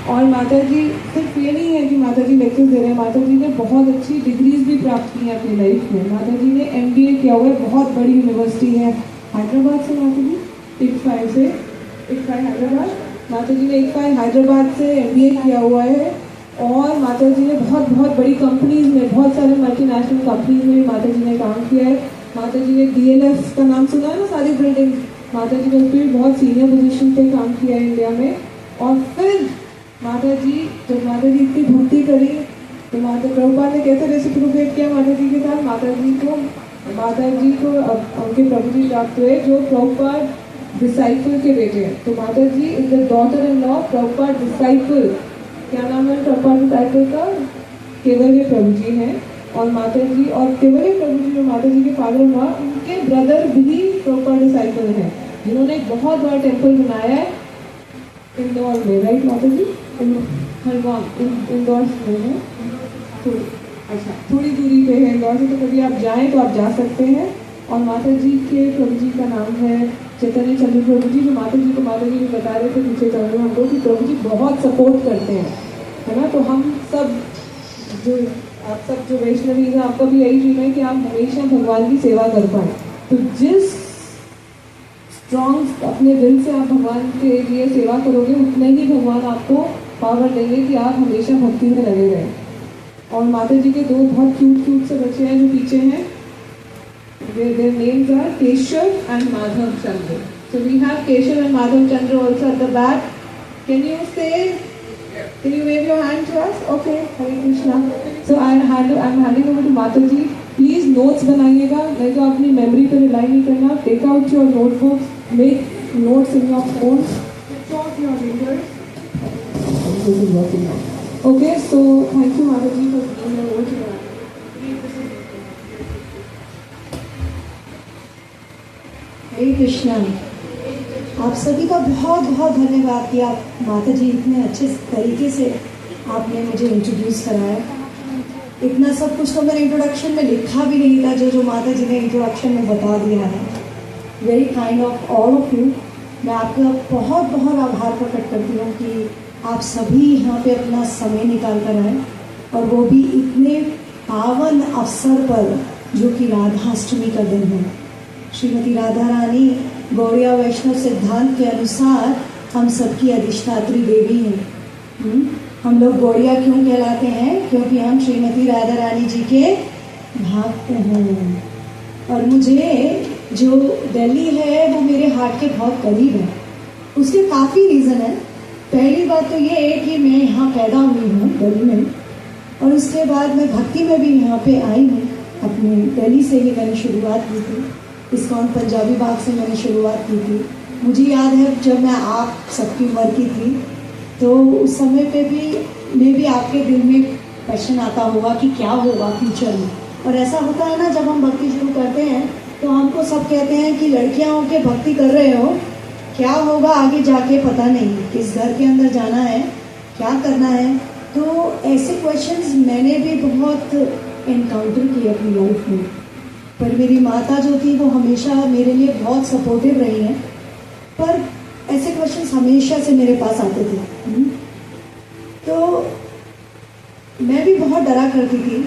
और माता जी सिर्फ ये नहीं है कि माता जी लेक्चर्स दे रहे हैं, माता जी ने बहुत अच्छी डिग्रीज भी प्राप्त की हैं अपनी लाइफ में। माता जी ने MBA किया हुआ है, बहुत बड़ी यूनिवर्सिटी है हैदराबाद से, माता जी ICFAI से, ICFAI हैदराबाद, माता जी ने ICFAI हैदराबाद से MBA किया हुआ है। और माता जी ने बहुत बहुत बड़ी कंपनीज में, बहुत सारे मल्टीनेशनल कंपनीज में माता जी ने काम किया है। माता जी ने DLF का नाम सुना है ना, सारी बिल्डिंग, माता जी ने उस पर भी बहुत सीनियर पोजीशन पे काम किया है इंडिया में। और फिर माता जी, जब माता जी इतनी भक्ति करी तो माता प्रभुपाद ने कैसे रेसिप्रोकेट किया माता जी के साथ। माता जी को उनके प्रभु जी प्राप्त हुए जो प्रभुपाद डिसाइपल के बेटे हैं। तो mata ji is the daughter in law Prabhupada disciple. क्या नाम है प्रभुपाद डिसाइपल का? केवल्य प्रभु जी हैं। और माता जी और केवल्य प्रभु जी जो माता जी के फादर हुआ, उनके ब्रदर भी प्रभुपाद डिसाइपल हैं, जिन्होंने एक बहुत बड़ा टेम्पल बनाया है इंदौर में, राइट माता जी? हरवान इंदौर में है, अच्छा थोड़ी दूरी पे है इंदौर से, तो कभी आप जाएं तो आप जा सकते हैं। और माता जी के प्रभु जी का नाम है चैतन्य चंद्र प्रभु जी, जो माता जी भी बता रहे थे पीछे चल रहे हमको कि प्रभु जी बहुत सपोर्ट करते हैं, है ना। तो हम सब आप सब जो वैष्णवी हैं, आपका भी यही ड्रीम है कि आप हमेशा भगवान की सेवा कर पाएँ। तो जिस स्ट्रॉन्ग अपने दिल से आप भगवान के लिए सेवा करोगे, उतना ही भगवान आपको पावर देंगे कि आप हमेशा भक्ति में लगे रहें। और माता जी के दो बहुत क्यूट से बच्चे हैं जो पीछे हैं, their names are Keshav and Madhav Chandra. So we have Keshav and Madhav Chandra also at the back. Can you wave your hand to us? Okay, Hare Krishna. So I'm handing over to Mata ji. Please notes बनाइएगा, नहीं तो अपनी memory पे rely नहीं करना. Take out your notebooks, make notes in your phone, switch off your readers. This is working now. Okay, so thank you Mata ji for being here. Over to you. हरे कृष्णा। आप सभी का बहुत बहुत धन्यवाद कि आप माता जी इतने अच्छे तरीके से आपने मुझे इंट्रोड्यूस कराया। इतना सब कुछ तो मैंने इंट्रोडक्शन में लिखा भी नहीं था, जो माता जी ने इंट्रोडक्शन में बता दिया है। Very kind of all of you. मैं आपका बहुत बहुत आभार प्रकट करती हूँ कि आप सभी यहाँ पे अपना समय निकाल कर आए, और वो भी इतने पावन अवसर पर जो कि राधाष्टमी का दिन है। श्रीमती राधा रानी गौड़िया वैष्णव सिद्धांत के अनुसार हम सबकी अधिष्ठात्री देवी हैं। हम लोग गौड़िया क्यों कहलाते हैं? क्योंकि हम श्रीमती राधा रानी जी के भक्त हैं। और मुझे जो दिल्ली है वो मेरे हार्ट के बहुत करीब है। उसके काफ़ी रीज़न है। पहली बात तो ये है कि मैं यहाँ पैदा हुई हूँ दिल्ली में, और उसके बाद मैं भक्ति में भी यहाँ पे आई हूँ। अपने दिल्ली से ही मैंने शुरुआत की थी, इस्कॉन पंजाबी बाग से मैंने शुरुआत की थी। मुझे याद है जब मैं आप सबकी उम्र की थी, तो उस समय पे भी मैं भी आपके दिल में क्वेश्चन आता होगा कि क्या होगा फ्यूचर में। और ऐसा होता है ना, जब हम भक्ति शुरू करते हैं तो हमको सब कहते हैं कि लड़कियां होके भक्ति कर रहे हो, क्या होगा आगे जाके पता नहीं, किस घर के अंदर जाना है, क्या करना है। तो ऐसे क्वेश्चंस मैंने भी बहुत एनकाउंटर किए अपनी लाइफ में। पर मेरी माता जो थी वो हमेशा मेरे लिए बहुत सपोर्टिव रही हैं, पर ऐसे क्वेश्चंस हमेशा से मेरे पास आते थे। तो मैं भी बहुत डरा करती थी।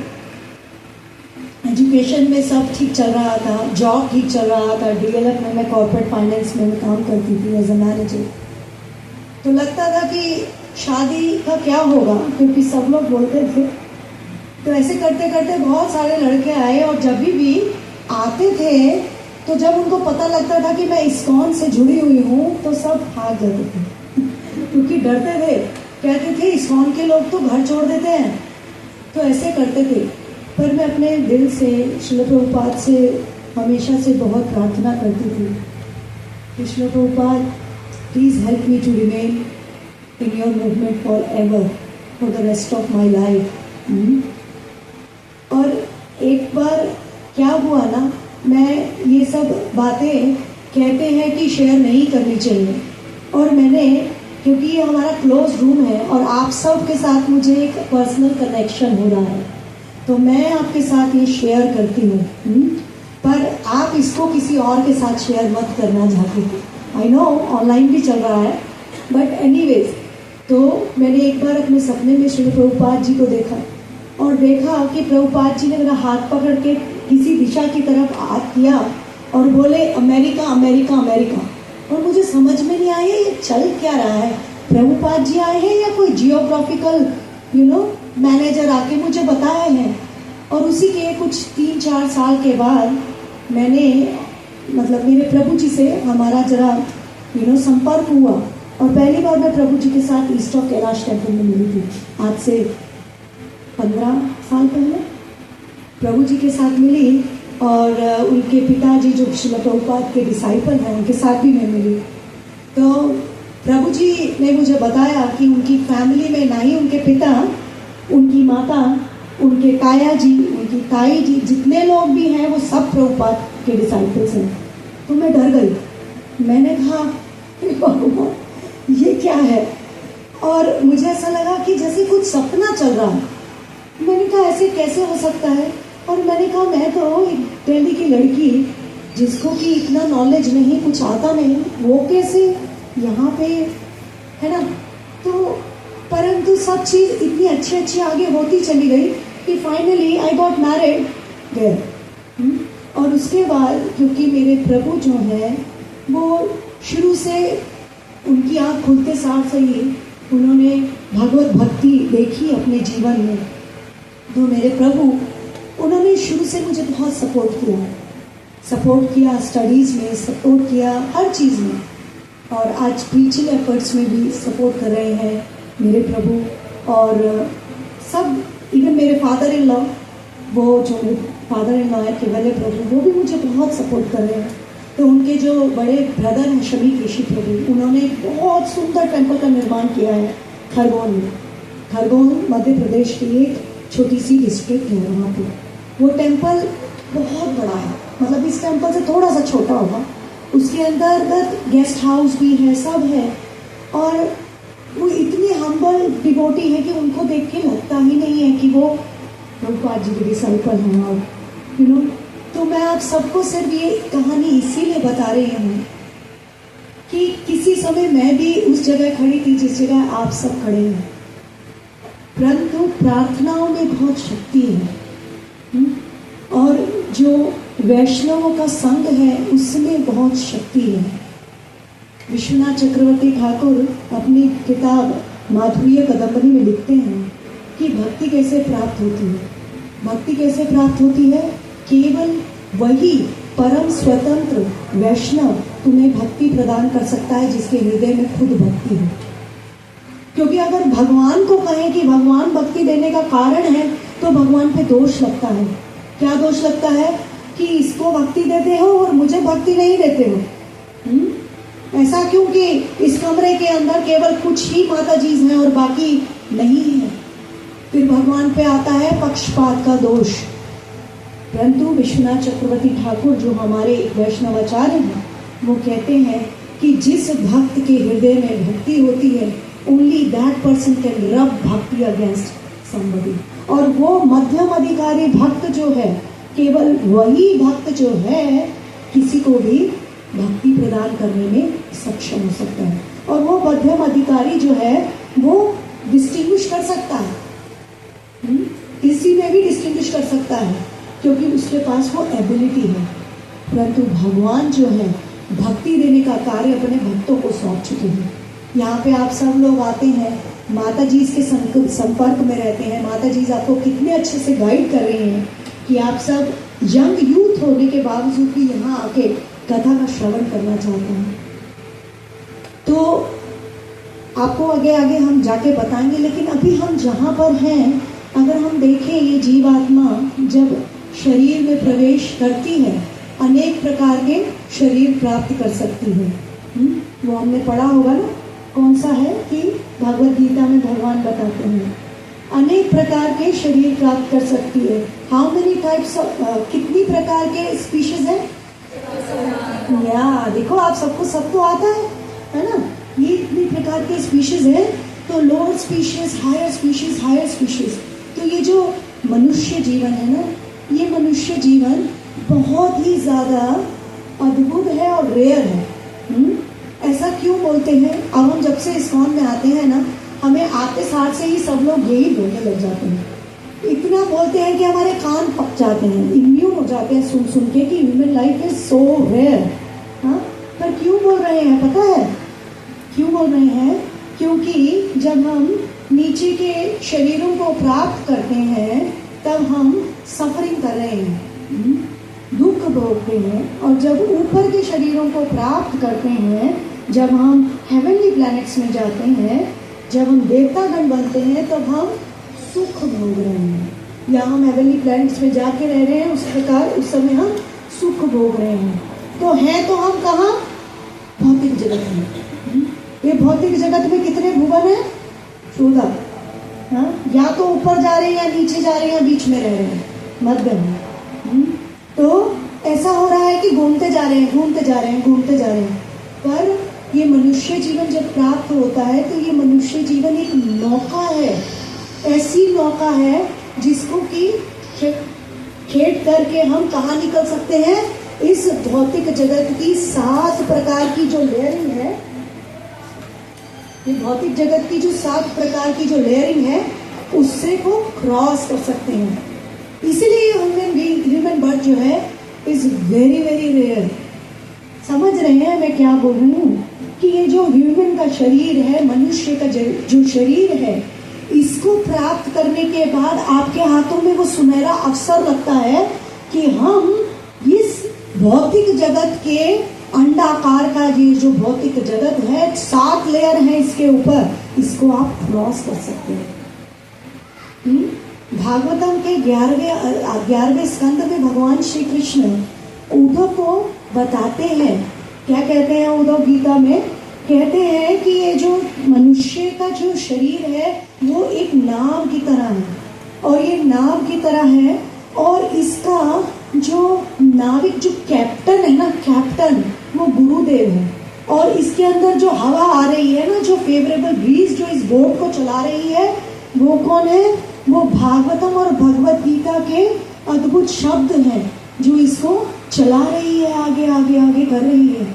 एजुकेशन में सब ठीक चल रहा था, जॉब ठीक चल रहा था, DLF में मैं कॉर्पोरेट फाइनेंस में काम करती थी एज अ मैनेजर। तो लगता था कि शादी का क्या होगा, क्योंकि सब लोग बोलते थे। तो ऐसे करते करते बहुत सारे लड़के आए, और जब भी आते थे तो जब उनको पता लगता था कि मैं इस्कॉन से जुड़ी हुई हूँ तो सब भाग जाते थे क्योंकि डरते थे। कहते थे इस्कॉन के लोग तो घर छोड़ देते हैं। तो ऐसे करते थे। पर मैं अपने दिल से श्रील प्रभुपाद से हमेशा से बहुत प्रार्थना करती थी कि Srila Prabhupada please help me to remain in your movement forever, for the rest of my life. और एक बार क्या हुआ ना, मैं ये सब बातें कहते हैं कि शेयर नहीं करनी चाहिए, और मैंने, क्योंकि ये हमारा क्लोज रूम है और आप सब के साथ मुझे एक पर्सनल कनेक्शन हो रहा है, तो मैं आपके साथ ये शेयर करती हूँ। पर आप इसको किसी और के साथ शेयर मत करना चाहते। आई नो ऑनलाइन भी चल रहा है, बट एनीवेज तो मैंने एक बार अपने सपने में श्री प्रभुपाद जी को देखा और देखा कि प्रभुपाद जी ने मेरा हाथ पकड़ के किसी दिशा की तरफ हाथ किया और बोले अमेरिका अमेरिका अमेरिका। और मुझे समझ में नहीं आया ये चल क्या रहा है, प्रभुपाद जी आए हैं या कोई जियोग्राफिकल मैनेजर आके मुझे बताए हैं। और उसी के कुछ 3-4 साल के बाद मैंने मतलब मेरे प्रभु जी से हमारा जरा संपर्क हुआ और पहली बार मैं प्रभु जी के साथ ईस्ट ऑफ कैलाश टेम्पल में मिली थी। आज से 15 साल पहले प्रभु जी के साथ मिली और उनके पिताजी जो श्रील प्रभुपाद के डिसाइपल हैं उनके साथ भी मैं मिली। तो प्रभु जी ने मुझे बताया कि उनकी फैमिली में ना ही उनके पिता, उनकी माता, उनके ताया जी, उनकी ताई जी, जितने लोग भी हैं वो सब प्रभुपाद के डिसाइपल्स हैं। तो मैं डर गई। मैंने कहा भगवान ये क्या है, और मुझे ऐसा लगा कि जैसे कुछ सपना चल रहा है। मैंने कहा ऐसे कैसे हो सकता है। और मैंने कहा मैं तो एक दिल्ली की लड़की जिसको कि इतना नॉलेज नहीं, कुछ आता नहीं, वो कैसे यहाँ पे है ना। तो परंतु सब चीज़ इतनी अच्छी आगे होती चली गई कि finally I got married there. और उसके बाद क्योंकि मेरे प्रभु जो हैं वो शुरू से उनकी आँख खुलते साथ से ही उन्होंने भगवत भक्ति देखी अपने जीवन में। तो मेरे प्रभु उन्होंने शुरू से मुझे बहुत सपोर्ट किया स्टडीज़ में, सपोर्ट किया हर चीज़ में, और आज प्रीचिंग एफर्ट्स में भी सपोर्ट कर रहे हैं मेरे प्रभु। और सब इवन मेरे फादर इन लॉ, वो जो फादर इन लॉ है केवल प्रभु, वो भी मुझे बहुत सपोर्ट कर रहे हैं। तो उनके जो बड़े ब्रदर हैं शमी ऋषि प्रभु, उन्होंने बहुत सुंदर टेम्पल का निर्माण किया है खरगोन में। खरगोन मध्य प्रदेश की एक छोटी सी डिस्ट्रिक्ट है, वहाँ पे वो टेम्पल बहुत बड़ा है, मतलब इस टेम्पल से थोड़ा सा छोटा होगा। उसके अंदर गेस्ट हाउस भी है, सब है। और वो इतने हम्बल डिवोटी है कि उनको देख के लगता ही नहीं है कि वो प्रभुपाद जी के डिसाइपल हैं। और तो मैं आप सबको सिर्फ ये कहानी इसीलिए बता रही हूँ कि किसी समय मैं भी उस जगह खड़ी थी जिस जगह आप सब खड़े हैं, परंतु प्रार्थनाओं में बहुत शक्ति है। और जो वैष्णवों का संग है उसमें बहुत शक्ति है। विश्वनाथ चक्रवर्ती ठाकुर अपनी किताब माधुर्य कदम्बनी में लिखते हैं कि भक्ति कैसे प्राप्त होती है। भक्ति कैसे प्राप्त होती है? केवल वही परम स्वतंत्र वैष्णव तुम्हें भक्ति प्रदान कर सकता है जिसके हृदय में खुद भक्ति है। क्योंकि अगर भगवान को कहें कि भगवान भक्ति देने का कारण है तो भगवान पे दोष लगता है। क्या दोष लगता है? कि इसको भक्ति देते हो और मुझे भक्ति नहीं देते हो। ऐसा क्यों कि इस कमरे के अंदर केवल कुछ ही माता जी हैं और बाकी नहीं है। फिर भगवान पे आता है पक्षपात का दोष। परंतु विश्वनाथ चक्रवर्ती ठाकुर जो हमारे एक वैष्णवाचार्य हैं, वो कहते हैं कि जिस भक्त के हृदय में भक्ति होती है, ओनली दैट पर्सन कैन रब भक्ति अगेंस्ट समबडी। और वो मध्यम अधिकारी भक्त जो है, केवल वही भक्त जो है किसी को भी भक्ति प्रदान करने में सक्षम हो सकता है। और वो मध्यम अधिकारी जो है वो डिस्टिंग्विश कर सकता है, किसी में भी डिस्टिंग्विश कर सकता है क्योंकि उसके पास वो एबिलिटी है। परंतु भगवान जो है भक्ति देने का कार्य अपने भक्तों को सौंप चुके हैं। यहाँ पे आप सब लोग आते हैं, माता जी इसके संपर्क में रहते हैं। माता जी आपको कितने अच्छे से गाइड कर रही हैं कि आप सब यंग यूथ होने के बावजूद भी यहाँ आके कथा का श्रवण करना चाहते हैं। तो आपको आगे आगे हम जाके बताएंगे, लेकिन अभी हम जहाँ पर हैं, अगर हम देखें ये जीवात्मा जब शरीर में प्रवेश करती है, अनेक प्रकार के शरीर प्राप्त कर सकती है। वो हमने पढ़ा होगा ना, कौन सा है कि भगवद गीता में भगवान बताते हैं अनेक प्रकार के शरीर प्राप्त कर सकती है। हाउ मेनी टाइप्स ऑफ, कितनी प्रकार के स्पीशीज है? या देखो आप सबको सब तो आता है ना। ये इतनी प्रकार के स्पीशीज है। तो lower species, higher species, higher species. तो ये जो मनुष्य जीवन है ना, ये मनुष्य जीवन बहुत ही ज़्यादा अद्भुत है और रेयर है। ऐसा क्यों बोलते हैं? अब हम जब से इस्कॉन में आते हैं ना, जाते साथ से ही सब लोग यही बोलने लग जाते हैं। इतना बोलते हैं कि हमारे कान पक जाते हैं, इम्यून हो जाते हैं सुन सुन के कि human life is so rare. हाँ, पर क्यों बोल रहे हैं पता है? क्यों बोल रहे हैं? क्योंकि जब हम नीचे के शरीरों को प्राप्त करते हैं तब हम सफरिंग कर रहे हैं, दुख भोग रहे हैं। और जब ऊपर के शरीरों को प्राप्त करते हैं, जब हम हेवनली प्लैनेट्स में जाते हैं, जब हम देवतागण बनते हैं, तब हम सुख भोग रहे हैं। या हम हेवनली प्लैनेट्स में जाके रह रहे हैं, उस प्रकार उस समय हम सुख भोग रहे हैं। तो हैं तो हम कहाँ? भौतिक जगत में। ये भौतिक जगत में कितने भुवन हैं? 14। हाँ, या तो ऊपर जा रहे हैं या नीचे जा रहे हैं या बीच में रह रहे हैं, मध्य में। तो ऐसा हो रहा है कि घूमते जा रहे हैं, घूमते जा रहे हैं, घूमते जा रहे हैं। पर ये मनुष्य जीवन जब प्राप्त होता है तो ये मनुष्य जीवन एक मौका है, ऐसी मौका है जिसको कि खेट करके हम कहाँ निकल सकते हैं? इस भौतिक जगत की 7 प्रकार की जो लेयरिंग है, ये भौतिक जगत की जो 7 प्रकार की जो लेयरिंग है, उससे को क्रॉस कर सकते हैं। इसीलिए ह्यूमन बर्थ जो है इज वेरी वेरी रेयर। समझ रहे हैं मैं क्या बोल रही हूँ? कि ये जो ह्यूमन का शरीर है, मनुष्य का जो शरीर है, इसको प्राप्त करने के बाद आपके हाथों में वो सुनहरा अवसर लगता है कि हम इस भौतिक जगत के अंडाकार का ये जो भौतिक जगत है, 7 लेयर है इसके ऊपर, इसको आप क्रॉस कर सकते हैं। भागवतम के 11वें स्कंद में भगवान श्री कृष्ण उद्धव को बताते हैं। क्या कहते हैं उद्धव गीता में? कहते हैं कि ये जो मनुष्य का जो शरीर है वो एक नाव की तरह है, और ये नाव की तरह है, और इसका जो नाविक जो कैप्टन है ना, कैप्टन वो गुरुदेव है। और इसके अंदर जो हवा आ रही है ना, जो फेवरेबल ब्रीज जो इस बोट को चला रही है, वो कौन है? वो भागवतम और भगवत गीता के अद्भुत शब्द हैं जो इसको चला रही है, आगे आगे आगे कर रही है।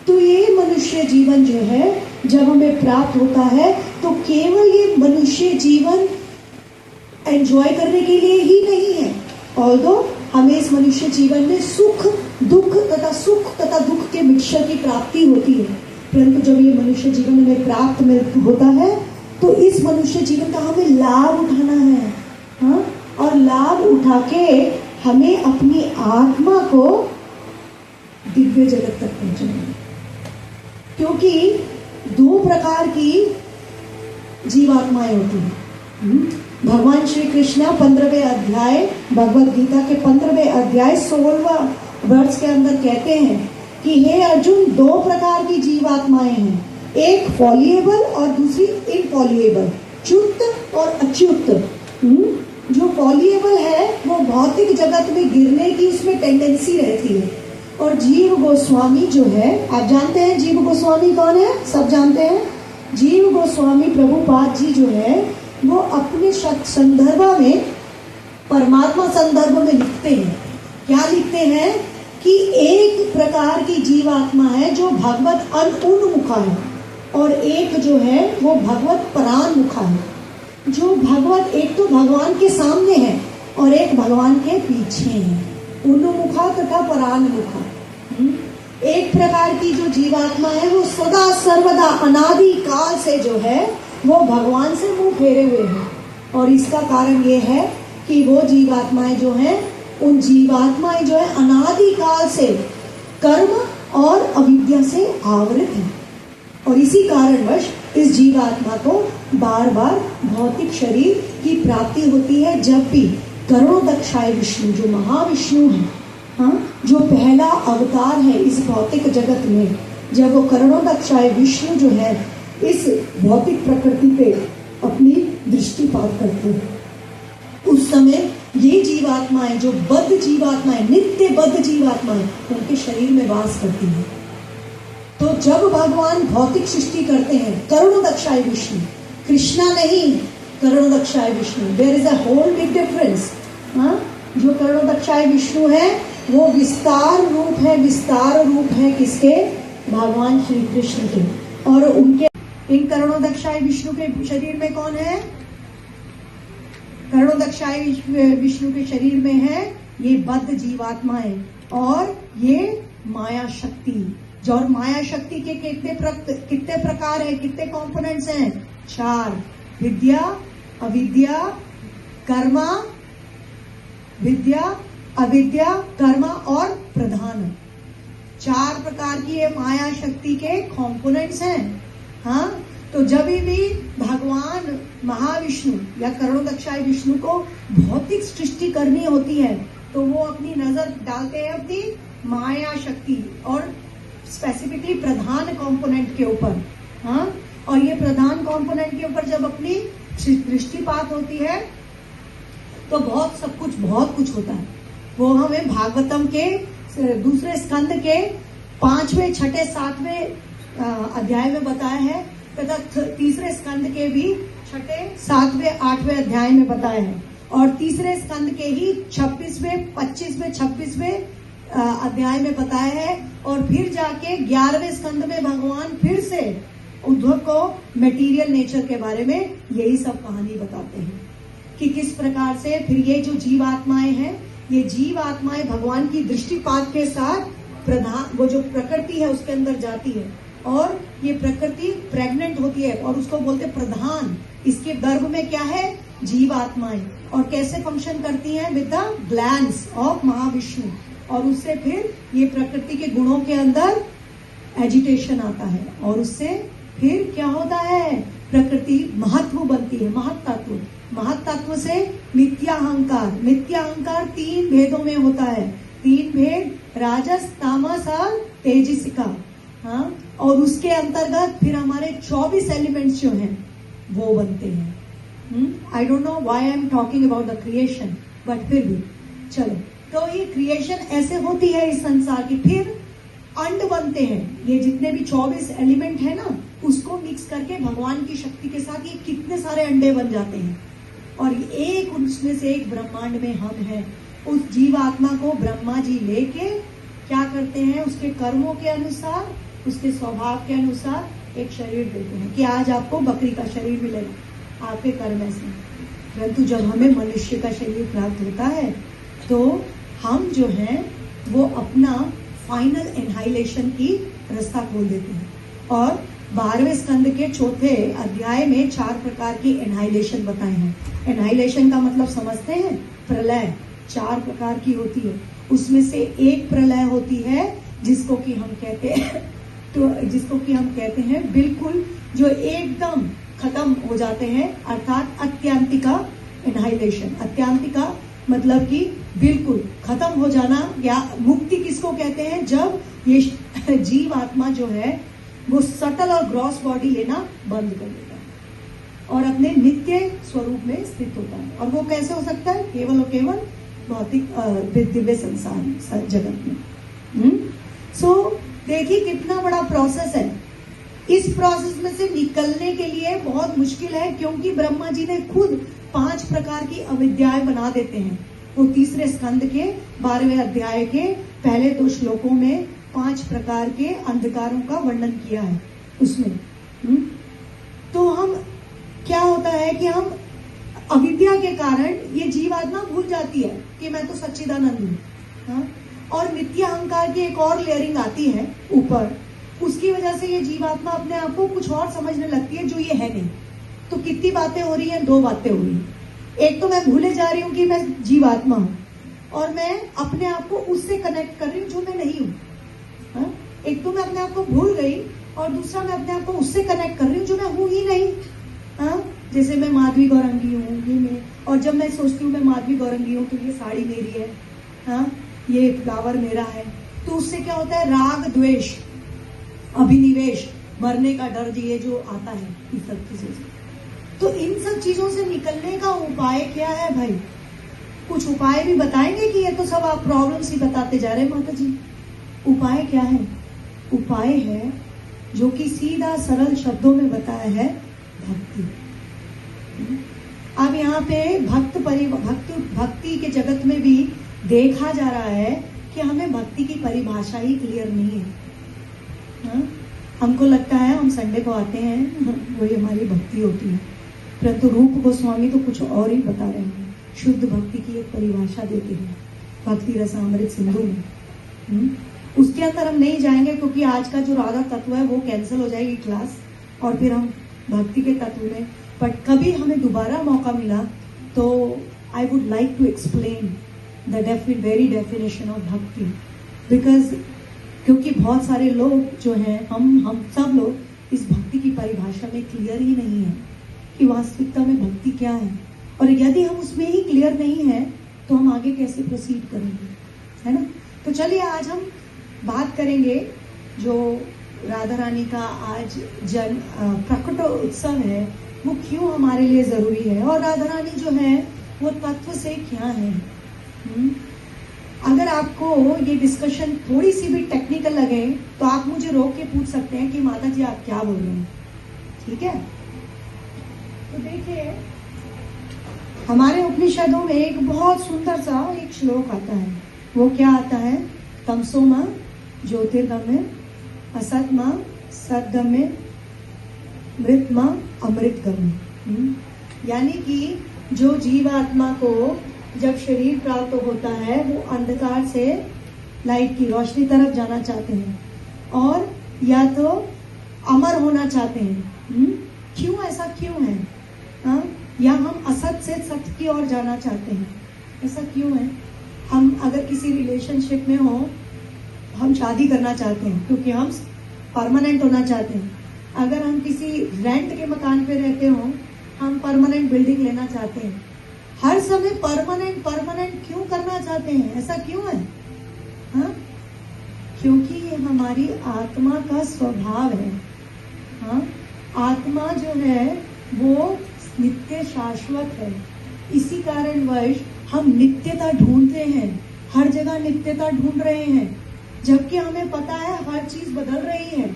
तो ये मनुष्य जीवन जो है जब हमें प्राप्त होता है तो केवल ये मनुष्य जीवन एंजॉय करने के लिए ही नहीं है। ऑल्दो हमें इस मनुष्य जीवन में सुख तथा दुख के मिक्सचर की प्राप्ति होती है, परंतु जब ये मनुष्य जीवन हमें प्राप्त होता है तो इस मनुष्य जीवन का हमें लाभ उठाना है। हाँ? और लाभ उठा के हमें अपनी आत्मा को दिव्य जगत तक पहुंचाना है। क्योंकि 2 प्रकार की जीवात्माएं होती हैं। भगवान श्री कृष्ण 15वें अध्याय भगवत गीता के 15वें अध्याय 16वां वर्ष के अंदर कहते हैं कि हे अर्जुन, 2 प्रकार की जीवात्माएं हैं, एक फॉलिएबल और दूसरी इनफॉलिएबल, च्युत और अच्युत। जो फॉलिएबल है वो भौतिक जगत में गिरने की उसमें टेंडेंसी रहती है। और जीव गोस्वामी जो है, आप जानते हैं जीव गोस्वामी कौन है? सब जानते हैं। जीव गोस्वामी प्रभुपाद जी जो है वो अपने संदर्भ में, परमात्मा संदर्भ में लिखते हैं। क्या लिखते हैं? कि एक प्रकार की जीवात्मा है जो भगवत उन्मुखा है, और एक जो है वो भगवत परान्मुखा है। जो भगवत एक तो भगवान के सामने है और एक भगवान के पीछे है, उन्मुखा तथा परान्मुखा। एक प्रकार की जो जीवात्मा है वो सदा सर्वदा अनादि काल से जो है वो भगवान से मुंह फेरे हुए हैं। और इसका कारण ये है कि वो जीवात्माएं जो हैं, उन जीवात्माएं जो है अनादि काल से कर्म और अविद्या से आवृत है। और इसी कारणवश इस जीवात्मा को बार बार भौतिक शरीर की प्राप्ति होती है। जब भी करोड़ोदक्षाय विष्णु जो महाविष्णु है, हाँ, जो पहला अवतार है इस भौतिक जगत में, जब वो करोड़ोदक्षाय विष्णु जो है इस भौतिक प्रकृति पे अपनी दृष्टिपात करते हैं, उस समय ये जीवात्माएं जो बद्ध जीवात्माएं, नित्य बद्ध जीवात्माएं उनके शरीर में वास करती हैं। तो जब भगवान भौतिक सृष्टि करते हैं, करोड़ोदक्षाय विष्णु, कृष्णा नहीं, Karodakshay Vishnu, there is a whole big difference. हाँ, जो करोड़ोदक्षाय विष्णु है वो विस्तार रूप है, विस्तार रूप है किसके? भगवान श्री कृष्ण के। और उनके इन करोड़ोदक्षाय विष्णु के शरीर में कौन है? करोड़ोदक्षाय विष्णु के शरीर में है ये बद्ध जीवात्माएं और ये माया शक्ति। जो और माया शक्ति के कितने प्रकार है, कितने कंपोनेंट्स हैं? 4। विद्या, अविद्या, कर्मा, विद्या, अविद्या, कर्मा और प्रधान। 4 प्रकार की ये माया शक्ति के कंपोनेंट्स हैं। हाँ, तो जब भी भगवान महाविष्णु या करोड़ोदक्षाय विष्णु को भौतिक सृष्टि करनी होती है तो वो अपनी नजर डालते हैं अपनी माया शक्ति और स्पेसिफिकली प्रधान कंपोनेंट के ऊपर। हाँ, और ये प्रधान कंपोनेंट के ऊपर जब अपनी दृष्टिपात होती है तो बहुत कुछ होता है। वो हमें भागवतम के दूसरे स्कंद के 5वें, 6ठे, 7वें अध्याय में बताया है तथा तीसरे स्कंद के भी 6ठे, 7वें, 8वें अध्याय में बताया है और तीसरे स्कंद के ही 26वें, 25वें, 26वें अध्याय में बताया है और फिर जाके 11वें स्कंद में भगवान फिर से उद्धव को मटेरियल नेचर के बारे में यही सब कहानी बताते हैं कि किस प्रकार से फिर ये जो जीवात्माएं हैं, ये जीवात्माएं भगवान की दृष्टिपात के साथ प्रधान वो जो प्रकृति है उसके अंदर जाती है और ये प्रकृति प्रेग्नेंट होती है और उसको बोलते प्रधान। इसके गर्भ में क्या है? जीवात्माएं। और कैसे फंक्शन करती हैं? With the glands of Mahavishnu. और उससे फिर ये प्रकृति के गुणों के अंदर एजिटेशन आता है और उससे फिर क्या होता है? प्रकृति महत्व बनती है, महत्त्व। महत्त्व से नित्याहंकार। नित्याहंकार 3 भेदों में होता है। 3 भेद, राजस, तामस और तेजसिका। हाँ, और उसके अंतर्गत फिर हमारे 24 एलिमेंट्स जो हैं वो बनते हैं। I don't know why I am talking about the creation, but फिर भी चलो, तो ये क्रिएशन ऐसे होती है इस संसार की। फिर अंड बनते हैं, ये जितने भी 24 एलिमेंट है ना, उसको मिक्स करके भगवान की शक्ति के साथ ये कितने सारे अंडे बन जाते हैं और एक उसमें से एक ब्रह्मांड में हम हैं। उस जीवात्मा को ब्रह्मा जी लेके क्या करते हैं? उसके कर्मों के अनुसार, उसके स्वभाव के अनुसार एक शरीर देते हैं कि आज आपको बकरी का शरीर मिलेगा आपके कर्म से। परंतु जब हमें मनुष्य का शरीर प्राप्त होता है तो हम जो हैं वो अपना फाइनल एनहाइलेशन की रास्ता खोल देते हैं। और 12वें स्कंद के 4थे अध्याय में 4 प्रकार की एनहाइलेशन बताए हैं। एनहाइलेशन का मतलब समझते हैं? प्रलय 4 प्रकार की होती है। उसमें से एक प्रलय होती है जिसको कि हम कहते हैं बिल्कुल जो एकदम खत्म हो जाते हैं, अर्थात अत्यांतिका एनहाइलेशन। अत्यांतिका मतलब कि बिल्कुल खत्म हो जाना या मुक्ति किसको कहते हैं? जब ये जीव आत्मा जो है वो सटल और ग्रॉस बॉडी लेना बंद कर देता है और अपने नित्य स्वरूप में स्थित होता है। और वो कैसे हो सकता है? केवल और केवल भौतिक दिव्य संसार जगत में। सो देखिए कितना बड़ा प्रोसेस है। इस प्रोसेस में से निकलने के लिए बहुत मुश्किल है क्योंकि ब्रह्मा जी ने खुद 5 प्रकार की अविद्याएं बना देते हैं। वो तीसरे स्कंद के 12वें अध्याय के पहले 2 श्लोकों में 5 प्रकार के अंधकारों का वर्णन किया है उसमें। तो हम क्या होता है कि हम अविद्या के कारण ये जीवात्मा भूल जाती है कि मैं तो सच्चिदानंद हूँ। हाँ? और नित्य अहंकार की एक और लेयरिंग आती है ऊपर, उसकी वजह से ये जीवात्मा अपने आप को कुछ और समझने लगती है जो ये है नहीं। तो कितनी बातें हो रही हैं? 2 बातें हो रही हैं। एक तो मैं भूले जा रही हूँ कि मैं जीवात्मा हूँ और मैं अपने आप को उससे कनेक्ट कर रही हूँ जो मैं नहीं हूँ। हाँ? एक तो मैं अपने आप को भूल गई और दूसरा मैं अपने आप को उससे कनेक्ट कर रही हूँ जो मैं हूँ ही नहीं। हाँ? जैसे मैं माधवी गौरंगी हूँ ही नहीं, और जब मैं सोचती हूँ मैं माधवी गौरंगी हूँ तो ये साड़ी मेरी है, हाँ? ये फ्लावर मेरा है, तो उससे क्या होता है? राग, द्वेष, अभिनिवेश, मरने का डर ये जो आता है इस सब चीजों से। तो इन सब चीजों से निकलने का उपाय क्या है भाई? कुछ उपाय भी बताएंगे कि ये तो सब आप प्रॉब्लम्स ही बताते जा रहे हैं माता जी। उपाय क्या है? उपाय है जो कि सीधा सरल शब्दों में बताया है, भक्ति। अब यहाँ पे भक्ति के जगत में भी देखा जा रहा है कि हमें भक्ति की परिभाषा ही क्लियर नहीं है। हाँ? हमको लगता है हम संडे को आते हैं वही हमारी भक्ति होती है, परंतु रूप गोस्वामी तो कुछ और ही बता रहे हैं। शुद्ध भक्ति की एक परिभाषा देते हैं भक्ति रसामृत सिंधु में। उसके अंदर हम नहीं जाएंगे क्योंकि आज का जो राधा तत्व है वो कैंसिल हो जाएगी क्लास, और फिर हम भक्ति के तत्व में, बट कभी हमें दोबारा मौका मिला तो I would like to explain the very definition of bhakti, because क्योंकि बहुत सारे लोग जो हैं, हम सब लोग इस भक्ति की परिभाषा में क्लियर ही नहीं है कि वास्तविकता में भक्ति क्या है, और यदि हम उसमें ही क्लियर नहीं है तो हम आगे कैसे प्रोसीड करेंगे, है ना। तो चलिए आज हम बात करेंगे जो राधा रानी का आज प्रकट उत्सव है वो क्यों हमारे लिए जरूरी है, और राधा रानी जो है वो तत्व से क्या है। अगर आपको ये डिस्कशन थोड़ी सी भी टेक्निकल लगे तो आप मुझे रोक के पूछ सकते हैं कि माता जी आप क्या बोल रहे हैं, ठीक है। तो देखिए हमारे उपनिषदों में एक बहुत सुंदर सा एक श्लोक आता है, वो क्या आता है, तमसोमा ज्योतिर्गम्य असतमा सद्गम्य मृतमा अमृतगम्य। यानी कि जो जीवात्मा को जब शरीर प्राप्त होता है वो अंधकार से लाइट की रोशनी तरफ जाना चाहते हैं और या तो अमर होना चाहते हैं। क्यों, ऐसा क्यों है? या हम असत से सत्य की ओर जाना चाहते हैं, ऐसा क्यों है? हम अगर किसी रिलेशनशिप में हो, हम शादी करना चाहते हैं क्योंकि हम परमानेंट होना चाहते हैं। अगर हम किसी रेंट के मकान पे रहते हो, हम परमानेंट बिल्डिंग लेना चाहते हैं। हर समय परमानेंट क्यों करना चाहते हैं, ऐसा क्यों है? हाँ, क्योंकि ये हमारी आत्मा का स्वभाव है। हाँ, आत्मा जो है वो नित्य शाश्वत है, इसी कारणवश हम नित्यता ढूंढते हैं, हर जगह नित्यता ढूंढ रहे हैं, जबकि हमें पता है हर चीज बदल रही है।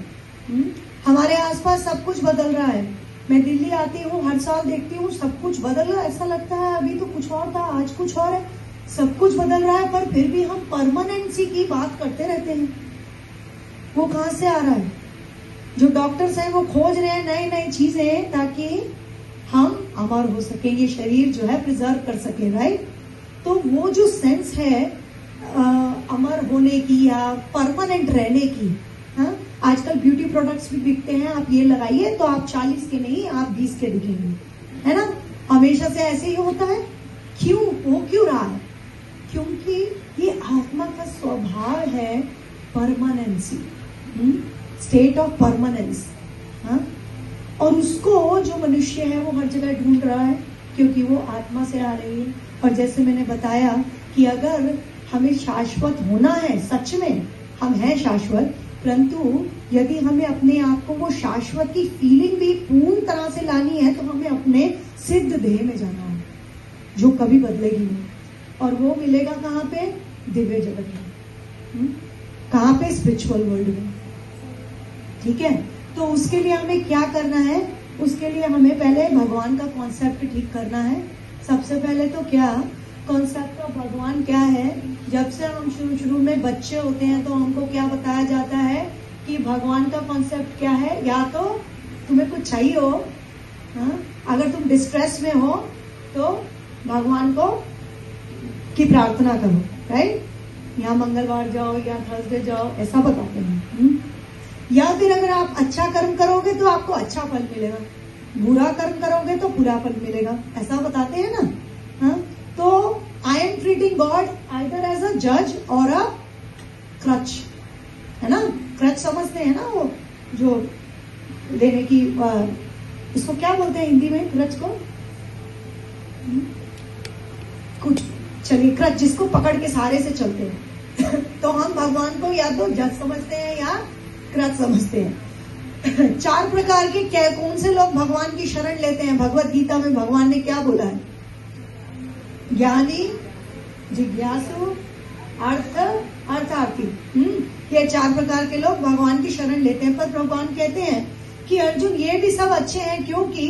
हमारे आसपास सब कुछ बदल रहा है। मैं दिल्ली आती हूँ, हर साल देखती हूँ सब कुछ बदल रहा है, ऐसा लगता है अभी तो कुछ और था, आज कुछ और है, सब कुछ बदल रहा है, पर फिर भी हम परमानेंसी की बात करते रहते हैं। वो कहाँ से आ रहा है? जो डॉक्टर्स हैं वो खोज रहे हैं नई नई चीजें ताकि हम अमर हो सके, ये शरीर जो है प्रिजर्व कर सके, राइट। तो वो जो सेंस है अमर होने की या परमानेंट रहने की, हाँ, आजकल ब्यूटी प्रोडक्ट्स भी बिकते हैं, आप ये लगाइए तो आप 40 के नहीं आप 20 के दिखेंगे, है ना। हमेशा से ऐसे ही होता है। क्यों, वो क्यों रहा है? क्योंकि ये आत्मा का स्वभाव है परमानेंसी, स्टेट ऑफ परमानेंस। हाँ, और उसको जो मनुष्य है वो हर जगह ढूंढ रहा है क्योंकि वो आत्मा से आ रही है। और जैसे मैंने बताया कि अगर हमें शाश्वत होना है, सच में हम हैं शाश्वत, परंतु यदि हमें अपने आप को वो शाश्वत की फीलिंग भी पूर्ण तरह से लानी है तो हमें अपने सिद्ध देह में जाना है जो कभी बदलेगी नहीं। और वो मिलेगा कहाँ पे? दिव्य जगत में। कहाँ पे? स्पिरिचुअल वर्ल्ड में, ठीक है। तो उसके लिए हमें क्या करना है? उसके लिए हमें पहले भगवान का कॉन्सेप्ट ठीक करना है। सबसे पहले तो क्या कॉन्सेप्ट ऑफ भगवान क्या है? जब से हम शुरू में बच्चे होते हैं तो हमको क्या बताया जाता है कि भगवान का कॉन्सेप्ट क्या है? या तो तुम्हें कुछ चाहिए हो, हाँ, अगर तुम डिस्ट्रेस में हो तो भगवान को की प्रार्थना करो, राइट। या मंगलवार जाओ या थर्सडे जाओ, ऐसा बताते हैं। या फिर अगर आप अच्छा कर्म करोगे तो आपको अच्छा फल मिलेगा, बुरा कर्म करोगे तो बुरा फल मिलेगा, ऐसा बताते हैं ना। हाँ, तो I am treating God either as a जज और अ क्रच, है ना। क्रच समझते हैं ना, वो जो देने की, इसको क्या बोलते हैं हिंदी में? क्रच को कुछ, चलिए क्रच, जिसको पकड़ के सहारे से चलते हैं तो हम भगवान को या तो जज समझते हैं या क्रच समझते हैं। 4 प्रकार के क्या, कौन से लोग भगवान की शरण लेते हैं? भगवत गीता में भगवान ने क्या बोला है? ज्ञानी, जिज्ञासु, अर्थार्थी। ये 4 प्रकार के लोग भगवान की शरण लेते हैं। पर भगवान कहते हैं कि अर्जुन ये भी सब अच्छे हैं क्योंकि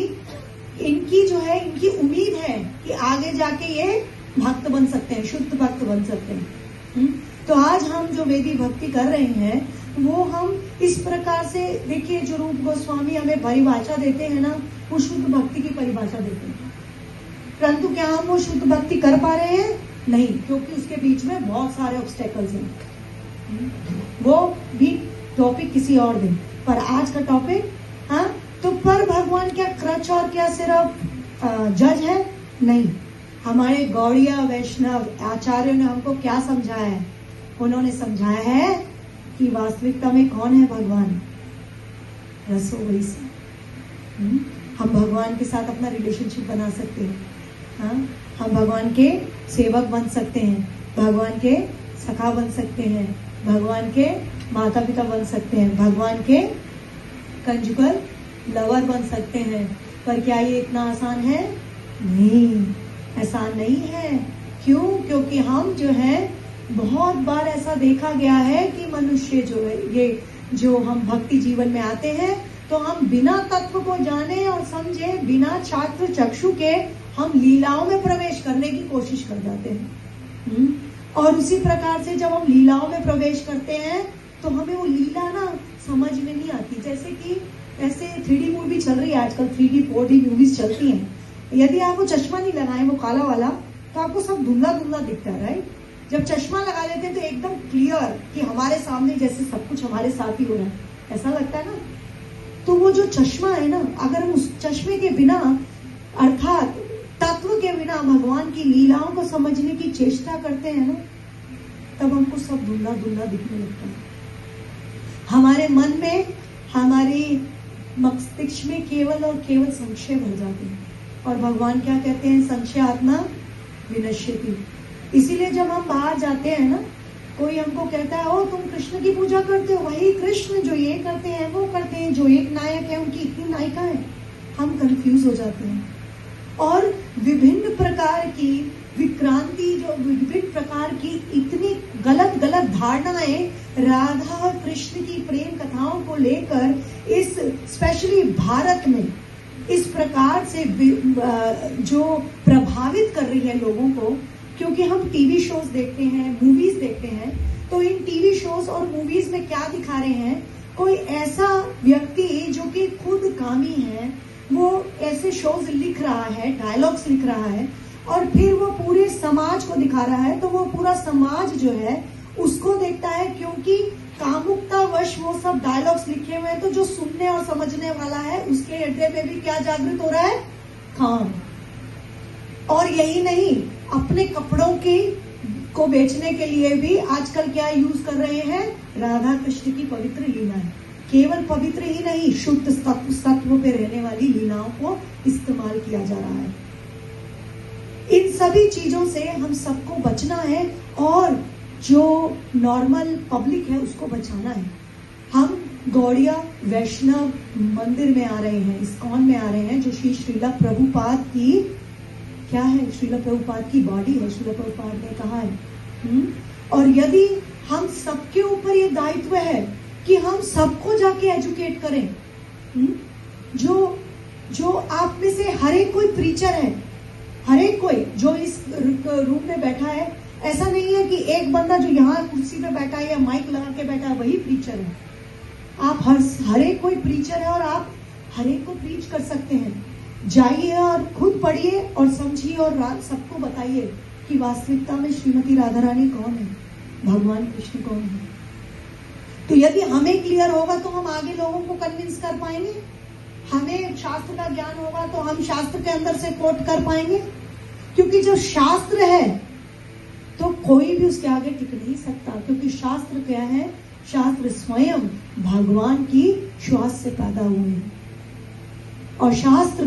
इनकी जो है, इनकी उम्मीद है कि आगे जाके ये भक्त बन सकते हैं, शुद्ध भक्त बन सकते हैं। तो आज हम जो वेदी भक्ति कर रहे हैं वो हम इस प्रकार से देखिए, जो रूप गोस्वामी हमें परिभाषा देते हैं ना, वो शुद्ध भक्ति की परिभाषा देते हैं। परंतु क्या हम वो शुद्ध भक्ति कर पा रहे हैं? नहीं, क्योंकि उसके बीच में बहुत सारे ऑब्स्टेकल्स हैं। वो भी टॉपिक किसी और दिन, पर आज का टॉपिक, हाँ, तो पर भगवान क्या क्रच और क्या सिर्फ जज है? नहीं, हमारे गौड़िया वैष्णव आचार्यों ने हमको क्या समझाया है? उन्होंने समझाया है कि वास्तविकता में कौन है भगवान? रसो वही से। हम भगवान के साथ अपना रिलेशनशिप बना सकते हैं। हाँ, हम भगवान के सेवक बन सकते हैं, भगवान के सखा बन सकते हैं, भगवान के माता पिता बन सकते हैं, भगवान के कंजुगल लवर बन सकते हैं। पर क्या ये इतना आसान है? नहीं, आसान नहीं है। क्यों? क्योंकि हम जो है, बहुत बार ऐसा देखा गया है कि मनुष्य जो है, ये जो हम भक्ति जीवन में आते हैं, तो हम बिना तत्व को जाने और समझे, बिना छात्र चक्षु के हम लीलाओं में प्रवेश करने की कोशिश कर जाते हैं। और उसी प्रकार से जब हम लीलाओं में प्रवेश करते हैं तो हमें वो लीला ना समझ में नहीं आती। जैसे कि ऐसे 3D मूवी चल रही है आजकल, 3D 4D मूवीज चलती हैं। यदि आप वो चश्मा नहीं लगाए, वो काला वाला, तो आपको सब धुंधला धुंधला दिखता है, राइट? जब चश्मा लगा लेते हैं तो एकदम क्लियर कि हमारे सामने जैसे सब कुछ हमारे साथ ही हो रहा है, ऐसा लगता है ना। तो वो जो चश्मा है ना, अगर हम उस चश्मे के बिना, अर्थात तत्व के बिना भगवान की लीलाओं को समझने की चेष्टा करते हैं ना, तब हमको सब धुंधला धुंधला दिखने लगता है। हमारे मन में, हमारे मस्तिष्क में केवल और केवल संशय भर जाते हैं। और भगवान क्या कहते हैं? संशय आत्मा विनश्यति। इसीलिए जब हम बाहर जाते हैं ना, कोई हमको कहता है, ओ तुम कृष्ण की पूजा करते हो, वही कृष्ण जो ये करते हैं, वो करते हैं, जो एक नायक है उनकी इतनी नायिका है। हम कंफ्यूज हो जाते हैं और विभिन्न प्रकार की विक्रांति, जो विभिन्न प्रकार की इतनी गलत गलत धारणाएं राधा और कृष्ण की प्रेम कथाओं को लेकर इस स्पेशली भारत में इस प्रकार से जो प्रभावित कर रही है लोगों को। क्योंकि हम टीवी शोज देखते हैं, मूवीज देखते हैं, तो इन टीवी शोज और मूवीज में क्या दिखा रहे हैं? कोई ऐसा व्यक्ति जो कि खुद कामी है, वो ऐसे शोज लिख रहा है, डायलॉग्स लिख रहा है, और फिर वो पूरे समाज को दिखा रहा है। तो वो पूरा समाज जो है उसको देखता है, क्योंकि कामुकतावश वो सब डायलॉग्स लिखे हुए हैं। तो जो सुनने और समझने वाला है, उसके हृदय पे भी क्या जागृत हो रहा है? काम। और यही नहीं, अपने कपड़ों की को बेचने के लिए भी आजकल क्या यूज कर रहे हैं? राधा कृष्ण की पवित्र लीलाएं। केवल पवित्र ही नहीं, शुद्ध सत्व पे रहने वाली लीलाओं को इस्तेमाल किया जा रहा है। इन सभी चीजों से हम सबको बचना है, और जो नॉर्मल पब्लिक है उसको बचाना है। हम गौड़िया वैष्णव मंदिर में आ रहे हैं, इस्कॉन में आ रहे हैं, जो श्रीला प्रभुपाद की क्या है? श्रीला प्रभुपाद की बॉडी है, श्रीला प्रभुपाद ने कहा है। और यदि हम सबके ऊपर ये दायित्व है कि हम सबको जाके एजुकेट करें, जो आप में से हर एक कोई प्रीचर है, हर एक कोई जो इस रूम में बैठा है, ऐसा नहीं है कि एक बंदा जो यहाँ कुर्सी पे बैठा है या माइक लगा के बैठा है वही प्रीचर है। आप हर एक कोई प्रीचर है, और आप हर एक को प्रीच कर सकते हैं। जाइए और खुद पढ़िए और समझिए और सबको बताइए कि वास्तविकता में श्रीमती राधा रानी कौन है, भगवान कृष्ण कौन है। तो यदि हमें क्लियर होगा तो हम आगे लोगों को कन्विंस कर पाएंगे। हमें शास्त्र का ज्ञान होगा तो हम शास्त्र के अंदर से कोट कर पाएंगे, क्योंकि जो शास्त्र है तो कोई भी उसके आगे टिक नहीं सकता। क्योंकि शास्त्र क्या है? शास्त्र स्वयं भगवान की श्वास से पैदा हुए हैं, और शास्त्र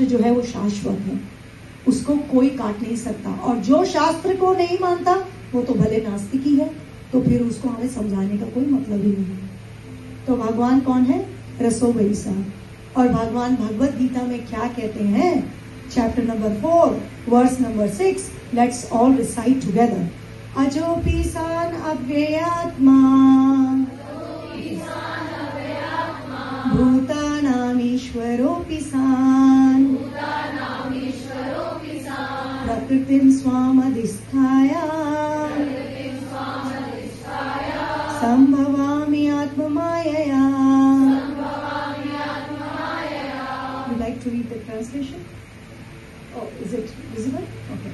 जो है वो शाश्वत है, उसको कोई काट नहीं सकता। और जो शास्त्र को नहीं मानता वो तो भले नास्तिक ही है, तो फिर उसको हमें समझाने का कोई मतलब ही नहीं है। तो भगवान कौन है? रसो वही साहब। और भगवान भगवत गीता में क्या कहते हैं? Chapter number 4 verse number 6, let's all recite together. अजोपि सान अव्ययात्मा भूतानामीश्वरोऽपि सान प्रकृतिं स्वामधिष्ठाय संभावयन् read the translation? Oh, is it visible? Okay.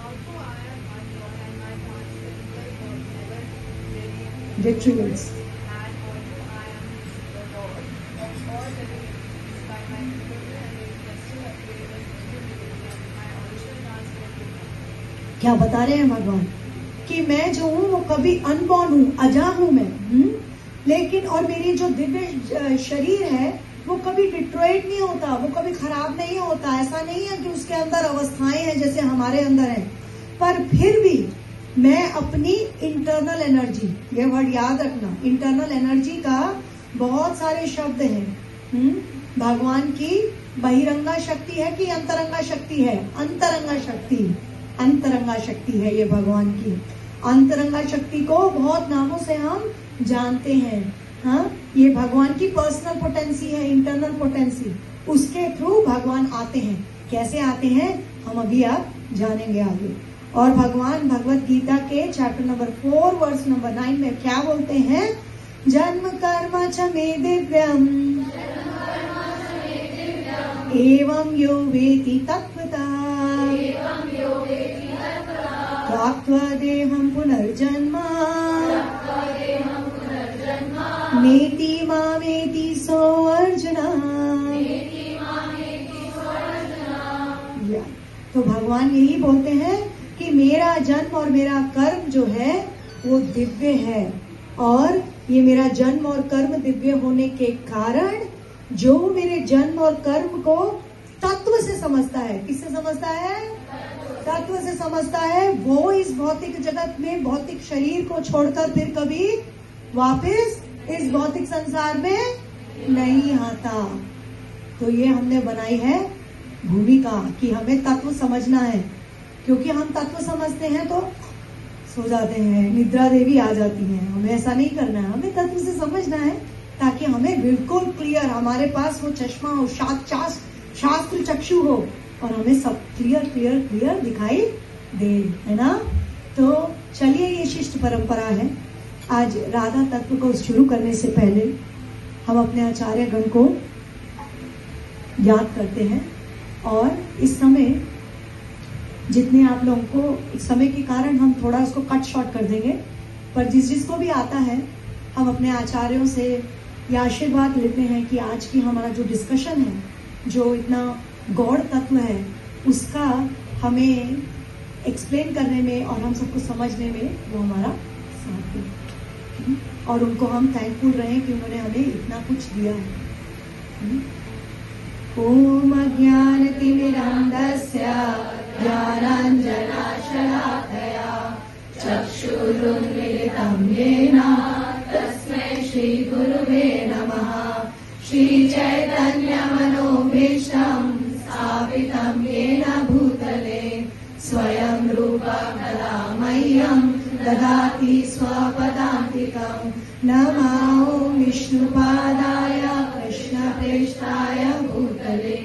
Also, I am unknown and my past physical was never very Rituals. and also I am the Lord of all living entities by my behavior and it was still appeared as and my original task was different. क्या बता रहे हैं भगवान कि मैं जो हूँ वो कभी अनबॉर्न हूँ, अजा हूँ मैं, लेकिन और मेरी जो दिव्य शरीर है वो कभी डिट्रॉइट नहीं होता, वो कभी खराब नहीं होता। ऐसा नहीं है कि उसके अंदर अवस्थाएं हैं जैसे हमारे अंदर हैं, पर फिर भी मैं अपनी इंटरनल एनर्जी, ये वर्ड याद रखना, इंटरनल एनर्जी का बहुत सारे शब्द हैं। भगवान की बहिरंगा शक्ति है कि अंतरंगा शक्ति है? अंतरंगा शक्ति, अंतरंगा शक्ति है ये भगवान की। अंतरंगा शक्ति को बहुत नामों से हम जानते हैं। हाँ, ये भगवान की पर्सनल पोटेंसी है, इंटरनल पोटेंसी। उसके थ्रू भगवान आते हैं। कैसे आते हैं हम अभी आप जानेंगे आगे। और भगवान भगवत गीता के चैप्टर नंबर 4 वर्स नंबर 9 में क्या बोलते हैं? जन्म कर्म च मे दिव्यम एवं यो वेति तत्वता प्राप्त्वा देहं पुनर्जन्म नेति मामेति सो अर्जुना। तो भगवान यही बोलते हैं कि मेरा जन्म और मेरा कर्म जो है वो दिव्य है, और ये मेरा जन्म और कर्म दिव्य होने के कारण जो मेरे जन्म और कर्म को तत्व से समझता है, किससे समझता है? तत्व से समझता है, वो इस भौतिक जगत में भौतिक शरीर को छोड़कर फिर कभी वापस इस भौतिक संसार में नहीं आता। तो ये हमने बनाई है भूमिका कि हमें तत्व समझना है, क्योंकि हम तत्व समझते हैं तो सो जाते हैं, निद्रा देवी आ जाती है। हमें ऐसा नहीं करना है, हमें तत्व से समझना है ताकि हमें बिल्कुल क्लियर, हमारे पास वो चश्मा हो, शास्त्र चक्षु हो, और हमें सब क्लियर क्लियर क्लियर दिखाई दे, है ना। तो चलिए, ये शिष्ट परंपरा है। आज राधा तत्व को शुरू करने से पहले हम अपने आचार्य गण को याद करते हैं, और इस समय जितने आप लोगों को, इस समय के कारण हम थोड़ा उसको कट शॉर्ट कर देंगे, पर जिसको भी आता है हम अपने आचार्यों से ये आशीर्वाद लेते हैं कि आज की हमारा जो डिस्कशन है, जो इतना गौड़ तत्व है, उसका हमें एक्सप्लेन करने में और हम सबको समझने में वो हमारा साथ दे, और उनको हम थैंकफुल रहे कि उन्होंने हमें इतना कुछ दिया है। ओम अज्ञानतिमिरान्धस्य ज्ञानाञ्जनशलाकया चक्षुरुन्मीलितं येन तस्मै श्रीगुरुवे नमः। श्रीचैतन्यमनोभीष्टं स्थापितं येन भूतले स्वयं रूपा कदा मह्यं ददाति स्वपदान्तिकं। नमो विष्णुपादाय कृष्णप्रेष्ठाय भूतले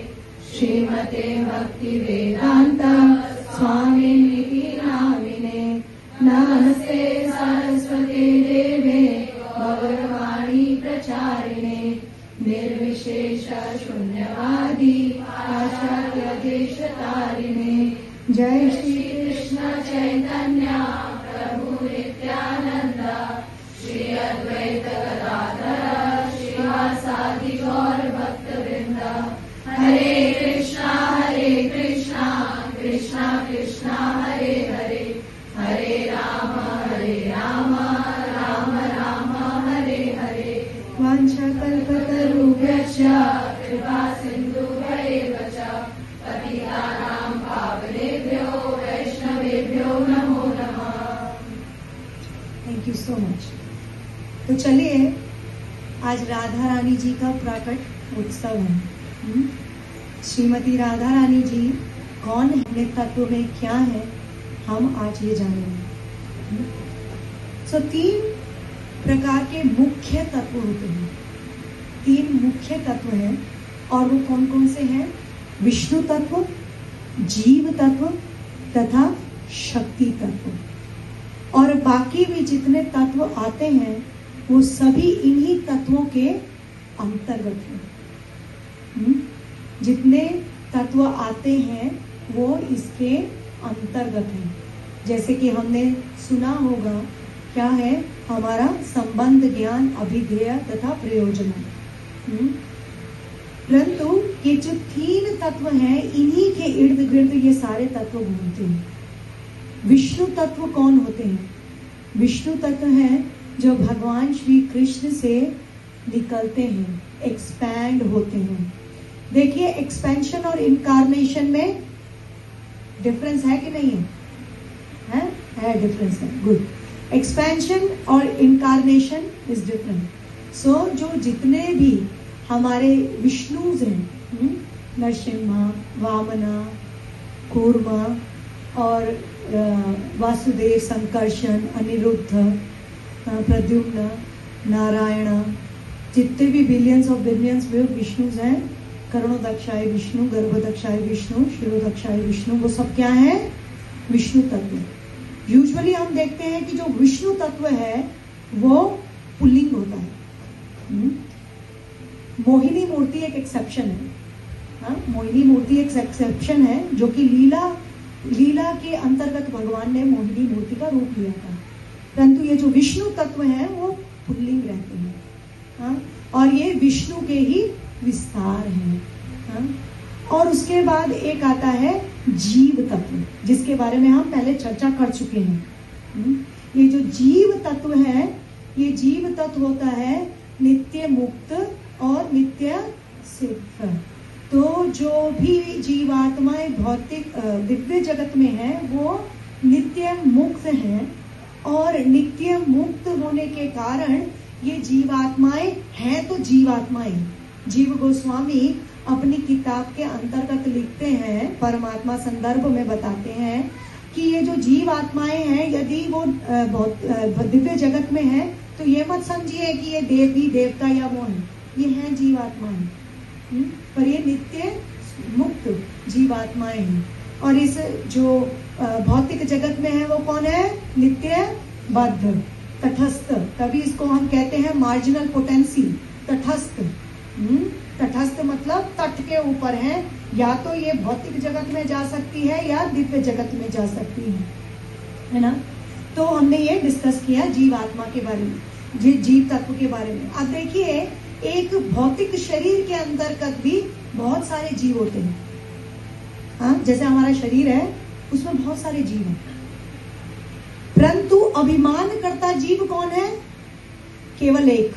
श्रीमते भक्तिवेदान्त स्वामिनिति नामिने। नमस्ते सरस्वती देवे गौरवाणी प्रचारिणे निर्विशेष शून्यवादी पाश्चात्य देशतारिणे। जय श्री कृष्ण चैतन्य प्रभु नित्यानंद श्री अद्वैत गदाधर श्रीवासादि गौर भक्तवृंद। हरे कृष्णा कृष्णा कृष्णा हरे हरे, हरे राम राम राम हरे हरे। वाञ्छाकल्पतरुभ्यश्च कृपा सिन्धुभ्यैव च पतितानां पावनेभ्यो वैष्णवेभ्यो नमो नमः। Thank you so much. तो चलिए, आज राधा रानी जी का प्राकट उत्सव है। श्रीमती राधा रानी जी कौन है, अपने तत्व में क्या है, हम आज ये जानेंगे। तीन प्रकार के मुख्य तत्व होते हैं, 3 मुख्य तत्व हैं, और वो कौन कौन से हैं? विष्णु तत्व, जीव तत्व तथा शक्ति तत्व। और बाकी भी जितने तत्व आते हैं वो सभी इन्हीं तत्वों के अंतर्गत हैं। जितने तत्व आते हैं वो इसके अंतर्गत हैं। जैसे कि हमने सुना होगा, क्या है हमारा संबंध, ज्ञान, अभिधेय तथा प्रयोजन। परंतु ये जो 3 तत्व हैं, इन्हीं के इर्द गिर्द ये सारे तत्व घूमते हैं। विष्णु तत्व कौन होते हैं? विष्णु तत्व हैं जो भगवान श्री कृष्ण से निकलते हैं, एक्सपैंड होते हैं। देखिए, एक्सपेंशन और इनकारनेशन में डिफरेंस है कि नहीं है? है डिफरेंस है। गुड। एक्सपेंशन और इनकारनेशन इज डिफरेंट। सो जो जितने भी हमारे विष्णुज हैं, नरसिम्हा, वामना, कूर्मा और वासुदेव, संकर्षण, अनिरुद्ध, प्रद्युम्न, नारायण, जितने भी बिलियंस ऑफ बिलियंस विष्णुज हैं, करणोदक्षाय विष्णु, गर्भदक्षाय विष्णु, शिरोदक्षाय विष्णु, वो सब क्या है? विष्णु तत्व। यूजुअली हम देखते हैं कि जो विष्णु तत्व है वो पुल्लिंग होता है। मोहिनी मूर्ति एक एक्सेप्शन है। हाँ, मोहिनी मूर्ति एक एक्सेप्शन है, जो कि लीला के अंतर्गत भगवान ने मोहिनी मूर्ति का रूप लिया था। परंतु ये जो विष्णु तत्व है वो पुल्लिंग रहते हैं। हाँ, और ये विष्णु के ही विस्तार है। हाँ, और उसके बाद एक आता है जीव तत्व, जिसके बारे में हम पहले चर्चा कर चुके हैं। ये जो जीव तत्व है, ये जीव तत्व होता है नित्य मुक्त और नित्य सिद्ध। तो जो भी जीवात्माएं भौतिक दिव्य जगत में है वो नित्य मुक्त हैं, और नित्य मुक्त होने के कारण ये जीवात्माएं हैं तो जीवात्माएं। जीव गोस्वामी अपनी किताब के अंतर्गत लिखते हैं, परमात्मा संदर्भ में बताते हैं कि ये जो जीव आत्माएं हैं, यदि वो दिव्य जगत में है तो ये मत समझिए कि ये देवी देवता या वो है, ये हैं जीवात्माएं। पर ये नित्य मुक्त जीवात्माएं हैं। और इस जो भौतिक जगत में है वो कौन है? नित्य बद्ध, तटस्थ। तभी इसको हम कहते हैं मार्जिनल पोटेंसी, तटस्थ। तटस्थ मतलब तट के ऊपर है, या तो ये भौतिक जगत में जा सकती है या दिव्य जगत में जा सकती है ना। तो हमने ये डिस्कस किया जीव आत्मा के बारे में, जीव तत्व के बारे में। अब देखिए, एक भौतिक शरीर के अंतर्गत भी बहुत सारे जीव होते हैं। हाँ, जैसे हमारा शरीर है उसमें बहुत सारे जीव हैं, परंतु अभिमान करता जीव कौन है? केवल एक,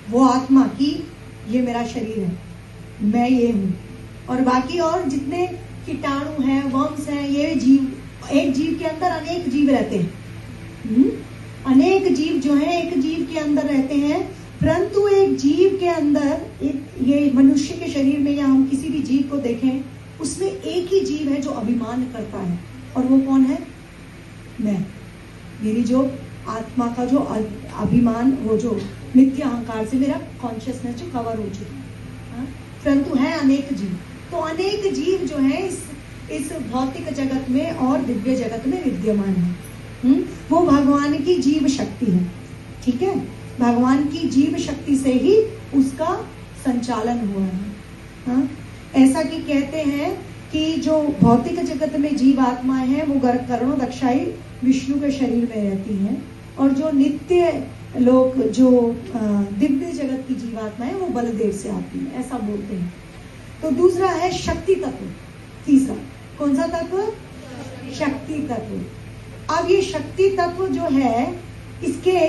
वो आत्मा की ये मेरा शरीर है, मैं ये हूं। और बाकी और जितने कीटाणु हैं, वंश हैं, ये जीव, एक जीव के अंदर अनेक जीव रहते हैं। अनेक जीव जो हैं एक जीव के अंदर रहते हैं, परंतु एक जीव के अंदर, ये मनुष्य के शरीर में या हम किसी भी जीव को देखें, उसमें एक ही जीव है जो अभिमान करता है, और वो कौन है? मैं। मेरी जो आत्मा का जो अभिमान, वो जो नित्य अहंकार से मेरा कॉन्शियसनेस जो कवर हो चुका है। परंतु है अनेक जीव। तो अनेक जीव जो है इस भौतिक जगत में और दिव्य जगत में विद्यमान है। वो भगवान की जीव शक्ति है। ठीक है, भगवान की जीव शक्ति से ही उसका संचालन हुआ है। हाँ? ऐसा कि कहते हैं कि जो भौतिक जगत में जीव आत्माएं हैं वो करणोदक्षाई विष्णु के शरीर में रहती हैं, और जो नित्य लोग, जो दिव्य जगत की जीवात्मा है वो बलदेव से आती है, ऐसा बोलते हैं। तो दूसरा है शक्ति तत्व। तीसरा कौन सा तत्व? शक्ति तत्व। अब ये शक्ति तत्व जो है, इसके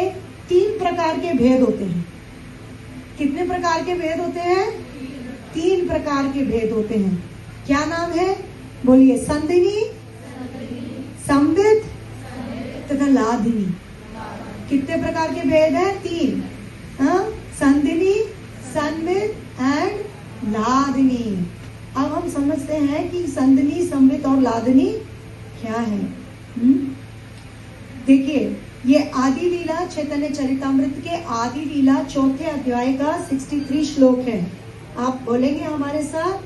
3 प्रकार के भेद होते हैं। कितने प्रकार के भेद होते हैं? 3 प्रकार के भेद होते हैं। क्या नाम है? बोलिए। संदिनी, संवित तथा लादिनी। कितने प्रकार के भेद हैं? 3। संदिनी, संवित एंड लादिनी। अब हम समझते हैं कि संदिनी, संवित और लादिनी क्या है। देखिए, ये आदि लीला चैतन्य चरितामृत के आदि लीला 4थे अध्याय का 63 श्लोक है। आप बोलेंगे हमारे साथ?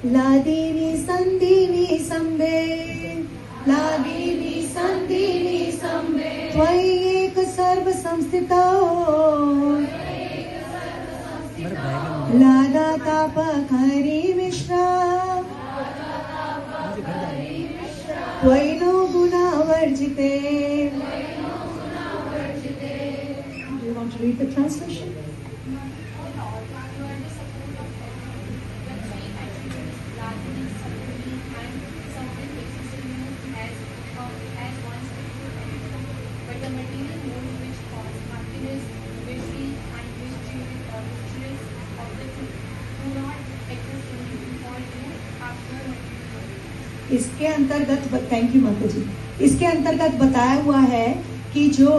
लादिनी संदिनी संवित, लादिनी संदिनी संवित, त्वयैक सर्व संस्थितो लादा ताप Hari Mishra त्वयिनो गुणावर्जिते. Do you want to read the translation? But the material modes which cause happiness, misery, anguish, joy, or distress of the truth do not exist in you, for you have no material modes. इसके अंतर्गत, thank you mata जी, इसके अंतर्गत बताया हुआ है कि जो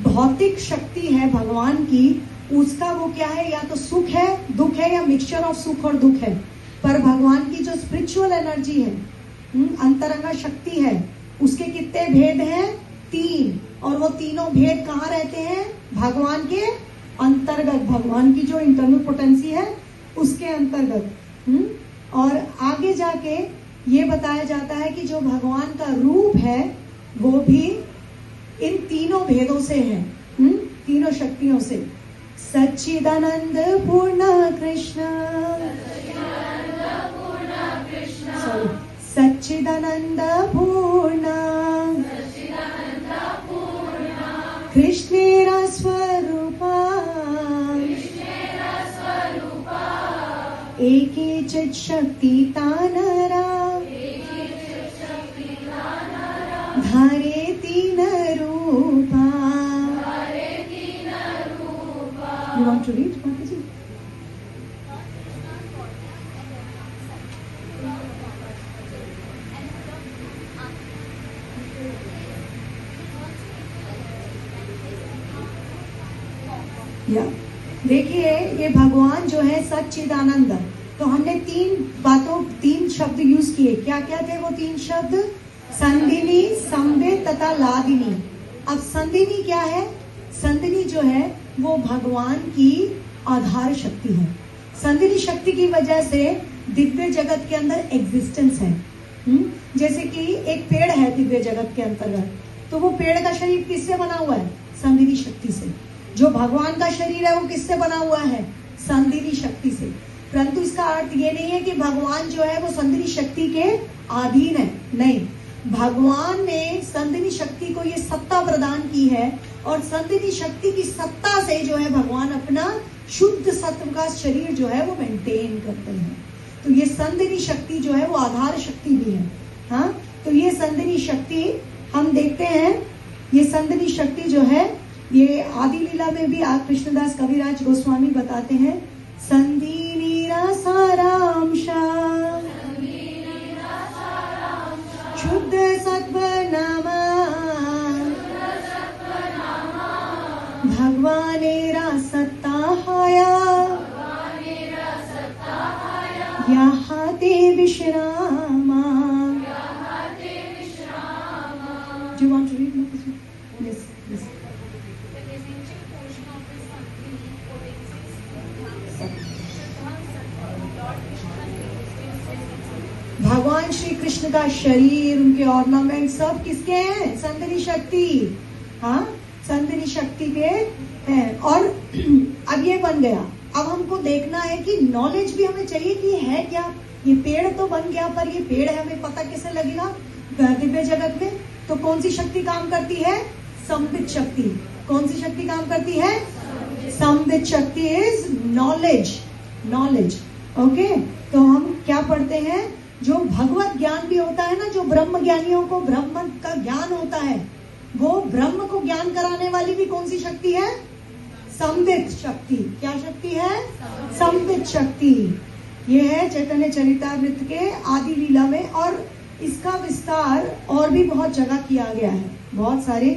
भौतिक शक्ति है भगवान की, उसका वो क्या है, या तो सुख है, दुख है, या मिक्सचर ऑफ सुख और दुख है. पर भगवान की जो स्पिरिचुअल एनर्जी है, अंतरंगा शक्ति है, उसके कितने भेद हैं? 3. और वो तीनों भेद कहाँ रहते हैं? भगवान के अंतर्गत, भगवान की जो इंटरनल पोटेंसी है उसके अंतर्गत. और आगे जाके ये बताया जाता है कि जो भगवान का रूप है वो भी इन तीनों भेदों से है, तीनों शक्तियों से. सच्चिदानंद पूर्ण कृष्ण, सॉरी, सच्चिदानंद पूर्ण कृष्णेरा स्वरूपा एके चित् शक्ति तानरा धारे तीन रूपा. You want to read, Mataji? या देखिए, ये भगवान जो है सच्चिदानंद, तो हमने 3 शब्द यूज किए. क्या क्या थे वो 3 शब्द? संदिनी, संवित तथा लादिनी. अब संदिनी क्या है? संदिनी जो है वो भगवान की आधार शक्ति है. संदिनी शक्ति की वजह से दिव्य जगत के अंदर एग्जिस्टेंस है. जैसे कि एक पेड़ है दिव्य जगत के अंतर्गत, तो वो पेड़ का शरीर किससे बना हुआ है? संदिनी शक्ति से. जो भगवान का शरीर है वो किससे बना हुआ है? संदिनी शक्ति से. परंतु इसका अर्थ ये नहीं है कि भगवान जो है वो संदिनी शक्ति के अधीन है. नहीं, भगवान ने संदिनी शक्ति को ये सत्ता प्रदान की है, और संदिनी शक्ति की सत्ता से जो है भगवान अपना शुद्ध सत्व का शरीर जो है वो मेंटेन करते हैं. तो ये संदिनी शक्ति जो है वो आधार शक्ति भी है. हाँ, तो ये संदिनी शक्ति हम देखते हैं, ये संदिनी शक्ति जो है ये आदि लीला में भी कृष्णदास कविराज गोस्वामी बताते हैं. संदिनी सारांशा शुद्ध सत्व नामा भगवानेरा सत्ताहाया यहाँ ते विश्रामा. Do you want to read? Yes, yes. The essential portion of the Sandini potencies Lord Krishna's existence is concerned. भगवान श्री कृष्ण का शरीर, उनके ऑर्नामेंट सब किसके हैं? संदिनी शक्ति. हाँ, संदिनी शक्ति के हैं. और अब ये बन गया, अब हमको देखना है कि नॉलेज भी हमें चाहिए कि है क्या. ये पेड़ तो बन गया, पर ये पेड़ है हमें पता कैसे लगेगा दिव्य जगत में? तो कौन सी शक्ति काम करती है? संबित शक्ति. कौन सी शक्ति काम करती है? संबित शक्ति इज नॉलेज. नॉलेज. ओके, तो हम क्या पढ़ते हैं? जो भगवत ज्ञान भी होता है ना, जो ब्रह्म ज्ञानियों को ब्रह्म का ज्ञान होता है, वो ब्रह्म को ज्ञान कराने वाली भी कौन सी शक्ति है? संबित शक्ति. क्या शक्ति है? संबित शक्ति. ये है चैतन्य चरितामृत के आदि लीला में, और इसका विस्तार और भी बहुत जगह किया गया है. बहुत सारे,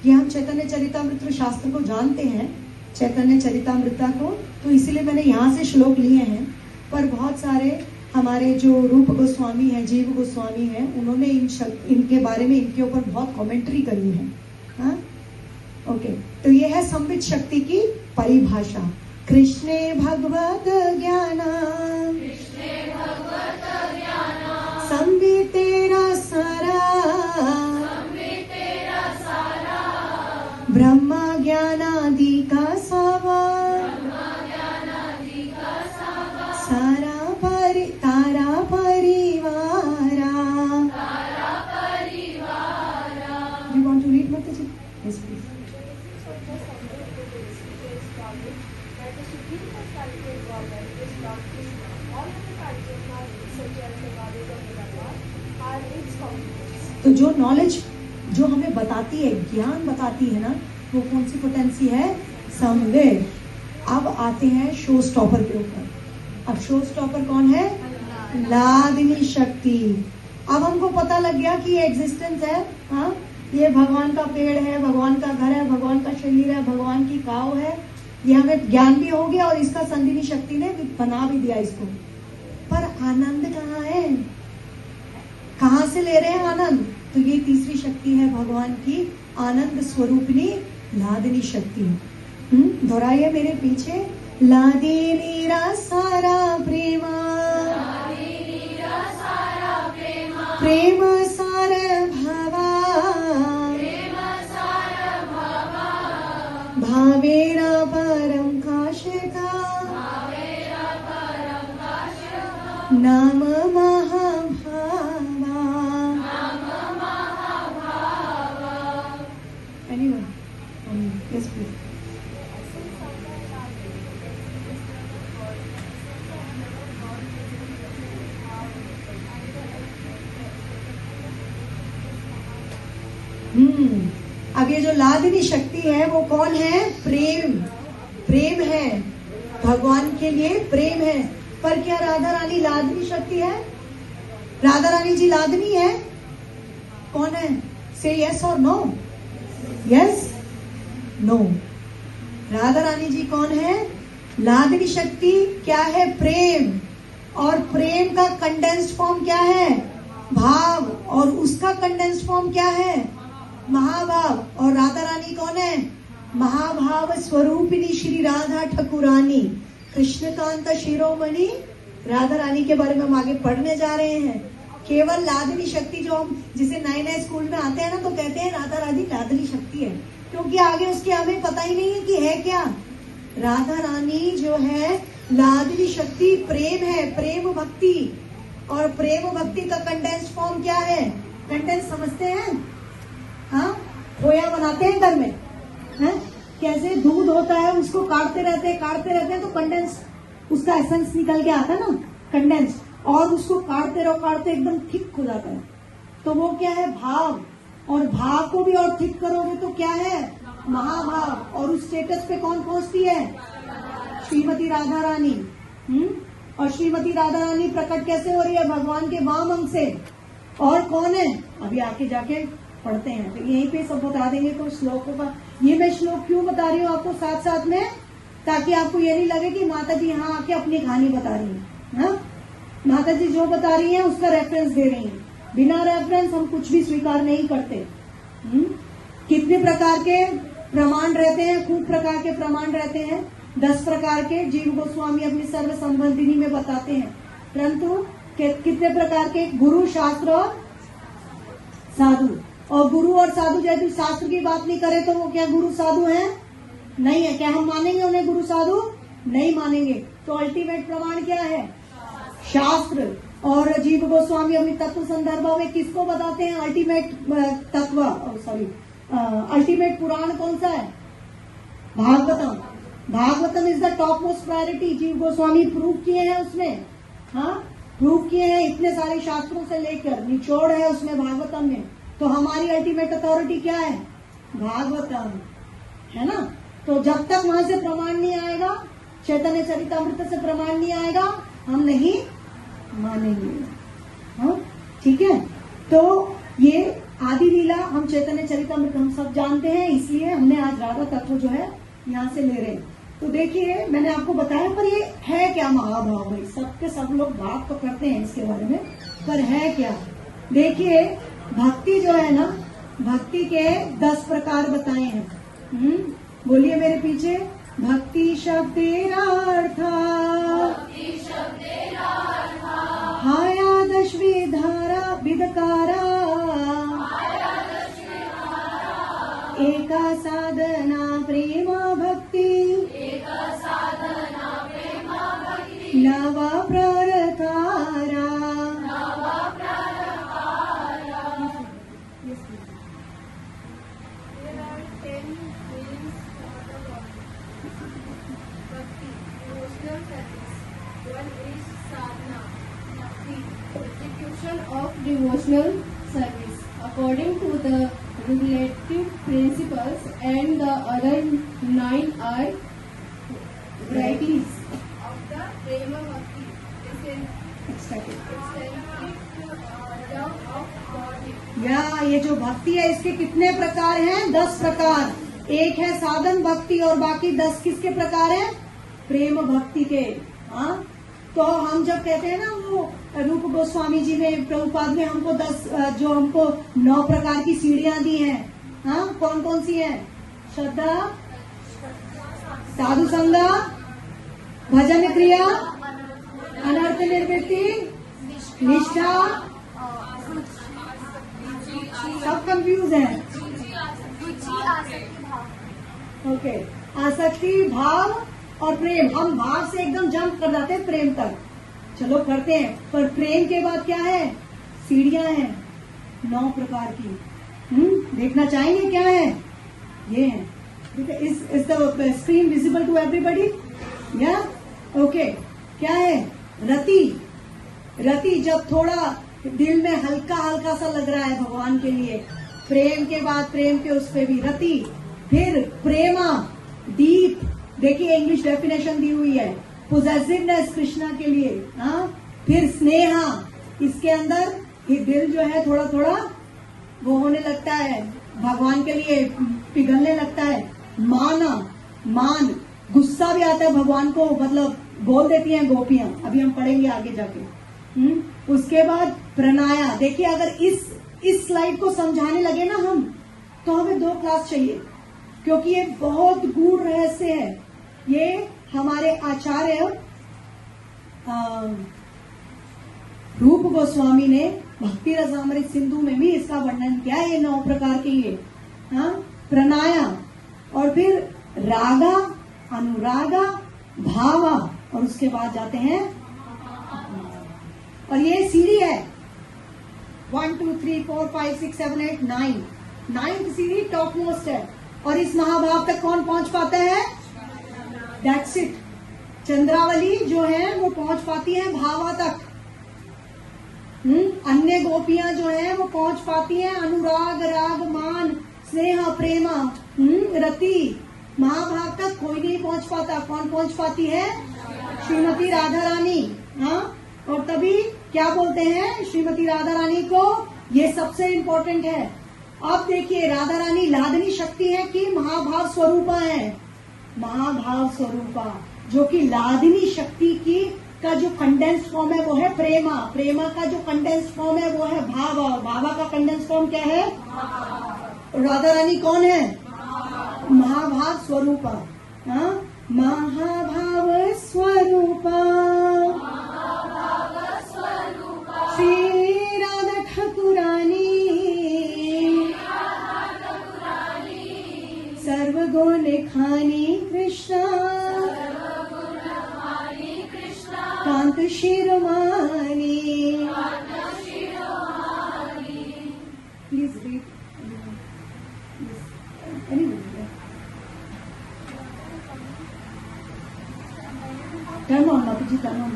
ये हम चैतन्य चरितामृत शास्त्र को जानते हैं, चैतन्य चरितामृता को, तो इसीलिए मैंने यहाँ से श्लोक लिए हैं. पर बहुत सारे हमारे जो रूप गोस्वामी है, जीव गोस्वामी है, उन्होंने इनके बारे में, इनके ऊपर बहुत कमेंट्री करी है. हाँ, ओके. तो ये है संबित शक्ति की परिभाषा. कृष्णे भगवत ज्ञाना संबितेरा सारा ब्रह्मा ज्ञानादि का सारा such as the goddess of Mirabar, are its components. तो जो नॉलेज जो हमें बताती है, ज्ञान बताती है ना, वो कौन सी पोटेंसी है? समवेत। अब आते हैं शो स्टॉपर के ऊपर। अब शो स्टॉपर कौन है? लादिनी शक्ति। अब हमको पता लग गया कि ये एग्जिस्टेंस है। हाँ, ये भगवान का पेड़ है, भगवान का घर है, भगवान का शरीर है, भगवान की काव है। ये हमें ज्ञान भी हो गया और इसका संदिनी शक्ति ने बना भी दिया इसको। पर आनंद कहाँ है? कहाँ से ले रहे हैं आनंद? तो ये तीसरी शक्ति है भगवान की आनंद स्वरूपिणी लादिनी शक्ति। दोहराइए मेरे पीछे। लादिनी सारा प्रेम, प्रेम सार भावा, भावेरा परम काशिका, नाम महाभावा। Anyone? Yes, please. अब ये जो लादिनी शक्ति है वो कौन है? प्रेम। प्रेम है, भगवान के लिए प्रेम है। पर क्या राधा रानी लादिनी शक्ति है? राधा रानी जी लादिनी है? कौन है? से यस और no? Yes, no. Radha Rani ji कौन है? लादिनी शक्ति क्या है? प्रेम। और प्रेम का कंडेंस्ड फॉर्म क्या है? भाव। और उसका कंडेंस्ड फॉर्म क्या है? महाभाव। और राधा रानी कौन है? महाभाव स्वरूपिणी श्री राधा ठाकुरानी, कृष्णकांत शिरोमणि राधा रानी के बारे में हम आगे पढ़ने जा रहे हैं। केवल लादिनी शक्ति जो हम जिसे नए नए स्कूल में आते हैं ना, तो कहते हैं राधा रानी लादिनी शक्ति है, क्योंकि आगे उसके हमें पता ही नहीं है कि है क्या। राधा रानी जो है लादिनी शक्ति प्रेम है, प्रेम भक्ति। और प्रेम भक्ति का कंडेंस्ड फॉर्म क्या है? कंडेंस समझते हैं? हाँ, खोया बनाते हैं घर में, है? कैसे दूध होता है, उसको काटते रहते हैं तो कंडेंस उसका एसेंस निकल के आता है ना, कंडेंस। और उसको काटते रहो, काटते एकदम थिक हो जाता है। तो वो क्या है? भाव। और भाव को भी और थिक करोगे तो क्या है? महाभाव। और उस स्टेटस पे कौन पहुंचती है? श्रीमती राधा रानी। और श्रीमती राधा रानी प्रकट कैसे हो रही है? भगवान के वाम अंग से। और कौन है? अभी आके जाके पढ़ते हैं, तो यहीं पे सब बता देंगे। तो श्लोकों का ये मैं श्लोक क्यों बता रही हूँ आपको साथ साथ में, ताकि आपको ये नहीं लगे कि माता जी यहाँ आके अपनी कहानी बता रही है। हाँ, माता जी जो बता रही है उसका रेफरेंस दे रही है। बिना रेफरेंस हम कुछ भी स्वीकार नहीं करते। कितने प्रकार के प्रमाण रहते हैं? खूब प्रकार के प्रमाण रहते हैं। 10 प्रकार के जीव गोस्वामी अपनी सर्व संबंधिनी में बताते हैं। परंतु कितने प्रकार के? गुरु, शास्त्र और साधु। और गुरु और साधु यदि शास्त्र की बात नहीं करे तो वो क्या गुरु साधु हैं? नहीं है। क्या हम मानेंगे उन्हें गुरु साधु? नहीं मानेंगे। तो अल्टीमेट प्रमाण क्या है? शास्त्र। और जीव गोस्वामी अपनी तत्व संदर्भ में किसको बताते हैं? अल्टीमेट तत्व, सॉरी अल्टीमेट पुराण कौन सा है? Bhagavatam. Bhagavatam is the top most priority. जीव गोस्वामी प्रूव किए हैं उसमें। हाँ, प्रूव किए हैं इतने सारे शास्त्रों से लेकर, निचोड़ है उसमें भागवतम में। तो हमारी अल्टीमेट अथॉरिटी क्या है? भागवतम, है ना। तो जब तक वहां से प्रमाण नहीं आएगा, चैतन्य चरितामृत से प्रमाण नहीं आएगा, हम नहीं मानेंगे। हाँ, ठीक है। तो ये आदि लीला हम चैतन्य चरितामृत हम सब जानते हैं, इसलिए हमने आज राधा तत्व जो है यहाँ से ले रहे हैं। तो देखिए मैंने आपको बताया, पर ये है क्या महाभाव? भाई सबके सब लोग बात तो करते हैं इसके बारे में, पर है क्या? देखिए भक्ति जो है ना, भक्ति के 10 प्रकार बताए हैं। बोलिए मेरे पीछे। भक्ति शब्देरा अर्था, हाया दशवी धारा विदकारा, एका साधना प्रेम भक्ति, नवा प्ररकारा। There are 10 ways for the Lord. Bhakti, devotional service. One is sadhana, bhakti. of devotional service according to the relative principles, and the other 9 are varieties of the Prema Bhakti. This is ecstatic love of God. या ये जो भक्ति है इसके कितने प्रकार हैं? 10 प्रकार। एक है साधन भक्ति और बाकी 10 किसके प्रकार हैं? प्रेम भक्ति के। हाँ, तो हम जब कहते हैं ना, वो रूप गोस्वामी जी ने प्रभुपाद में हमको 10 जो हमको 9 प्रकार की सीढ़ियां दी हैं, हाँ, कौन कौन सी हैं? श्रद्धा, साधु संग, भजन क्रिया, अनर्थ निवृत्ति, निष्ठा, सब कंफ्यूज है। ओके, आसक्ति, भाव और प्रेम। हम भाव से एकदम जंप कर जाते हैं प्रेम तक, चलो करते हैं, पर प्रेम के बाद क्या है? सीढ़ियां हैं 9 प्रकार की। देखना चाहेंगे क्या है? ये है, ठीक है। Is the screen visible to everybody? या ओके, क्या है? रति। रति जब थोड़ा दिल में हल्का हल्का सा लग रहा है भगवान के लिए, प्रेम के बाद प्रेम के उस पे भी रति। फिर प्रेमा, डीप, देखिए इंग्लिश डेफिनेशन दी हुई है, पोजेसिवनेस कृष्णा के लिए। हाँ, फिर स्नेहा, इसके अंदर ये दिल जो है थोड़ा थोड़ा वो होने लगता है, भगवान के लिए पिघलने लगता है। माना, मान, गुस्सा भी आता है भगवान को, मतलब बोल देती हैं गोपियां, अभी हम पढ़ेंगे आगे जाके। उसके बाद प्रणाया। देखिए अगर इस स्लाइड को समझाने लगे ना हम, तो हमें 2 क्लास चाहिए, क्योंकि ये बहुत गूढ़ रहस्य है। ये हमारे आचार्य रूप गोस्वामी ने भक्ति रसामृत सिंधु में भी इसका वर्णन किया है। ये 9 प्रकार के ये, हाँ, प्रणाया, और फिर रागा, अनुरागा, भावा, और उसके बाद जाते हैं, और ये सीढ़ी है 1 2 3 4 5 6 7 8 9। 9th सीढ़ी टॉप मोस्ट है, और इस महाभाव तक कौन पहुंच पाता है? That's it. चंद्रावली जो है वो पहुंच पाती है भावा तक। अन्य गोपियां जो है वो पहुंच पाती हैं अनुराग, राग, मान, स्नेह, प्रेमा, रति। महाभाव तक कोई नहीं पहुंच पाता। कौन पहुंच पाती है? श्रीमती राधा रानी। हाँ, और तभी क्या बोलते हैं श्रीमती राधा रानी को? ये सबसे इम्पोर्टेंट है। अब देखिए, राधा रानी लादनी शक्ति है कि महाभाव स्वरूपा है? महाभाव स्वरूपा, जो कि लादनी शक्ति की का जो कंडेंस्ड फॉर्म है वो है प्रेमा। प्रेमा का जो कंडेंस्ड फॉर्म है वो है भावा। भावा का कंडेंस्ड फॉर्म क्या है? राधा रानी कौन है? महाभाव स्वरूपा। हाँ, महाभाव स्वरूपा श्री राधा ठाकुरानी, सर्वगुण खानी कृष्णा, कांत शिरोमणि। Please read. Turn on, mata ji turn on.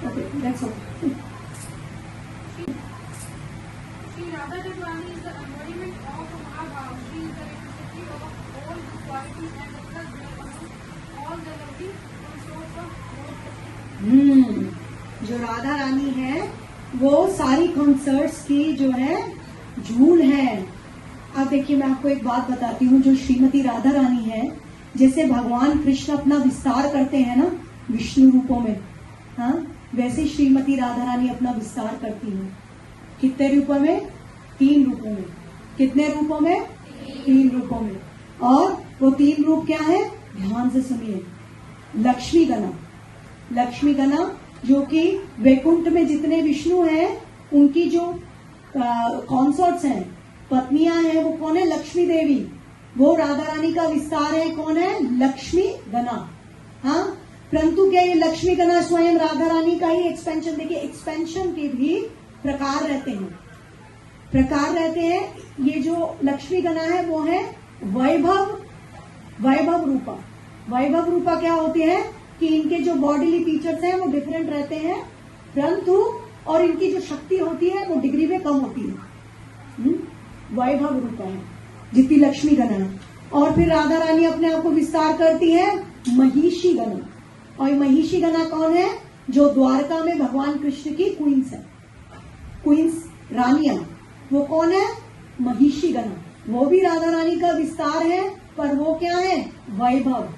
Okay, that's all. Sri Radha Dadwani is the embodiment of Mahabhav. She is the representative of all the qualities and the plus all the lovely source of all. जो राधा रानी है वो सारी concerts की जो है झूल है। अब देखिए, मैं आपको एक बात बताती हूँ। जो श्रीमती राधा रानी है, जैसे भगवान कृष्ण अपना विस्तार करते हैं ना विष्णु रूपों में, हाँ, वैसे श्रीमती राधा रानी अपना विस्तार करती है। कितने रूपों में? 3 रूपों में। कितने रूपों में? 3 रूपों में। और वो 3 रूप क्या है? ध्यान से सुनिए। लक्ष्मी गणा। लक्ष्मी गणा जो कि वैकुंठ में जितने विष्णु हैं उनकी जो कॉन्सर्ट्स हैं, पत्नियां हैं, वो कौन है? लक्ष्मी देवी। वो राधा रानी का विस्तार है। कौन है? लक्ष्मी गणा। हाँ, परंतु क्या ये लक्ष्मी गणा स्वयं राधा रानी का ही एक्सपेंशन? देखिए, एक्सपेंशन के भी प्रकार रहते हैं। प्रकार रहते हैं। ये जो लक्ष्मी गणा है वो है वैभव, वैभव रूपा। वैभव रूपा क्या होती है? कि इनके जो बॉडीली फीचर्स हैं वो डिफरेंट रहते हैं, परंतु और इनकी जो शक्ति होती है वो डिग्री में कम होती है। वैभव रूप है जितनी लक्ष्मी गणना। और फिर राधा रानी अपने आप को विस्तार करती है महिषी गणा। और महिषी गणा कौन है? जो द्वारका में भगवान कृष्ण की क्वींस है, क्वींस रानियां, वो कौन है? महिषी गणा। वो भी राधा रानी का विस्तार है, पर वो क्या है? वैभव,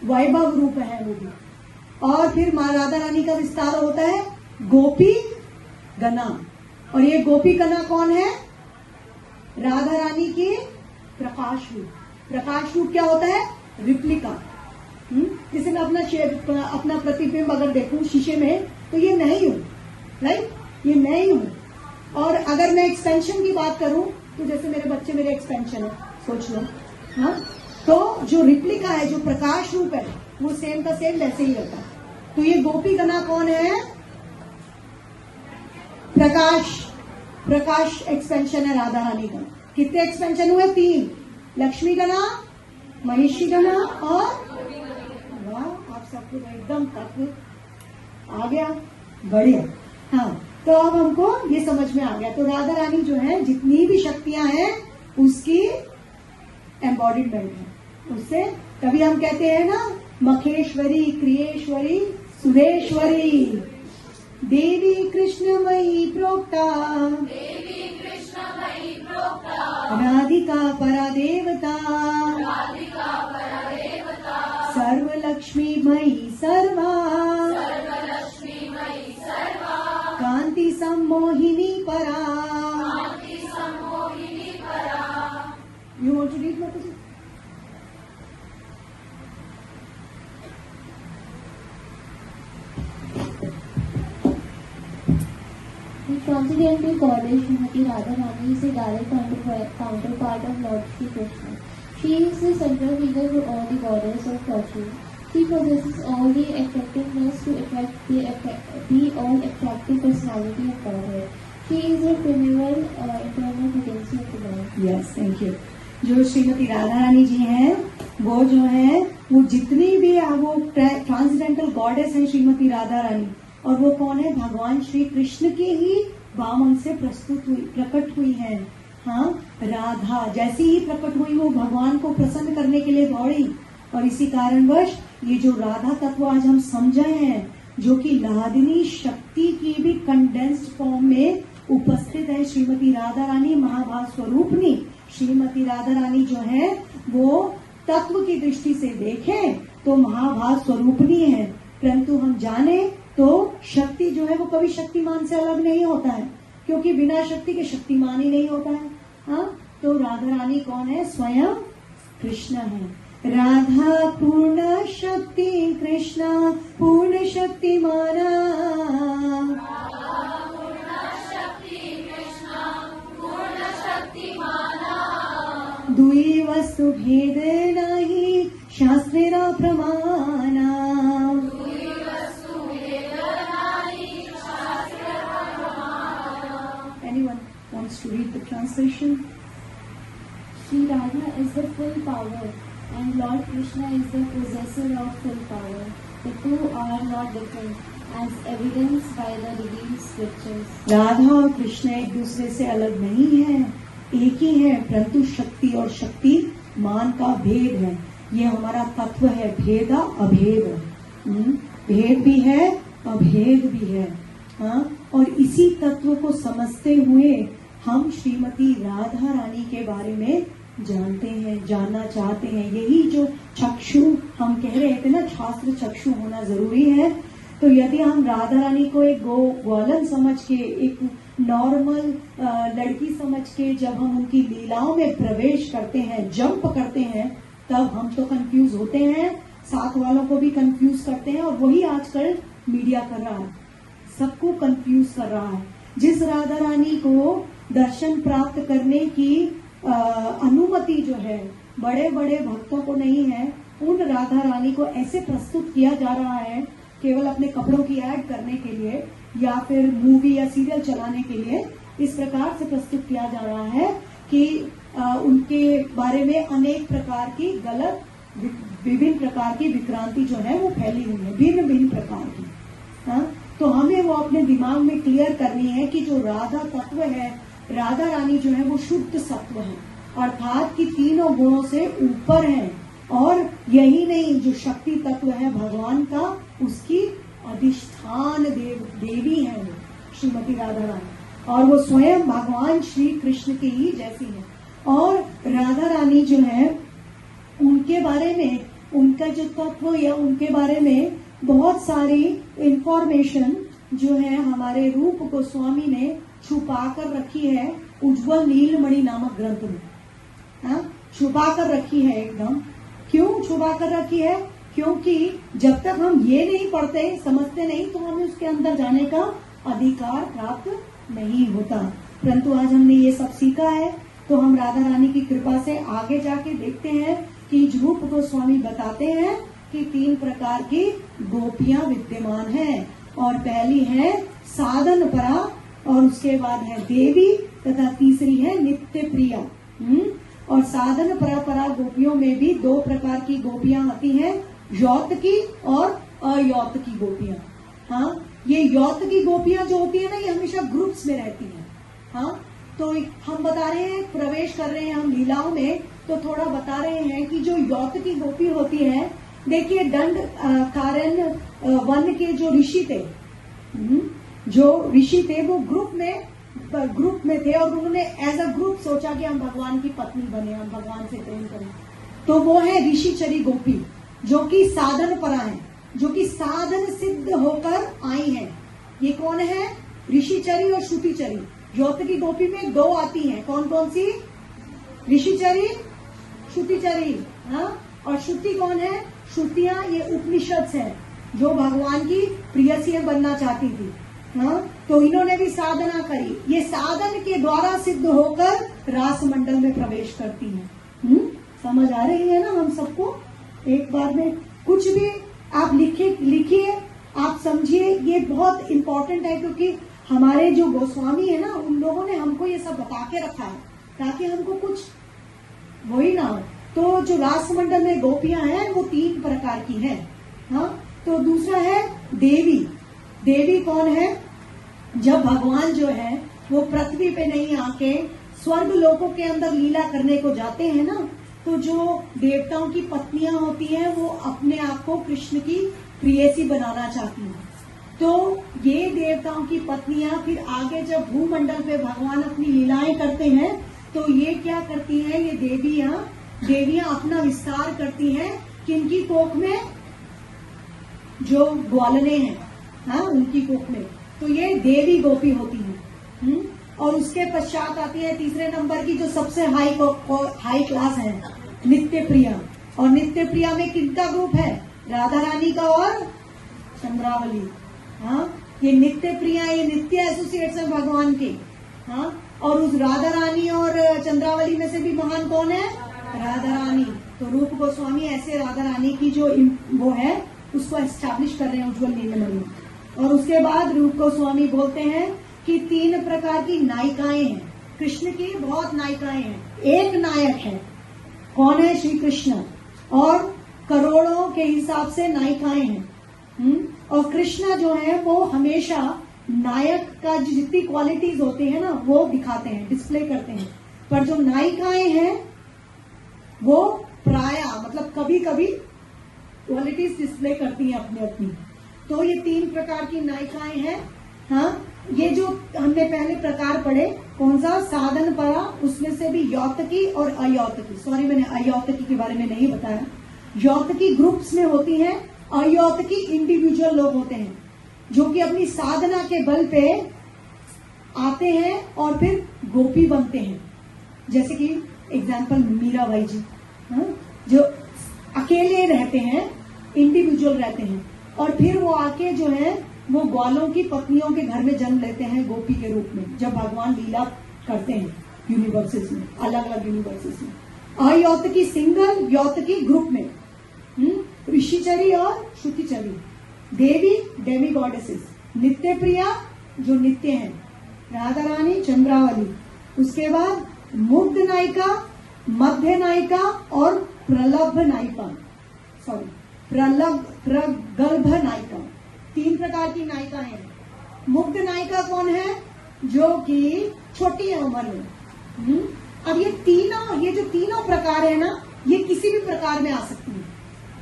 वैभव रूप है वो भी। और फिर माँ राधा रानी का विस्तार होता है गोपी गणा। और ये गोपी गणा कौन है? राधा रानी की प्रकाश रूप। प्रकाश रूप क्या होता है? रिप्लिका। जैसे मैं अपना प्रतिबिंब अगर देखूं शीशे में तो ये मैं ही हूं, राइट? ये मैं ही हूं। और अगर मैं एक्सपेंशन की बात करूं तो जैसे मेरे बच्चे मेरे एक्सपेंशन है, सोच लो। हाँ, तो जो रिप्लिका है, जो प्रकाश रूप है, वो सेम का सेम वैसे ही रहता है। तो ये गोपी गणा कौन है? प्रकाश, प्रकाश एक्सपेंशन है राधा रानी का। कितने एक्सपेंशन हुए? 3। लक्ष्मी गणा, महिषी गणा और वाह, आप सबको एकदम तत्व आ गया, बढ़िया। हाँ, तो अब हमको ये समझ में आ गया। तो राधा रानी जो है जितनी भी शक्तियां हैं उसकी एम्बॉडीमेंट है उससे। तभी हम कहते हैं ना, मखेश्वरी, क्रियेश्वरी, सुरेश्वरी, देवी कृष्णमयी प्रोक्ता, राधिका परादेवता, सर्वलक्ष्मीमयी सर्वा, कांति सम्मोहिनी परा। You want to read Mataji? The transcendental goddess Srimati Radharani is a direct counterpart of Lord Shri Krishna. She is the central figure for all the goddess of fortune. She possesses all the attractiveness to attract the all-attractive personality of Godhead. She is a primeval internal potency of the Lord. Yes, thank you. जो श्रीमती राधा रानी जी हैं वो जो है वो जितनी भी वो transcendental goddess है श्रीमती राधा रानी। और वो कौन है? भगवान श्री कृष्ण की ही वामन से प्रकट हुई है। हाँ, राधा जैसी ही प्रकट हुई वो भगवान को प्रसन्न करने के लिए दौड़ी। और इसी कारणवश ये जो राधा तत्व आज हम समझे हैं, जो कि लादिनी शक्ति की भी कंडेंस्ड फॉर्म में उपस्थित है, श्रीमती राधा रानी महाभाव स्वरूपनी। श्रीमती राधा रानी जो है वो तत्व की दृष्टि से देखें तो महाभाव स्वरूपनी है, परंतु हम जाने तो शक्ति जो है वो कभी शक्तिमान से अलग नहीं होता है, क्योंकि बिना शक्ति के शक्तिमान ही नहीं होता है। हाँ, तो राधा रानी कौन है? स्वयं कृष्ण है। राधा पूर्ण शक्ति, कृष्ण पूर्ण शक्तिमाना। दुई वस्तु भेद नहीं शास्त्रेरा प्रमाणा। Anyone wants to read the translation? Sri Radha is the full power and Lord Krishna is the possessor of full power. The two are not different as evidenced by the revealed scriptures. Radha और कृष्ण एक दूसरे से अलग नहीं है, एक ही है, परंतु शक्ति और शक्ति मान का भेद है। ये हमारा तत्व है, भेदा अभेद। भेद भी है, अभेद भी है। हाँ, और इसी तत्व को समझते हुए हम श्रीमती राधा रानी के बारे में जानते हैं, जानना चाहते हैं। यही जो चक्षु हम कह रहे थे ना, शास्त्र चक्षु होना जरूरी है। तो यदि हम राधा रानी को एक ग्वालन समझ के, एक नॉर्मल लड़की समझ के जब हम उनकी लीलाओं में प्रवेश करते हैं, जंप करते हैं, तब हम तो कंफ्यूज होते हैं, साथ वालों को भी कंफ्यूज करते हैं। और वही आजकल मीडिया कर रहा है, सबको कंफ्यूज कर रहा है। जिस राधा रानी को दर्शन प्राप्त करने की अनुमति जो है बड़े बड़े भक्तों को नहीं है, उन राधा रानी को ऐसे प्रस्तुत किया जा रहा है केवल अपने कपड़ों की ऐड करने के लिए या फिर मूवी या सीरियल चलाने के लिए। इस प्रकार से प्रस्तुत किया जा रहा है कि उनके बारे में अनेक प्रकार की गलत विभिन्न प्रकार की विक्रांति जो है वो फैली हुई है, भिन्न भिन्न प्रकार की। हाँ, तो हमें वो अपने दिमाग में क्लियर करनी है कि जो राधा तत्व है, राधा रानी जो है वो शुद्ध सत्व है, अर्थात कि तीनों गुणों से ऊपर है। और यही नहीं, जो शक्ति तत्व है भगवान का, उसकी अधिष्ठान देवी है वो श्रीमती राधा रानी, और वो स्वयं भगवान श्री कृष्ण के ही जैसी है। और राधा रानी जो है उनके बारे में, उनका जो तत्व या उनके बारे में बहुत सारी इंफॉर्मेशन जो है हमारे रूप गोस्वामी ने छुपा कर रखी है उज्जवल नीलमणि नामक ग्रंथ में। हाँ, छुपा कर रखी है एकदम। क्यों छुपा कर रखी है? क्योंकि जब तक हम ये नहीं पढ़ते, समझते नहीं, तो हमें उसके अंदर जाने का अधिकार प्राप्त नहीं होता। परंतु आज हमने ये सब सीखा है, तो हम राधा रानी की कृपा से आगे जाके देखते हैं कि रूप गोस्वामी बताते हैं कि 3 प्रकार की गोपियां विद्यमान हैं, और पहली है साधन परा, और उसके बाद है देवी, तथा तीसरी है नित्य प्रिया। और साधन परा गोपियों में भी 2 प्रकार की गोपियां आती हैं, यौतकी और अयौतकी गोपियां। हाँ, ये यौतकी गोपियां जो होती है ना, ये हमेशा ग्रुप्स में रहती हैं। हाँ, तो हम बता रहे हैं, प्रवेश कर रहे हैं हम लीलाओं में, तो थोड़ा बता रहे हैं कि जो यौतकी गोपी होती है, देखिए दंड कारण्य वन के जो ऋषि थे, जो ऋषि थे वो ग्रुप में थे, और उन्होंने एज अ ग्रुप सोचा कि हम भगवान की पत्नी बने, हम भगवान से प्रेम करें। तो वो है ऋषिचरी गोपी, जो कि साधन परा है, जो कि साधन सिद्ध होकर आई है। ये कौन है? ऋषिचरी और श्रुतिचरी। यौतकी गोपी में 2 आती हैं, कौन कौन सी? ऋषिचरी, श्रुतिचरी। हाँ, और श्रुति कौन है? श्रुतियां ये उपनिषद है, जो भगवान की प्रियसी बनना चाहती थी। हाँ, तो इन्होंने भी साधना करी, ये साधन के द्वारा सिद्ध होकर रास मंडल में प्रवेश करती हैं। समझ आ रही है ना हम सबको? एक बार में कुछ भी आप लिखिए, आप समझिए, ये बहुत इंपॉर्टेंट है, क्योंकि हमारे जो गोस्वामी है ना, उन लोगों ने हमको ये सब बता के रखा है, ताकि हमको कुछ वही ना हो। तो जो रास मंडल में गोपियां हैं वो 3 प्रकार की हैं। हाँ, तो दूसरा है देवी। देवी कौन है? जब भगवान जो है वो पृथ्वी पे नहीं आके स्वर्ग लोकों के अंदर लीला करने को जाते हैं ना, तो जो देवताओं की पत्नियां होती हैं वो अपने आप को कृष्ण की प्रियसी बनाना चाहती हैं। तो ये देवताओं की पत्नियां फिर आगे जब भूमंडल पे भगवान अपनी लीलाएं करते हैं, तो ये क्या करती हैं? ये देवियां अपना विस्तार करती हैं किनकी कोख में? जो ग्वालने हैं, हाँ, उनकी कोख में। तो ये देवी गोपी होती है। और उसके पश्चात आती है तीसरे नंबर की, जो सबसे हाई क्लास है, नित्य प्रिया। और नित्य प्रिया में किनका ग्रुप है? राधा रानी का और चंद्रावली। हाँ, ये नित्य प्रिया, ये नित्य एसोसिएट्स है भगवान के। हाँ, और उस राधा रानी और चंद्रावली में से भी महान कौन है? राधा रानी। तो रूप गोस्वामी ऐसे राधा रानी की जो वो है उसको एस्टैब्लिश कर रहे हैं उज्जवल नीलमणि। और उसके बाद रूप गोस्वामी बोलते हैं कि 3 प्रकार की नायिकाएं हैं कृष्ण की, बहुत नायिकाएं हैं। एक नायक है, कौन है? श्री कृष्ण। और करोड़ों के हिसाब से नायिकाएं हैं। और कृष्ण जो है वो हमेशा नायक का जितनी क्वालिटीज होती है ना, वो दिखाते हैं, डिस्प्ले करते हैं। पर जो नायिकाएं हैं वो प्राय मतलब कभी कभी क्वालिटीज डिस्प्ले करती हैं अपनी अपनी। तो ये 3 प्रकार की नायिकाएं हैं। हाँ, ये जो हमने पहले प्रकार पढ़े, कौन सा? साधन परा, उसमें से भी यौतकी और अयौतकी। सॉरी, मैंने अयौतकी के बारे में नहीं बताया। यौतकी ग्रुप्स में होती हैं, अयौतकी इंडिविजुअल लोग होते हैं, जो कि अपनी साधना के बल पे आते हैं और फिर गोपी बनते हैं। जैसे कि एग्जाम्पल मीराबाई जी, जो अकेले रहते हैं, इंडिविजुअल रहते हैं, और फिर वो आके जो है वो ग्वालों की पत्नियों के घर में जन्म लेते हैं गोपी के रूप में, जब भगवान लीला करते हैं यूनिवर्सेस में, अलग अलग यूनिवर्सेस में। अयौतकी सिंगल, यौतकी ग्रुप में। ऋषिचरी और श्रुतिचरी। देवी, डेमी गॉडेसेस। नित्य प्रिया, जो नित्य हैं, राधा रानी, चंद्रावली। उसके बाद मुग्ध नायिका, मध्य नायिका और प्रगल्भ नायिका, 3 प्रकार की नायिका हैं। मुग्ध नायिका कौन है? जो कि छोटी है उम्र में। अब ये जो तीनों प्रकार है ना, ये किसी भी प्रकार में आ सकती है,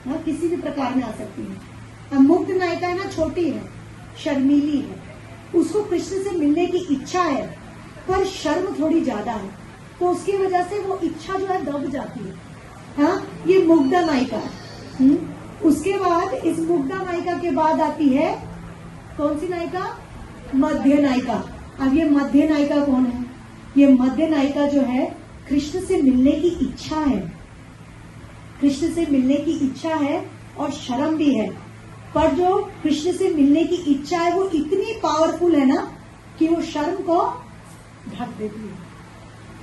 हाँ, किसी भी प्रकार में आ सकती है। अब मुग्ध नायिका है ना, छोटी है, शर्मीली है, उसको कृष्ण से मिलने की इच्छा है पर शर्म थोड़ी ज्यादा है, तो उसकी वजह से वो इच्छा जो है दब जाती है। हाँ, ये मुग्धा नायिका है। उसके बाद इस मुग्धा नायिका के बाद आती है कौन सी नायिका? मध्य नायिका। अब ये मध्य नायिका कौन है? ये मध्य नायिका जो है, कृष्ण से मिलने की इच्छा है, कृष्ण से मिलने की इच्छा है और शर्म भी है, पर जो कृष्ण से मिलने की इच्छा है वो इतनी पावरफुल है ना कि वो शर्म को ढक देती है,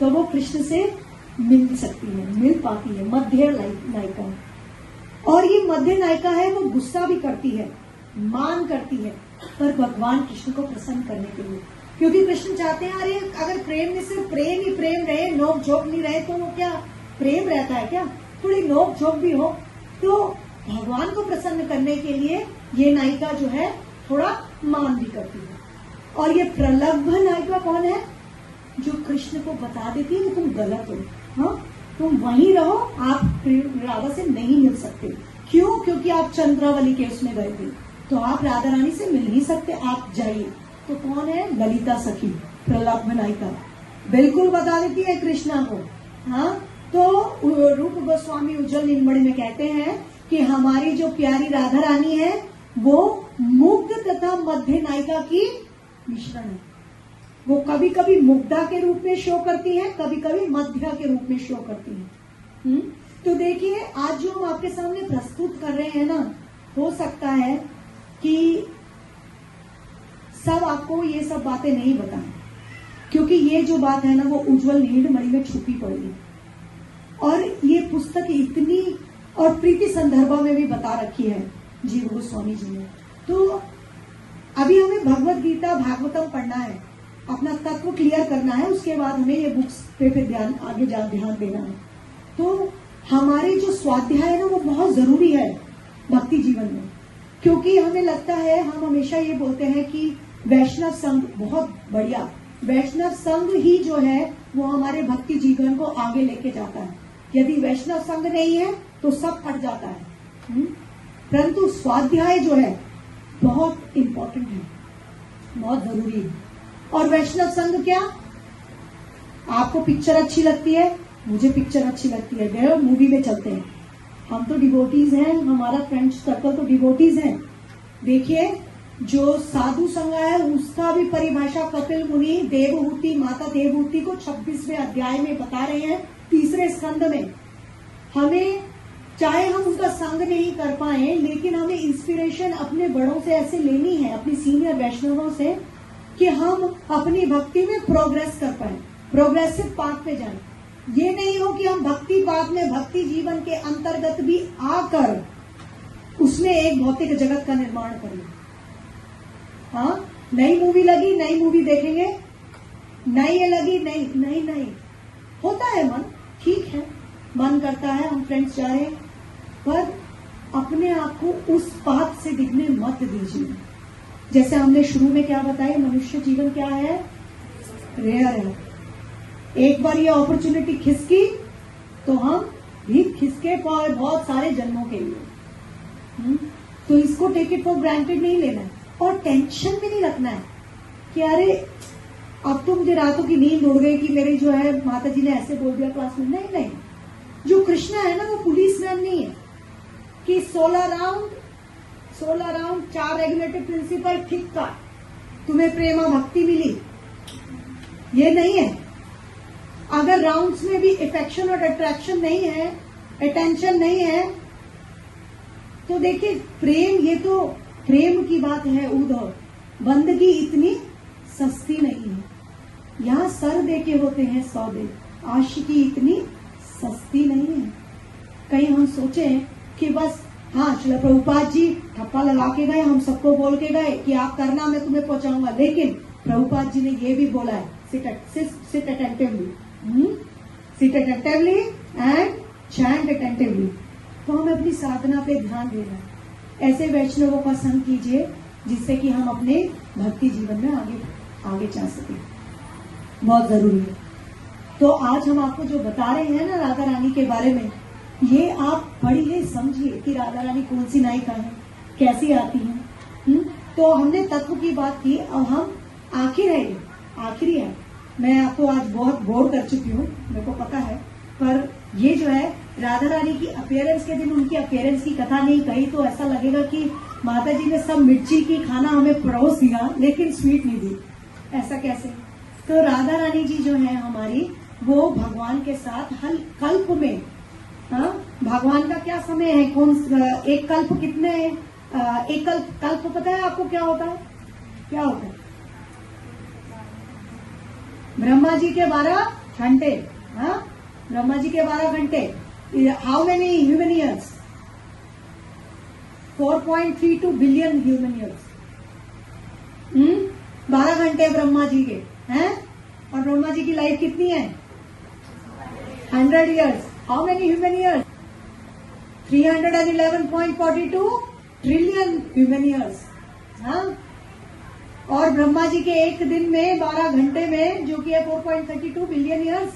तो वो कृष्ण से मिल सकती है, मिल पाती है, मध्य नायिका। और ये मध्य नायिका है, वो गुस्सा भी करती है, मान करती है, पर भगवान कृष्ण को प्रसन्न करने के लिए, क्योंकि कृष्ण चाहते हैं अरे अगर प्रेम में सिर्फ प्रेम ही प्रेम रहे, नोक झोंक नहीं रहे, तो वो क्या प्रेम रहता है क्या? थोड़ी नोक झोंक भी हो। तो भगवान को प्रसन्न करने के लिए ये नायिका जो है थोड़ा मान भी करती है। और ये प्रगल्भ नायिका कौन है? जो कृष्ण को बता देती है कि तुम गलत हो, हाँ, तुम वहीं रहो, आप राधा से नहीं मिल सकते। क्यों? क्योंकि आप चंद्रावली के उसमें गए थे, तो आप राधा रानी से मिल नहीं सकते, आप जाइए। तो कौन है? ललिता सखी, प्रगल्भ नायिका, बिल्कुल बता देती है कृष्णा को। हाँ, तो रूप गोस्वामी उज्जवल नीलमणि में कहते हैं कि हमारी जो प्यारी राधा रानी है वो मुग्ध तथा मध्य नायिका की मिश्रण है। वो कभी कभी मुग्धा के रूप में शो करती है, कभी कभी मध्या के रूप में शो करती है। तो देखिए, आज जो हम आपके सामने प्रस्तुत कर रहे हैं ना, हो सकता है कि सब आपको ये सब बातें नहीं बताएं, क्योंकि ये जो बात है ना वो उज्जवल नीलमणि में छुपी पड़ी है। और ये पुस्तक इतनी, और प्रीति संदर्भा में भी बता रखी है जीव गोस्वामी जी ने। तो अभी हमें भगवत गीता भागवतम पढ़ना है, अपना तत्व क्लियर करना है, उसके बाद हमें ये बुक्स पे फिर ध्यान देना है। तो हमारे जो स्वाध्याय है ना वो बहुत जरूरी है भक्ति जीवन में, क्योंकि हमें लगता है, हम हमेशा ये बोलते हैं कि वैष्णव संघ बहुत बढ़िया, वैष्णव संघ ही जो है वो हमारे भक्ति जीवन को आगे लेके जाता है। यदि वैष्णव संघ नहीं है तो सब फट जाता है। परंतु स्वाध्याय जो है बहुत इंपॉर्टेंट है, बहुत जरूरी है। और वैष्णव संघ क्या? आपको पिक्चर अच्छी लगती है, मुझे पिक्चर अच्छी लगती है, गए मूवी में चलते हैं, हम तो डिवोटीज हैं, हमारा फ्रेंड सर्कल तो डिवोटीज हैं। देखिए, जो साधु संघ है उसका भी परिभाषा कपिल मुनि देवहूति, माता देवहूति को 26वें अध्याय में बता रहे हैं, 3रे स्कंद में। हमें चाहे हम उनका संग नहीं कर पाए, लेकिन हमें इंस्पिरेशन अपने बड़ों से ऐसे लेनी है, अपनी सीनियर वैष्णवों से, कि हम अपनी भक्ति में प्रोग्रेस कर पाए, प्रोग्रेसिव पाथ पे जाए। ये नहीं हो कि हम भक्ति पाथ में, भक्ति जीवन के अंतर्गत भी आकर उसमें एक भौतिक जगत का निर्माण करें। हाँ, नई मूवी लगी, नई मूवी देखेंगे, नई ये लगी, नहीं होता है मन, ठीक है, मन करता है, हम फ्रेंड्स जा रहे हैं, पर अपने आप को उस पाथ से दिखने मत दीजिए। जैसे हमने शुरू में क्या बताया, मनुष्य जीवन क्या है? रेयर है। एक बार ये अपॉर्चुनिटी खिसकी तो हम भी खिसके पाए बहुत सारे जन्मों के लिए। तो इसको टेक इट फॉर ग्रांटेड नहीं लेना है, और टेंशन भी नहीं रखना है कि अरे अब तो मुझे रातों की नींद उड़ गई कि मेरी जो है माता जी ने ऐसे बोल दिया क्लास में। नहीं, जो कृष्णा है ना वो पुलिसमैन नहीं है कि 16 राउंड 4 रेगुलेटिव प्रिंसिपल ठीक था, तुम्हें प्रेमा भक्ति मिली, ये नहीं है। अगर राउंड्स में भी इफेक्शन और अट्रैक्शन नहीं है, अटेंशन नहीं है, तो देखिए प्रेम, ये तो प्रेम की बात है उधर, बंदगी इतनी सस्ती नहीं है। यहाँ सर देके होते हैं सौदे, आशिकी इतनी सस्ती नहीं है। कहीं हम सोचे कि बस हाँ चलो प्रभुपाद जी ठप्पा लगा के गए, हम सबको बोल के गए कि आप करना, मैं तुम्हें पहुंचाऊंगा, लेकिन प्रभुपाद जी ने ये भी बोला है, sit attentively. Sit attentively and chant attentively. तो हमें अपनी साधना पे ध्यान देना है। ऐसे वैष्णवों का संग कीजिए जिससे कि हम अपने भक्ति जीवन में आगे जा सके, बहुत जरूरी है। तो आज हम आपको जो बता रहे हैं ना राधा रानी के बारे में, ये आप पढ़िए, समझिए कि राधा रानी कौन सी नायिका है, कैसी आती है। तो हमने तत्व की बात की, अब हम आखिरी है। मैं आपको आज बहुत बोर कर चुकी हूँ, मेरे को पता है, पर ये जो है राधा रानी की अपीयरेंस के दिन उनकी अपीयरेंस की कथा नहीं कही तो ऐसा लगेगा कि माता जी ने सब मिर्ची की खाना हमें परोस दिया लेकिन स्वीट नहीं दी, ऐसा कैसे। तो राधा रानी जी जो है हमारी, वो भगवान के साथ हर कल्प में, भगवान का क्या समय है, एक कल्प कितने, एक कल्प पता है आपको क्या होता है? क्या होता है? ब्रह्मा जी के 12 घंटे, ब्रह्मा जी के 12 घंटे। How many human ears? 4.32 billion human ears. 12 घंटे ब्रह्मा जी के हैं, और ब्रह्मा जी की लाइफ कितनी है? 100 years. How many human ears? 311.42 trillion human ears. और ब्रह्मा जी के एक दिन में 12 घंटे में, जो कि है 4.32 बिलियन ईयर्स,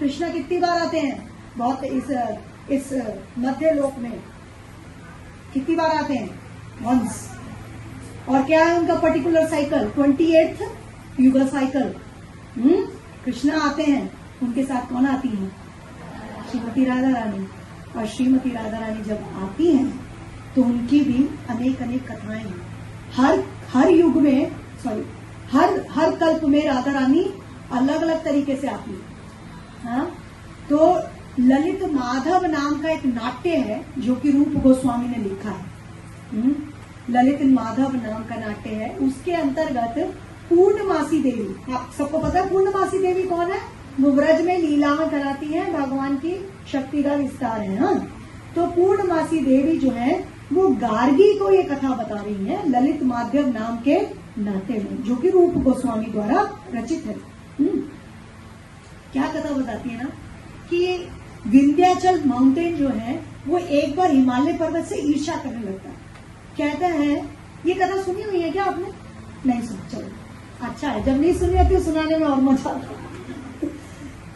कृष्णा कितनी बार आते हैं? बहुत, इस मध्य लोक में कितनी बार आते हैं? वंस। और क्या है उनका पर्टिकुलर साइकिल? 28th युगल साइकिल। कृष्णा आते हैं, उनके साथ कौन आती है? श्रीमती राधा रानी। और श्रीमती राधा रानी जब आती हैं तो उनकी भी अनेक कथाएं हैं। हर युग में, हर कल्प में राधा रानी अलग अलग तरीके से आती है। तो ललित माधव नाम का एक नाट्य है जो कि रूप गोस्वामी ने लिखा है। ललित माधव नाम का नाट्य है, उसके अंतर्गत पूर्णमासी देवी, आप सबको पता है पूर्णमासी देवी कौन है? वो व्रज में लीलाएं कराती है, भगवान की शक्ति का विस्तार है। तो पूर्णमासी देवी जो है वो गार्गी को ये कथा बता रही है ललित माधव नाम के नाट्य में, जो कि रूप गोस्वामी द्वारा रचित है। क्या कथा बताती है ना कि विंध्याचल माउंटेन जो है वो एक बार हिमालय पर्वत से ईर्ष्या करने लगता है। कहता है, ये कथा सुनी हुई है क्या आपने? नहीं सुनी, चलो अच्छा है, जब नहीं सुनी आती सुनाने में और मजा आता है।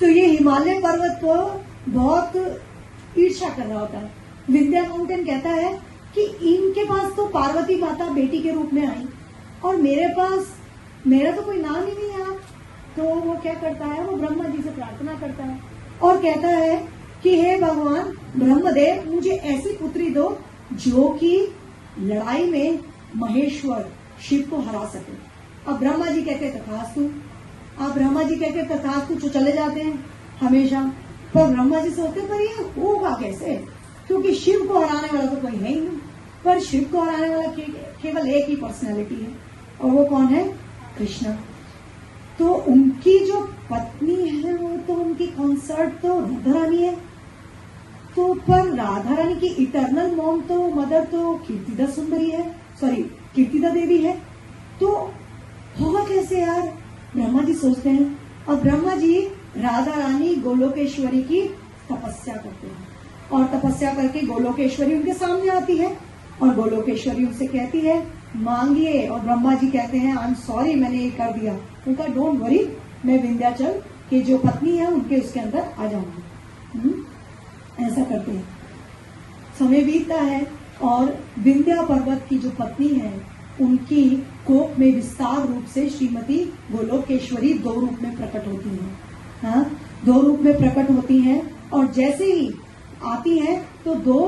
तो ये हिमालय पर्वत को बहुत ईर्ष्या कर रहा होता है। विंध्या माउंटेन कहता है कि इनके पास तो पार्वती माता बेटी के रूप में आई और मेरा तो कोई नाम ही नहीं है। तो वो क्या करता है, वो ब्रह्मा जी से प्रार्थना करता है और कहता है कि हे भगवान ब्रह्मदेव, मुझे ऐसी पुत्री दो जो कि लड़ाई में महेश्वर शिव को हरा सके। अब ब्रह्मा जी कहते तथास्तु। अब ब्रह्मा जी कहते तथास्तु, तो चले जाते हैं हमेशा। पर ब्रह्मा जी सोचते पर ये होगा कैसे, क्योंकि शिव को हराने वाला तो कोई है ही नहीं। पर शिव को हराने वाला केवल एक ही पर्सनैलिटी है, और वो कौन है? कृष्णा। तो उनकी जो पत्नी है वो तो उनकी कंसर्ट तो राधा रानी है। तो पर राधा रानी की इटर्नल मॉम तो मदर तो कीर्तिदा सुंदरी है, कीर्तिदा देवी है। तो होगा कैसे यार? ब्रह्मा जी सोचते हैं, और ब्रह्मा जी राधा रानी गोलोकेश्वरी की तपस्या करते हैं, और तपस्या करके गोलोकेश्वरी उनके सामने आती है और गोलोकेश्वरी उनसे कहती है मांगिए। और ब्रह्मा जी कहते हैं आई एम सॉरी, मैंने ये कर दिया। उनका डोंट वरी, मैं विंध्याचल की जो पत्नी है उनके उसके अंदर आ जाऊंगी। ऐसा करते हैं। समय बीतता है और विंध्या पर्वत की जो पत्नी है उनकी कोप में विस्तार रूप से श्रीमती गोलोकेश्वरी 2 रूप में प्रकट होती हैं। 2 रूप में प्रकट होती हैं, और जैसे ही आती हैं तो 2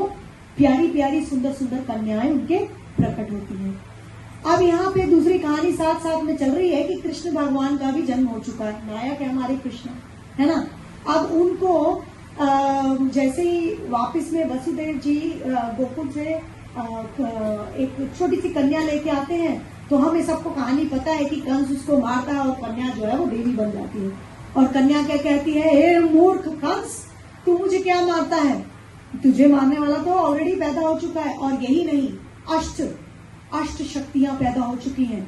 प्यारी प्यारी सुंदर सुंदर कन्याएं उनके प्रकट होती हैं। अब यहाँ पे दूसरी कहानी साथ साथ में चल रही है कि कृष्ण भगवान का भी जन्म हो चुका है, नायक है हमारे कृष्ण, है ना। अब उनको जैसे ही वापस में वसुदेव जी गोकुल से एक छोटी सी कन्या लेके आते हैं, तो हमें सबको कहानी पता है कि कंस उसको मारता है और कन्या जो है वो देवी बन जाती है। और कन्या क्या कहती है, हे मूर्ख कंस, तू मुझे क्या मारता है? तुझे मारने वाला तो ऑलरेडी पैदा हो चुका है। और यही नहीं, अष्ट शक्तियां पैदा हो चुकी हैं।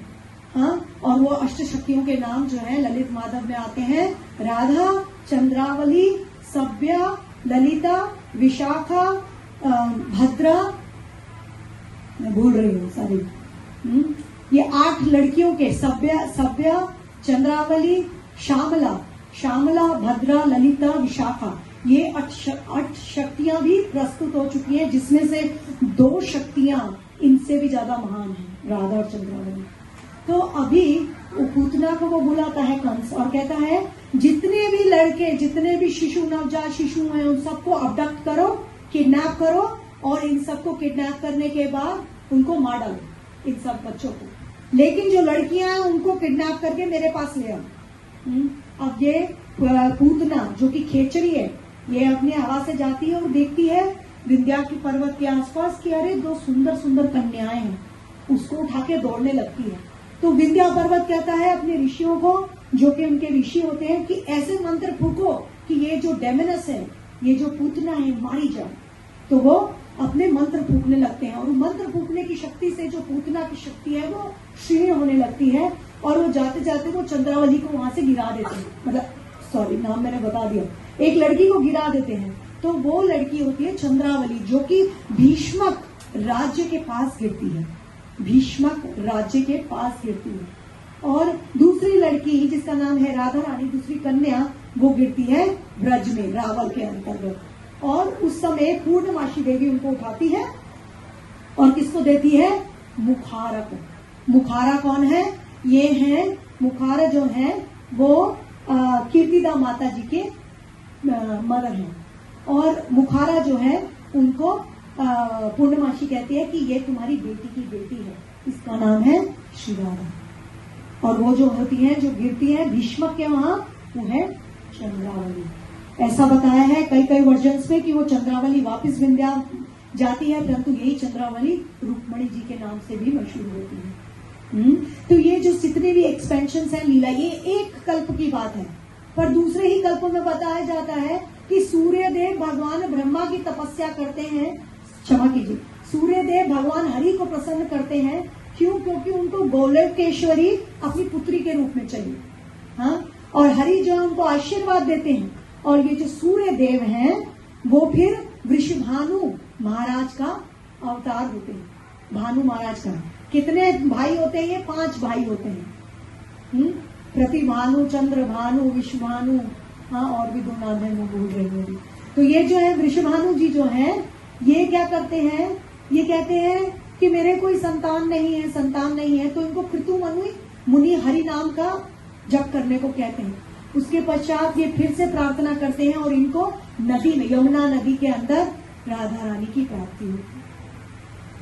और वो अष्ट शक्तियों के नाम जो है ललित माधव में आते हैं, राधा, चंद्रावली, सभ्या, ललिता, विशाखा, भद्रा, मैं भूल रही हूँ सारी, ये 8 लड़कियों के सभ्या, चंद्रावली, श्यामला, भद्रा, ललिता, विशाखा, ये 8 शक्तियां भी प्रस्तुत हो चुकी हैं, जिसमें से 2 शक्तियां इनसे भी ज्यादा महान हैं, राधा और चंद्रावली। तो अभी पूतना को वो बुलाता है कंस और कहता है जितने भी लड़के, जितने भी शिशु, नवजात शिशु हैं, उन सबको अबडक्ट करो, किडनैप करो, और इन सबको किडनैप करने के बाद उनको मार डालो, इन सब बच्चों को। लेकिन जो लड़कियां हैं उनको किडनैप करके मेरे पास ले आओ। अब ये पूतना जो कि खेचरी है, ये अपनी हवा से जाती है और देखती है विंध्या की पर्वत के आसपास कि अरे 2 सुंदर सुंदर कन्याएं हैं, उसको उठा के दौड़ने लगती है। तो विंध्या पर्वत कहता है अपने ऋषियों को, जो कि उनके ऋषि होते हैं, कि ऐसे मंत्र फूको कि ये जो डेमनस है, ये जो पूतना है, मारी जाए। तो वो अपने मंत्र फूकने लगते हैं और मंत्र फूकने की शक्ति से जो पूतना की शक्ति है वो क्षीण होने लगती है, और वो जाते जाते वो चंद्रावली को वहां से गिरा देते हैं। मतलब सॉरी, नाम मैंने बता दिया, एक लड़की को गिरा देते हैं। तो वो लड़की होती है चंद्रावली, जो कि भीष्मक राज्य के पास गिरती है, भीष्मक राज्य के पास गिरती है। और दूसरी लड़की जिसका नाम है राधा रानी, दूसरी कन्या, वो गिरती है ब्रज में, रावल के अंतर्गत। और उस समय पूर्णमासी देवी उनको उठाती है और किसको देती है? मुखारा को। मुखारा कौन है? ये है मुखारा, जो है वो कीर्तिदा माता जी के मदर हैं। और मुखारा जो है उनको पूर्णमासी कहती है कि ये तुम्हारी बेटी की बेटी है, इसका नाम है श्री राधा। और वो जो होती है, जो गिरती है भीष्मक के वहां, वो है चंद्रावली। ऐसा बताया है कई कई वर्जन्स में कि वो चंद्रावली वापस विंध्या जाती है, परंतु यही चंद्रावली रुक्मणी जी के नाम से भी मशहूर होती है। तो ये जो जितने भी एक्सपेंशन है लीला, ये एक कल्प की बात है। पर दूसरे ही कल्प में बताया जाता है कि सूर्यदेव भगवान ब्रह्मा की तपस्या करते हैं, क्षमा कीजिए, सूर्यदेव भगवान हरि को प्रसन्न करते हैं। क्यों? क्योंकि उनको गोलोकेश्वरी अपनी पुत्री के रूप में चाहिए। हाँ, और हरि जो है उनको आशीर्वाद देते हैं। और ये जो सूर्य देव हैं वो फिर वृषभानु महाराज का अवतार होते हैं। भानु महाराज का कितने भाई होते हैं? ये 5 भाई होते हैं। प्रतिभानु, चंद्र भानु, विश्वभानु, हाँ और भी 2 नाम है, मैं भूल रही हूँ। तो ये जो है वृषभानु जी जो है, ये क्या करते हैं? ये कहते हैं कि मेरे कोई संतान नहीं है, तो इनको कृतु मुनि हरि नाम का जप करने को कहते हैं। उसके पश्चात ये फिर से प्रार्थना करते हैं और इनको नदी में, यमुना नदी के अंदर राधा रानी की प्राप्ति होती है।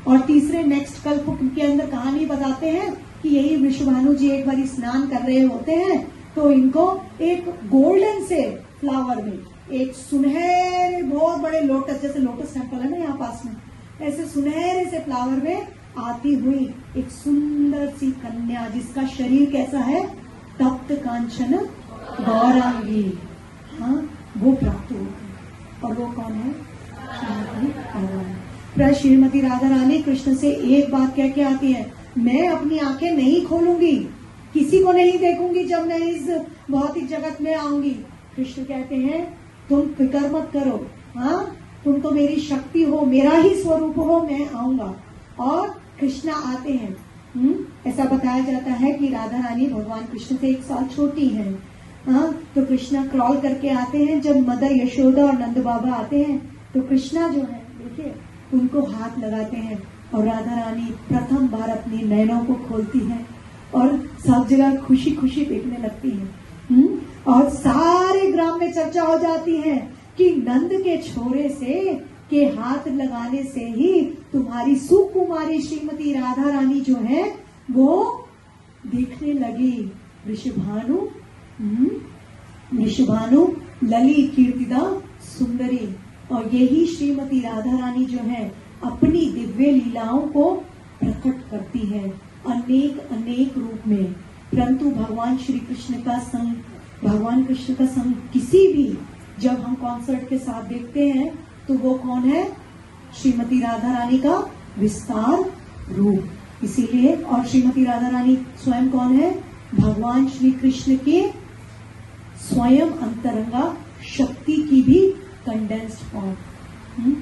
और तीसरे नेक्स्ट कल्प के अंदर कहानी बताते हैं कि यही वृषभानु जी एक बार स्नान कर रहे होते हैं, तो इनको एक गोल्डन से फ्लावर में, एक सुनहरे बहुत बड़े लोटस, जैसे लोटस टेम्पल है ना यहाँ पास में, ऐसे सुनहरे से फ्लावर में आती हुई एक सुंदर सी कन्या, जिसका शरीर कैसा है? तप्त कांचन गौरांगी, हाँ, वो प्राप्त होती है। और वो कौन है? श्रीमती राधा रानी। श्रीमती राधा रानी कृष्ण से एक बात कह के आती है, मैं अपनी आंखें नहीं खोलूंगी, किसी को नहीं देखूंगी जब मैं इस भौतिक जगत में आऊंगी। कृष्ण कहते हैं तुम फिक्र मत करो, हाँ, तुम तो मेरी शक्ति हो, मेरा ही स्वरूप हो, मैं आऊंगा। और कृष्णा आते हैं। ऐसा बताया जाता है कि राधा रानी भगवान कृष्ण से 1 साल छोटी हैं। हाँ, तो कृष्णा क्रॉल करके आते हैं। जब मदर यशोदा और नंद बाबा आते हैं तो कृष्णा जो है, देखिए, उनको हाथ लगाते हैं और राधा रानी प्रथम बार अपनी नैनों को खोलती है और सब जगह खुशी खुशी देखने लगती है। और सारे ग्राम में चर्चा हो जाती है कि नंद के छोरे से के हाथ लगाने से ही तुम्हारी सुकुमारी श्रीमती राधा रानी जो है वो देखने लगी। वृषभानु ललित कीर्तिदा सुंदरी। और यही श्रीमती राधा रानी जो है अपनी दिव्य लीलाओं को प्रकट करती है अनेक अनेक रूप में। परंतु भगवान कृष्ण का संग किसी भी, जब हम कॉन्सर्ट के साथ देखते हैं तो वो कौन है? श्रीमती राधा रानी का विस्तार रूप। इसीलिए, और श्रीमती राधा रानी स्वयं कौन है? भगवान श्री कृष्ण के स्वयं अंतरंगा शक्ति की भी कंडेंस्ड फॉर्म।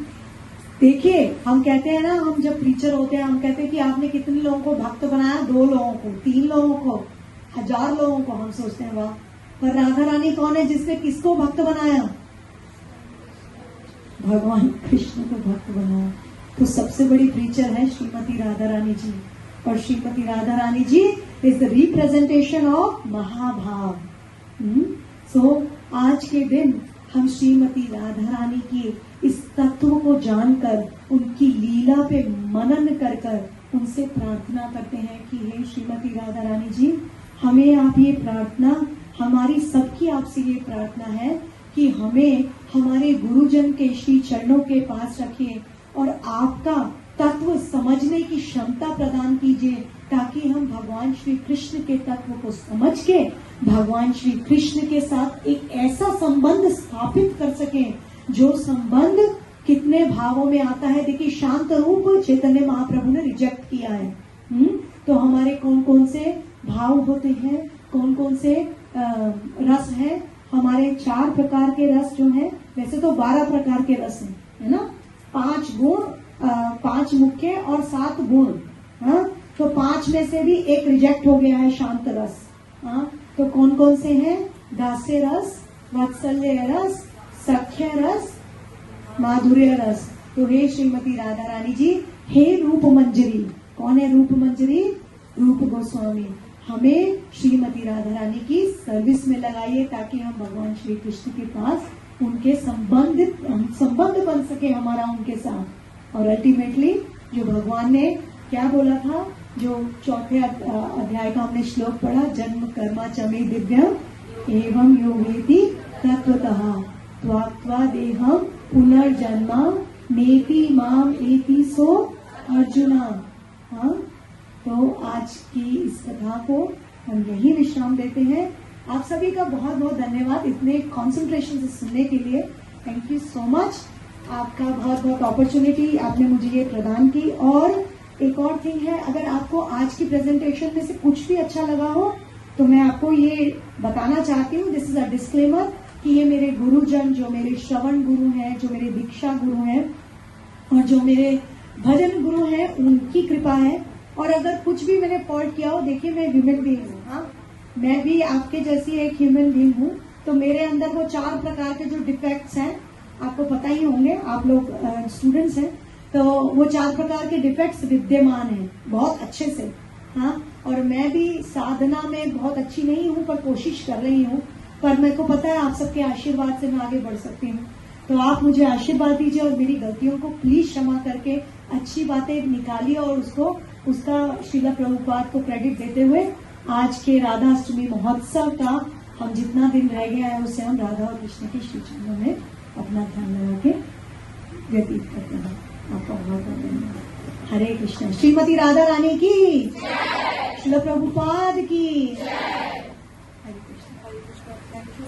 देखिए, हम कहते हैं ना, हम जब प्रीचर होते हैं हम कहते हैं कि आपने कितने लोगों को भक्त बनाया, 2 लोगों को, 3 लोगों को, 1000 लोगों को। हम सोचते हैं वाह, पर राधा रानी कौन है जिसने किसको भक्त बनाया? भगवान कृष्ण को भक्त बनाया। तो सबसे बड़ी प्रीचर है श्रीमती राधा रानी जी, और श्रीमती राधा रानी जी इज द रिप्रेजेंटेशन ऑफ महाभाव। सो आज के दिन हम श्रीमती राधा रानी की इस तत्व को जानकर, उनकी लीला पे मनन कर कर उनसे प्रार्थना करते हैं कि हे श्रीमती राधा रानी जी, हमें आप ये प्रार्थना, हमारी सबकी आपसे ये प्रार्थना है कि हमें हमारे गुरुजन के श्री चरणों के पास रखिए और आपका तत्व समझने की क्षमता प्रदान कीजिए, ताकि हम भगवान श्री कृष्ण के तत्व को समझ के भगवान श्री कृष्ण के साथ एक ऐसा संबंध स्थापित कर सकें जो संबंध कितने भावों में आता है। देखिए, शांत रूप चैतन्य महाप्रभु ने रिजेक्ट किया है। तो हमारे कौन कौन से भाव होते हैं, कौन कौन से रस हैं? हमारे 4 प्रकार के रस जो हैं, वैसे तो 12 प्रकार के रस हैं, है ना? 5 गुण, 5 मुख्य और 7 गुण। हाँ, तो 5 में से भी एक रिजेक्ट हो गया है, शांत रस। हाँ, तो कौन कौन से हैं? दास्य रस, वात्सल्य रस, सख्य रस, माधुर्य रस। तो हे श्रीमती राधा रानी जी, हे रूप मंजरी, कौन है रूप मंजरी? रूप गोस्वामी। हमें श्रीमती राधा रानी की सर्विस में लगाइए, ताकि हम भगवान श्री कृष्ण के पास उनके संबंध बन सके हमारा उनके साथ। और अल्टीमेटली जो भगवान ने क्या बोला था, जो 4थे अध्याय का हमने श्लोक पढ़ा, जन्म कर्मा चमे दिव्यम एवं योगेति तत्वतः त्वात्वा देहम पुनर्जन्मा नेति माम एति सो अर्जुना। हाँ, तो आज की इस कथा को हम यही विश्राम देते हैं। आप सभी का बहुत बहुत धन्यवाद इतने कंसंट्रेशन से सुनने के लिए। Thank you so much. आपका बहुत बहुत अपॉर्चुनिटी आपने मुझे ये प्रदान की। और एक और थिंग है, अगर आपको आज की प्रेजेंटेशन में से कुछ भी अच्छा लगा हो तो मैं आपको ये बताना चाहती हूँ, दिस इज अ डिस्क्लेमर, कि ये मेरे गुरुजन, जो मेरे श्रवण गुरु हैं, जो मेरे दीक्षा गुरु हैं और जो मेरे भजन गुरु हैं, उनकी कृपा है। और अगर कुछ भी मैंने फॉल्ट किया हो, देखिए मैं ह्यूमन बीइंग हूँ। हाँ, मैं भी आपके जैसी एक ह्यूमन बीइंग हूँ। तो मेरे अंदर वो 4 प्रकार के जो डिफेक्ट्स हैं, आपको पता ही होंगे, आप लोग स्टूडेंट्स हैं, तो वो 4 प्रकार के डिफेक्ट्स विद्यमान हैं बहुत अच्छे से। हाँ, और मैं भी साधना में बहुत अच्छी नहीं हूँ, पर कोशिश कर रही हूँ। पर मेरे को पता है आप सबके आशीर्वाद से मैं आगे बढ़ सकती हूँ। तो आप मुझे आशीर्वाद दीजिए और मेरी गलतियों को प्लीज क्षमा करके अच्छी बातें निकालिए, और उसका श्रीला प्रभुपाद को क्रेडिट देते हुए आज के राधाष्टमी महोत्सव का हम जितना दिन रह गया है, उससे हम राधा और कृष्ण के श्री चरणों में अपना ध्यान लगा के व्यतीत करते हैं। आपका बहुत बहुत धन्यवाद। हरे कृष्ण। श्रीमती राधा रानी की, श्रीला प्रभुपाद की। Hare Krishna. Hare Krishna. Thank you.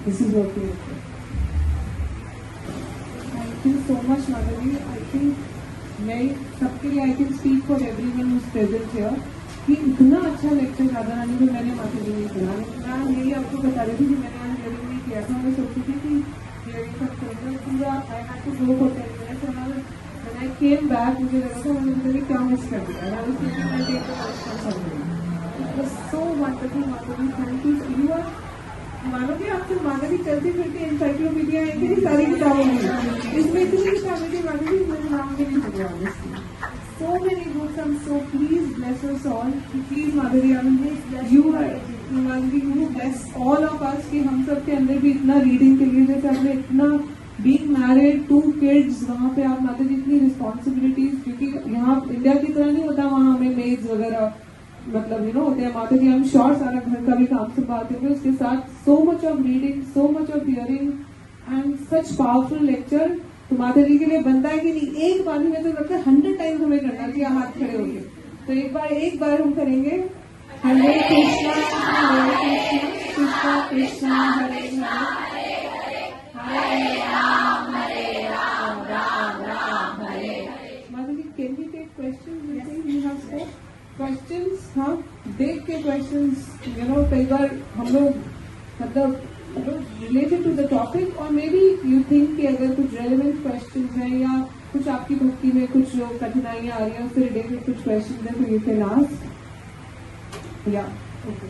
This is okay. Thank you so much, Madhavi. I think मैं सबके लिए, I can speak for everyone who's present here, कि इतना अच्छा लेक्चर राधा रानी को मैंने माता जी ने सुना। मैं यही आपको बता रही थी कि मैंने आज हियरिंग नहीं किया था। मैं सोची थी कि हियरिंग सब करूँगा, पूरा I had to go for 10 minutes and when I came back मुझे लगा था मैंने क्या मिस कर दिया। I was thinking I take the notes from somewhere. It was so wonderful, Madhavi. Thank you. You are मानोगे आपसे माधवी चलती फिरती एनसाइक्लोपीडिया है इतनी सारी किताबों में, इसमें इतनी शामिल थी माधवी, मेरे नाम भी नहीं पता honestly. So many books, and so please bless us all. Please Madhavi, I mean, you Madhavi, you bless all of us कि हम सब के अंदर भी इतना रीडिंग के लिए, जैसे आपने इतना being married, 2 kids, वहाँ पे आप माधवी इतनी रिस्पॉन्सिबिलिटीज, क्योंकि यहाँ इंडिया की तरह नहीं होता, वहाँ हमें मेड्स वगैरह मतलब होते हैं। माता जी हम श्योर सारा घर का भी काम संभालते हैं, उसके साथ so much of reading, so much of hearing and such powerful lecture. तो माता जी के लिए बनता है कि नहीं, एक बार में तो लगता है 100 टाइम्स हमें करना चाहिए हाथ खड़े होके। तो एक बार हम करेंगे हरे कृष्णा कृष्णा कृष्णा हरे हरे, हरे Ram Ram Ram Hare. Mata ji, can we take question? You have questions? हाँ, देख के क्वेश्चंस। कई बार हम लोग मतलब रिलेटेड टू द टॉपिक, और मे बी यू थिंक कि अगर कुछ रेलिवेंट क्वेश्चन है या कुछ आपकी भक्ति में कुछ जो कठिनाइयां आ रही हैं उससे रिलेटेड कुछ क्वेश्चन है तो यू कैन आस्क। या ओके।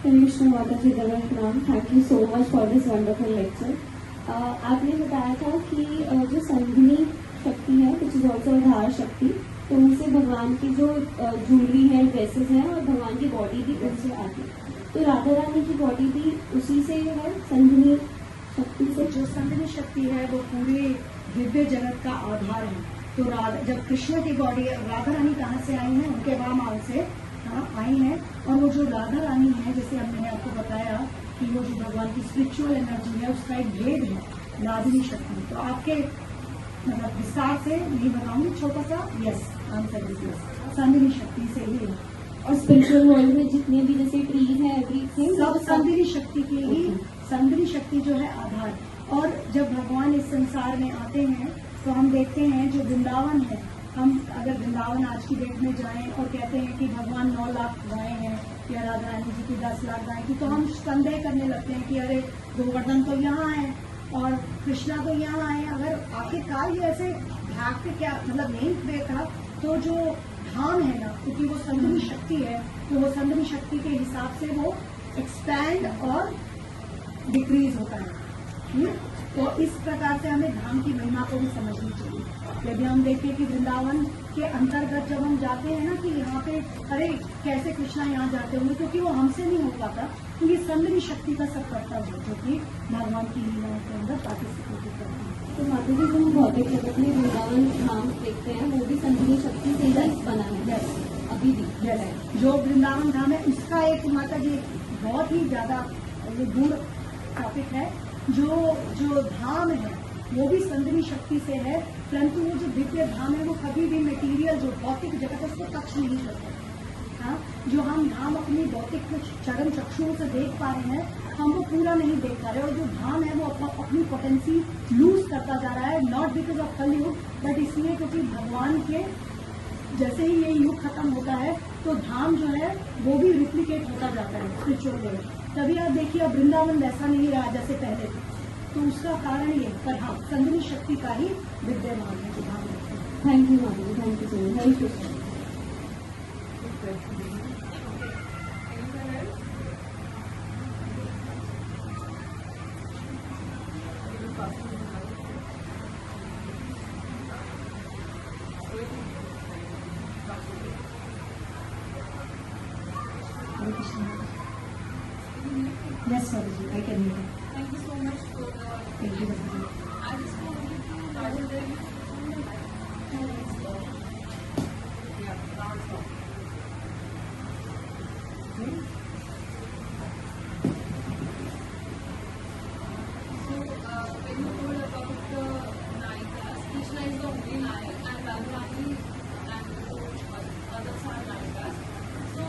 कृष्ण माता जी प्रणाम। Thank you so much for this wonderful lecture. आपने बताया था कि जो संघनी शक्ति है विच इज ऑल्सो आधार शक्ति, तो उनसे भगवान की जो ज्वेलरी है, ड्रेसेस हैं और भगवान की बॉडी भी उनसे आती है। तो राधा रानी की बॉडी भी उसी से है, संघनी शक्ति से। जो संघनी शक्ति है वो पूरे दिव्य जगत का आधार है। तो जब कृष्ण की बॉडी, राधा रानी कहाँ से आई हैं? उनके वाम से आई हैं। और वो जो राधा रानी है, जैसे हमने आपको बताया कि वो जो भगवान की स्पिरिचुअल एनर्जी है उसका एक भेद है रागिनी शक्ति। तो आपके मतलब विस्तार से नहीं बताऊंगी, छोटा सा yes answer is yes, Sanghni शक्ति से ही है। और स्पिरिचुअल वर्ल्ड में जितने भी जैसे ट्रीज है, एवरीथिंग सब संघनी शक्ति की ही, संघनी शक्ति जो है आधार। और जब भगवान इस संसार में आते हैं तो हम देखते हैं जो वृंदावन है, हम अगर वृंदावन आज की डेट में जाएं और कहते हैं कि भगवान 9 लाख गायें हैं या राधा रानी जी की 10 लाख गायें की, तो हम संदेह करने लगते हैं कि अरे गोवर्धन तो यहाँ है और कृष्णा तो यहाँ आए। अगर आखिरकार ये ऐसे भाग के क्या मतलब नहीं देखा, तो जो धाम है ना, क्योंकि वो संघनी शक्ति है, तो वो संघनी शक्ति के हिसाब से वो एक्सपैंड और डिक्रीज होता है। तो इस प्रकार से हमें धाम की महिमा को भी समझनी चाहिए। यदि हम देखें कि वृंदावन के अंतर्गत जब हम जाते हैं ना कि यहाँ पे अरे कैसे कृष्णा यहाँ जाते होंगे, क्योंकि वो हमसे नहीं हो पाता, तो ये संघनी शक्ति का सब कर्तव्य है जो कि भगवान की लीलाओं के अंदर पार्टिसिपेट करती है। तो माता जी जो भौतिक जगत में वृंदावन धाम देखते हैं वो भी संघनी शक्ति से ही बना है अभी भी। जैसे जो वृंदावन धाम है उसका एक माता जी बहुत ही ज्यादा ये दूर टॉपिक है। जो धाम है वो भी संघनी शक्ति से है, परंतु वो जो दिव्य धाम है वो कभी भी मटेरियल जो भौतिक जगत है उसको टच नहीं करता। हाँ, जो हम धाम अपनी भौतिक चरण चक्षुओं से देख पा रहे हैं, हम वो पूरा नहीं देख पा रहे। और जो धाम है वो अपनी पोटेंसी लूज करता जा रहा है, नॉट बिकॉज ऑफ कलयुग, बट इसलिए क्योंकि भगवान के जैसे ही ये युग खत्म होता है तो धाम जो है वो भी रिप्लिकेट होता जाता है स्पिरिचुअल वर्ल्ड। तभी आप देखिए अब वृंदावन वैसा नहीं रहा जैसे पहले था, तो उसका कारण ये, पर हाँ संघनी शक्ति का ही विद्यमान है जो धाम है। Thank you mata ji, thank you so much. Hare Krishna. Yes, Swati, I can hear you. Thank you so much for the. Thank you, Swati. I just wanted to rather than. Yeah, now it's off. So, when you told about the Nayikas, Krishna is the only Nayak and Radharani and others are Nayikas. So,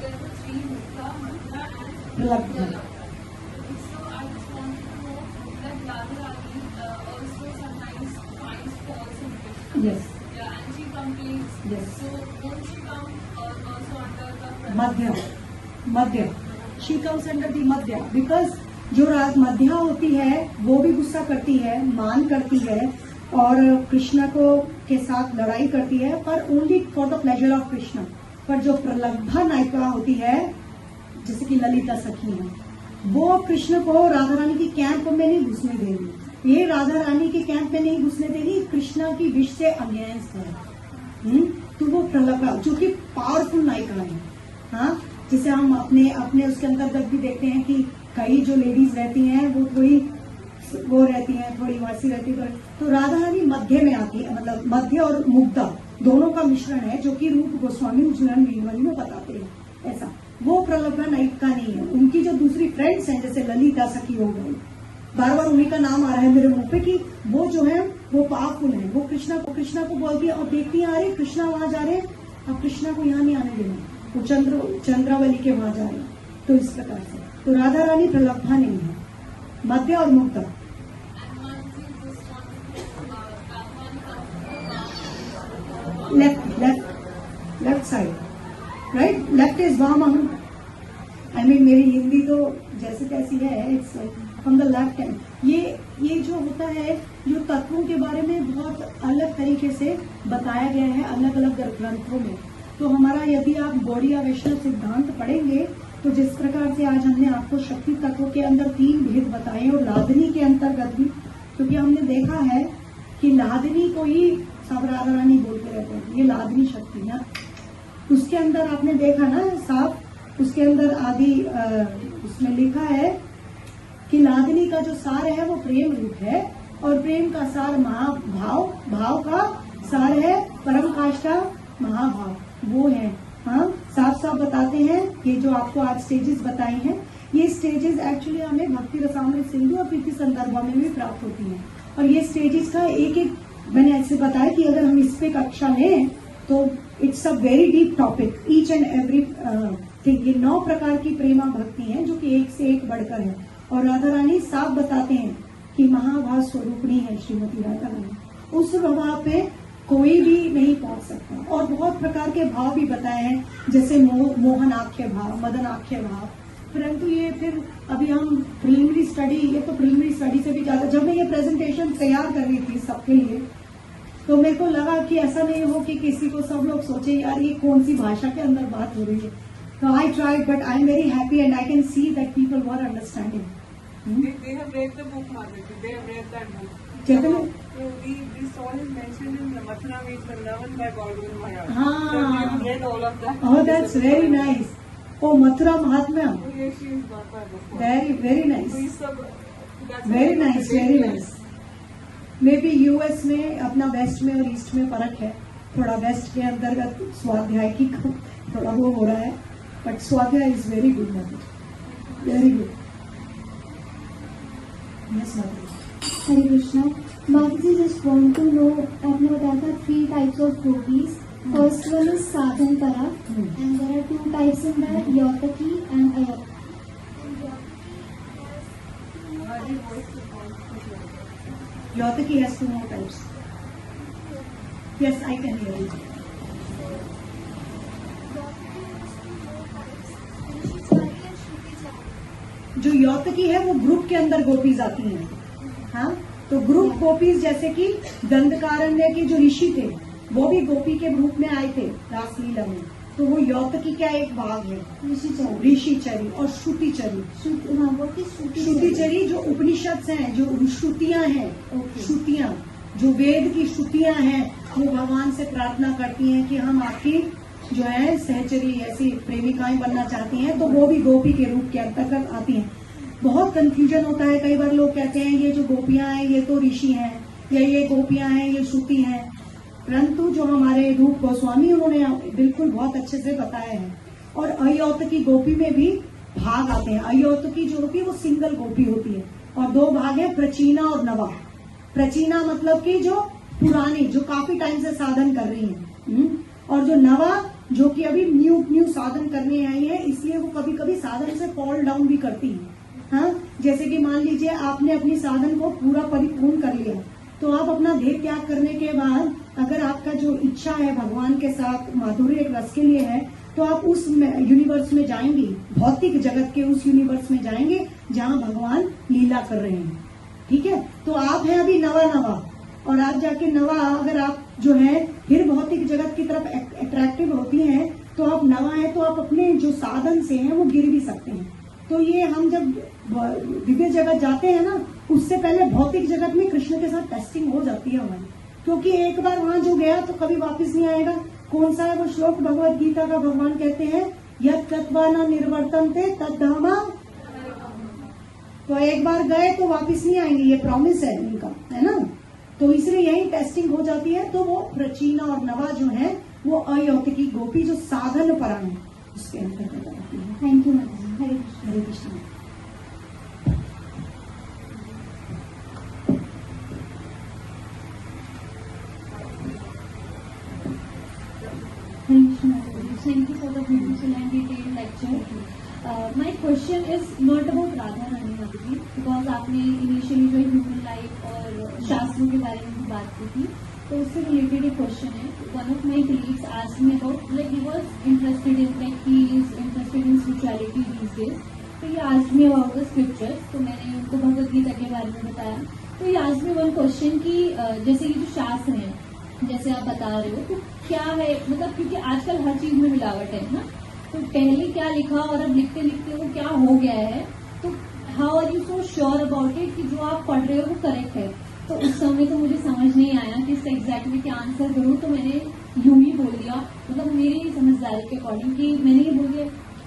there were 3 Mukta, Mantha and Pralabdha. So I just wanted to know that Radharani also sometimes finds faults in Krishna. Yes. Yeah, and she complains. Yes. So won't she come also under the Madhya she comes under the Madhya, because जो राग मध्या होती है वो भी गुस्सा करती है, मान करती है और कृष्णा को के साथ लड़ाई करती है, पर only for the pleasure of Krishna. पर जो प्रलब्धा नायिका होती है जैसे कि ललिता सखी है, वो कृष्ण को राधा रानी की कैंप में नहीं घुसने देगी। ये राधा रानी के कैंप में नहीं घुसने देगी, कृष्णा की विश से अगेंस्ट है। तो वो प्रलब्धा जो कि पावरफुल नायिका है। हाँ, जिसे हम अपने उसके अंतर्गत भी देखते हैं कि कई जो लेडीज रहती हैं वो थोड़ी वो रहती हैं, थोड़ी वैसी रहती है। तो राधा रानी मध्य में आती है, मतलब मध्य और मुग्धा दोनों का मिश्रण है, जो कि रूप गोस्वामी उज्जवल वीरवाली में बताते हैं। ऐसा वो प्रलब्धा नायिका नहीं है। उनकी जो दूसरी फ्रेंड्स हैं जैसे ललिता सखी हो गई, बार बार उन्हीं का नाम आ रहा है मेरे मुंह पे कि वो जो है वो पावरफुल है। वो कृष्णा को बोलती है और देखती है अरे कृष्णा वहां जा रहे हैं, अब कृष्णा को यहाँ नहीं आने देना, वो चंद्रावली के वहां जा रहे हैं। तो इस प्रकार से तो राधा रानी प्रलब्धा नहीं है, मध्य और मुग्धा। Left side, right, left is वामन आई मीन मेरी हिंदी तो जैसे तैसी है, it's from the left hand. ये जो होता है, जो तत्वों के बारे में बहुत अलग तरीके से बताया गया है अलग अलग ग्रंथों में। तो हमारा यदि आप गौड़ीय वैष्णव सिद्धांत पढ़ेंगे तो जिस प्रकार से आज हमने आपको शक्ति तत्व के अंदर 3 भेद बताए और लादनी के अंतर्गत भी, क्योंकि हमने देखा है कि लादनी को ही सब राधा रानी बोलते रहते हैं, ये लादनी शक्ति है। उसके अंदर आपने देखा ना साफ, उसके अंदर आदि उसमें लिखा है कि लादनी का जो सार है वो प्रेम रूप है और प्रेम का सार महाभाव, भाव का सार है परम काष्ठा महाभाव, वो है। हाँ, साफ साफ बताते हैं। ये जो आपको आज स्टेजेस बताई हैं, ये स्टेजेस एक्चुअली हमें भक्ति रसामृत सिंधु और प्रीति संदर्भ में भी प्राप्त होती हैं। और ये स्टेजेस का एक एक मैंने ऐसे बताया कि अगर हम इस पे कक्षा लें तो it's a very deep topic, each and every thing. ये 9 प्रकार की प्रेमा भक्ति है जो कि एक से एक बढ़कर है। और राधा रानी साफ बताते हैं कि महाभाव स्वरूपणी है श्रीमती राधा रानी। उस प्रभाव पे कोई भी नहीं पहुंच सकता। और बहुत प्रकार के भाव भी बताए हैं, जैसे मोहनाख्य भाव, मदनाख्य भाव। परंतु ये फिर अभी हम प्रिलिमिनरी स्टडी, ये तो प्रिलिमिनरी स्टडी से भी ज्यादा, जब मैं ये प्रेजेंटेशन तैयार कर रही थी सबके लिए, तो मेरे को लगा कि ऐसा नहीं हो कि किसी को सब लोग सोचे यार ये कौन सी भाषा के अंदर बात हो रही है। तो I tried, but I am very happy and I can see that people were understanding. They have read the book, Madhuri. They have read that book. Chaitanya, So this all is mentioned in the Mathura Meet Vrindavan by Gaurav Maharaj. हाँ। So they have read all of that. oh that's very nice। oh Mathura महात्म्य, So yes, she is got that book. very So nice, ये सब that's very all nice, the very details. nice। May be US में अपना waste में और east में फर्क है थोड़ा। वेस्ट के अंतर्गत स्वाध्याय की थोड़ा वो हो रहा है, but svadhyaya is very good method, very good. Yes method. Hare Krishna. Mataji just want to know, आपने बताया था 3 types of gopis. First one is sadhana para and there are 2 types in that, yautaki and ayautaki. Yotaki has 2 more types. Yes, I can hear you. जो यौतकी है वो group के अंदर gopis आती हैं। हाँ, तो ग्रुप गोपीज जैसे कि दंडकारण्य के जो ऋषि थे वो भी गोपी के रूप में आए थे रासलीला में, तो वो यौतकी का एक भाग है। ऋषिचरी और श्रुतिचरी। हाँ, वो की श्रुतिचरी जो उपनिषद हैं, जो श्रुतियां हैं, श्रुतियां जो वेद की श्रुतियां हैं, वो भगवान से प्रार्थना करती हैं कि हम आपकी जो है सहचरी ऐसी प्रेमिकाएं बनना चाहती हैं, तो वो भी गोपी के रूप के अंतर्गत आती हैं। बहुत कंफ्यूजन होता है, कई बार लोग कहते हैं ये जो गोपियां हैं ये तो ऋषि हैं, या ये गोपियां हैं ये श्रुति हैं, परंतु जो हमारे रूप गोस्वामी उन्होंने बिल्कुल बहुत अच्छे से बताया है। और अयौतकी गोपी में भी भाग आते हैं। अयौतकी जो होती है वो सिंगल गोपी होती है और 2 भाग है, प्रचीना और नवा। प्रचीना मतलब कि जो पुरानी, जो काफी टाइम से साधन कर रही है, और जो नवा जो कि अभी न्यू साधन करने आई है, इसलिए वो कभी कभी साधन से फॉल डाउन भी करती है। हाँ, जैसे कि मान लीजिए आपने अपनी साधन को पूरा परिपूर्ण कर लिया, तो आप अपना देह त्याग करने के बाद अगर आपका जो इच्छा है भगवान के साथ माधुर्य रस के लिए है, तो आप उस यूनिवर्स में जाएंगे, भौतिक जगत के उस यूनिवर्स में जाएंगे जहाँ भगवान लीला कर रहे हैं। ठीक है, तो आप हैं अभी नवा, और आप जाके नवा, अगर आप जो है फिर भौतिक जगत की तरफ अट्रैक्टिव होती हैं, तो आप नवा है तो आप अपने जो साधन से हैं वो गिर भी सकते हैं। तो ये हम जब दिव्य जगत जाते हैं ना, उससे पहले भौतिक जगत में कृष्ण के साथ टेस्टिंग हो जाती है हमारी, क्योंकि एक बार वहां जो गया तो कभी वापस नहीं आएगा। कौन सा है वो श्लोक भगवत गीता का, भगवान कहते हैं यत् कृत्वा न निर्वर्तन्ते तद्धामा। तो एक बार गए तो वापस नहीं आएंगे, ये प्रॉमिस है इनका, है ना। तो इसलिए यही टेस्टिंग हो जाती है। तो वो प्रचीना और नवा जो है वो अयौतिकी गोपी जो साधन परा है उसके अंतर्गत आती है। Thank you madam. Hare Krishna. Thank you for the beautiful and detailed lecture. My question is not about Radha Rani Mataji, because आपने initially जो ह्यूमन लाइफ और शास्त्रों के बारे में भी बात की थी, तो उससे रिलेटेड एक क्वेश्चन है. One of my colleagues asked me about, like he was interested in, like he is interested in spirituality these days. तो ये asked me about the scriptures. तो मैंने उनको भगवद गीता के बारे में बताया. तो ये आस्क्ड मी वन क्वेश्चन कि जैसे ये जो शास्त्र हैं, जैसे आप बता रहे हो, तो क्या है, मतलब क्योंकि आजकल हर चीज में मिलावट है ना, तो पहले क्या लिखा और अब लिखते लिखते वो क्या हो गया है, तो how are you so sure about it कि जो आप पढ़ रहे हो वो करेक्ट है. तो उस समय तो मुझे समझ नहीं आया कि इसका एग्जैक्टली क्या आंसर करूँ, तो मैंने यूं ही बोल दिया, मतलब मेरी समझदारी के अकॉर्डिंग, कि मैंने ये बोल दिया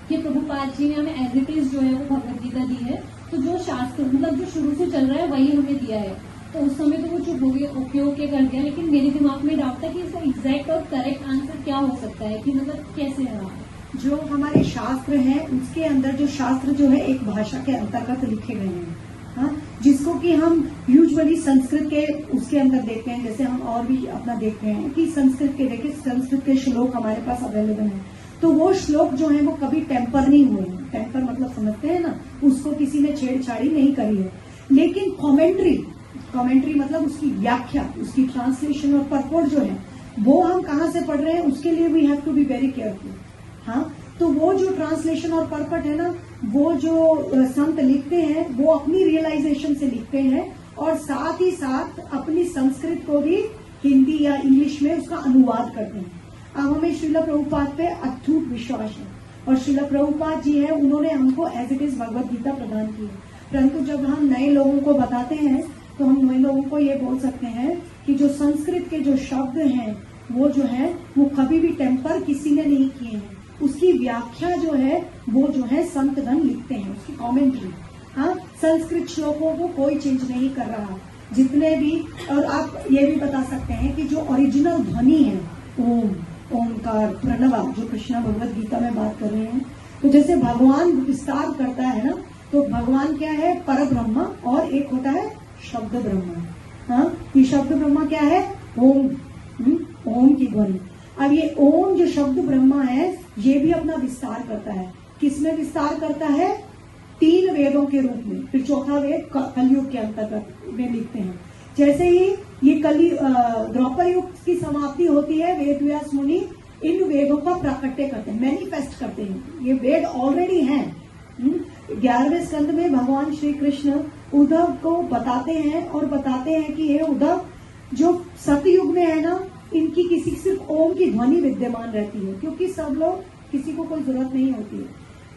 कि प्रभुपाद जी ने हमें एज इट इज जो है वो भगवद गीता दी है, तो जो शास्त्र मतलब जो शुरू से चल रहा है वही हमें दिया है. तो उस समय तो वो चुप हो गए, ओके ओके कर दिया, लेकिन मेरे दिमाग में डाउट था कि इसका एग्जैक्ट और करेक्ट आंसर क्या हो सकता है, कि मतलब कैसे रहा. जो हमारे शास्त्र हैं उसके अंदर जो शास्त्र जो है एक भाषा के अंतर्गत लिखे गए हैं, हाँ, जिसको कि हम यूजुअली संस्कृत के उसके अंदर देखते हैं. जैसे हम और भी अपना देखते हैं कि संस्कृत के, देखिए संस्कृत के श्लोक हमारे पास अवेलेबल हैं, तो वो श्लोक जो है वो कभी टेम्पर नहीं हुए हैं. टेम्पर मतलब समझते हैं ना, उसको किसी ने छेड़छाड़ी नहीं करी है. लेकिन कमेंट्री मतलब उसकी व्याख्या, उसकी ट्रांसलेशन और परपोर्ट जो है वो हम कहाँ से पढ़ रहे हैं, उसके लिए we have to be very careful. हाँ, तो वो जो ट्रांसलेशन और परपट है ना, वो जो संत लिखते हैं वो अपनी रियलाइजेशन से लिखते हैं, और साथ ही साथ अपनी संस्कृत को भी हिंदी या इंग्लिश में उसका अनुवाद करते हैं. अब हमें श्रील प्रभुपाद पे अटूट विश्वास है, और श्रील प्रभुपाद जी है, उन्होंने हमको as it is Bhagavad Gita प्रदान की है. परंतु जब हम नए लोगों को बताते हैं तो हम नए लोगों को ये बोल सकते हैं कि जो संस्कृत के जो शब्द हैं वो जो है वो कभी भी टेम्पर किसी ने नहीं किए हैं. उसकी व्याख्या जो है वो जो है संतगण लिखते हैं, उसकी कमेंट्री. हाँ, संस्कृत श्लोकों को कोई चेंज नहीं कर रहा, जितने भी. और आप ये भी बता सकते हैं कि जो ओरिजिनल ध्वनि है, ओम, ओमकार, प्रणवा, जो कृष्णा भगवद गीता में बात कर रहे हैं, तो जैसे भगवान विस्तार करता है ना, तो भगवान क्या है, पर ब्रह्म, और एक होता है शब्द ब्रह्म. हाँ, ये शब्द ब्रह्म क्या है, ओम, ओम की ध्वनि. अब ये ओम जो शब्द ब्रह्मा है ये भी अपना विस्तार करता है. किसमें विस्तार करता है, 3 वेदों के रूप में. फिर चौथा वेद कलयुग के अंतर्गत में लिखते हैं. जैसे ही ये द्वापर युग की समाप्ति होती है, वेद व्यास मुनि इन वेदों का प्राकट्य करते हैं, मैनिफेस्ट करते हैं. ये वेद ऑलरेडी हैं. 11वें स्कंद में भगवान श्री कृष्ण उद्धव को बताते हैं, और बताते हैं कि ये उद्धव, जो सतयुग में है ना, इनकी किसी सिर्फ ओम की ध्वनि विद्यमान रहती है, क्योंकि सब लोग, किसी को कोई जरूरत नहीं होती है.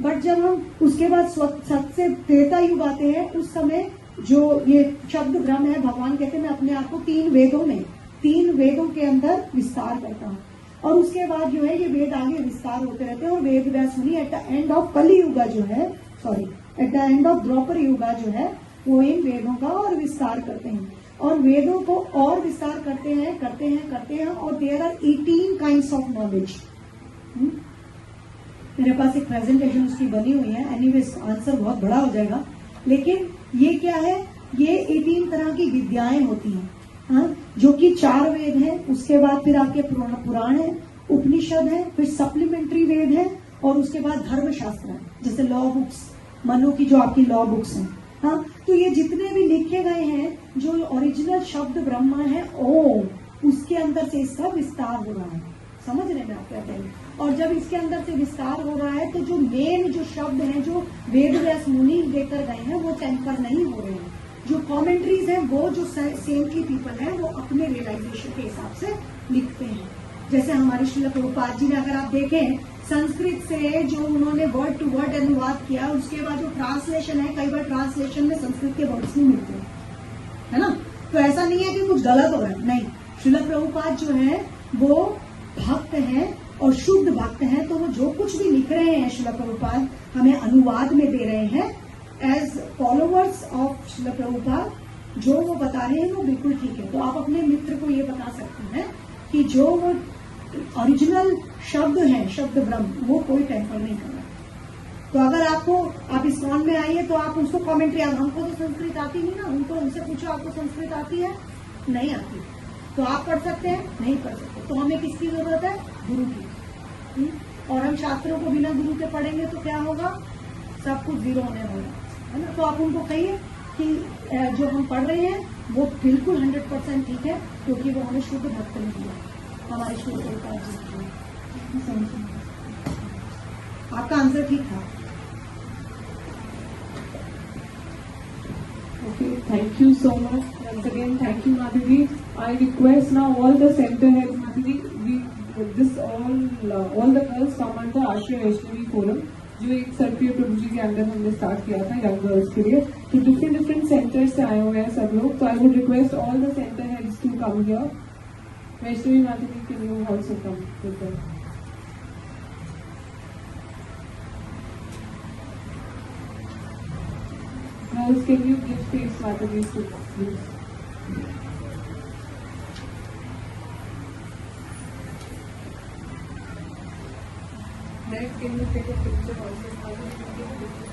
बट जब हम उसके बाद सत से त्रेता युग आते हैं, उस समय जो ये शब्द ब्रह्म है, भगवान कहते हैं मैं अपने आप को 3 वेदों के अंदर विस्तार करता हूँ. और उसके बाद जो है ये वेद आगे विस्तार होते रहते हैं. और वेद व्यास मुनि एट द एंड ऑफ कली युगा जो है, एट द एंड ऑफ द्वापर युगा जो है, वो इन वेदों का और विस्तार करते हैं, और वेदों को और विस्तार करते हैं. और there are 18 kinds of knowledge. मेरे पास एक प्रेजेंटेशन उसकी बनी हुई है. एनीवेज आंसर बहुत बड़ा हो जाएगा, लेकिन ये क्या है, ये 18 तरह की विद्याएं होती हैं. हाँ, जो कि 4 वेद हैं. उसके बाद फिर आपके पुराण है, उपनिषद है, फिर सप्लीमेंट्री वेद है, और उसके बाद धर्मशास्त्र है, जैसे लॉ बुक्स, मनु की जो आपकी लॉ बुक्स हैं. हाँ, तो ये जितने भी लिखे गए हैं, जो ओरिजिनल शब्द ब्रह्मा है ओम, उसके अंदर से इसका विस्तार हो रहा है. समझ रहे हैं आप क्या कह रहे हैं. और जब इसके अंदर से विस्तार हो रहा है, तो जो मेन जो शब्द हैं, जो वेद व्यास मुनि लेकर गए हैं, वो टेम्पर नहीं हो रहे हैं. जो कमेंट्रीज हैं, वो जो सेंटली पीपल हैं, वो अपने रियलाइजेशन के हिसाब से लिखते हैं. जैसे हमारे श्रील प्रभुपाद जी ने, अगर आप देखें, संस्कृत से जो उन्होंने वर्ड टू वर्ड अनुवाद किया, उसके बाद जो ट्रांसलेशन है, कई बार ट्रांसलेशन में संस्कृत के वर्ड्स नहीं मिलते, है ना. तो ऐसा नहीं है कि कुछ गलत हो रहा है, नहीं. श्रील प्रभुपाद जो है वो भक्त हैं और शुद्ध भक्त हैं, तो वो जो कुछ भी लिख रहे हैं श्रील प्रभुपाद हमें अनुवाद में दे रहे हैं. As followers of Srila Prabhupada जो वो बता रहे हैं वो बिल्कुल ठीक है. तो आप अपने मित्र को ये बता सकते हैं कि जो वो ओरिजिनल शब्द है, शब्द ब्रह्म, वो कोई टेम्पर नहीं कर रहा. तो अगर आप इस्कॉन में आइए तो आप उसको कमेंट्री, अब हमको तो संस्कृत आती नहीं ना, उनको उनसे पूछो आपको संस्कृत आती है, नहीं आती, तो आप पढ़ सकते हैं, नहीं पढ़ सकते. तो हमें किसकी जरूरत है, गुरु की. और हम शास्त्रों को बिना गुरु के पढ़ेंगे तो क्या होगा, सब कुछ जीरो होने वाला है ना. तो आप उनको कहिए कि जो हम पढ़ रहे हैं वो बिल्कुल 100% ठीक है, क्योंकि वो हमें शुद्ध भक्त ने दिया, हमारे शुद्ध प्रभुपाद जी ने। आपका आंसर ठीक था। Okay, thank you so much. Once again, thank you, Madhuri. I request now all the center heads, Madhuri, all the girls come under Ashray Vaishnavi Forum, जो एक सर्पिय प्रभु जी के अंदर हमने स्टार्ट किया था यंग गर्ल्स के लिए। तो डिफरेंट सेंटर्स से आए हुए हैं सब लोग। तो I would request all the centre heads to come here. Vaishnavi Madhuri, can you also come with them? Girls, can you give space, Madhuri, please? Next, can you take a picture also?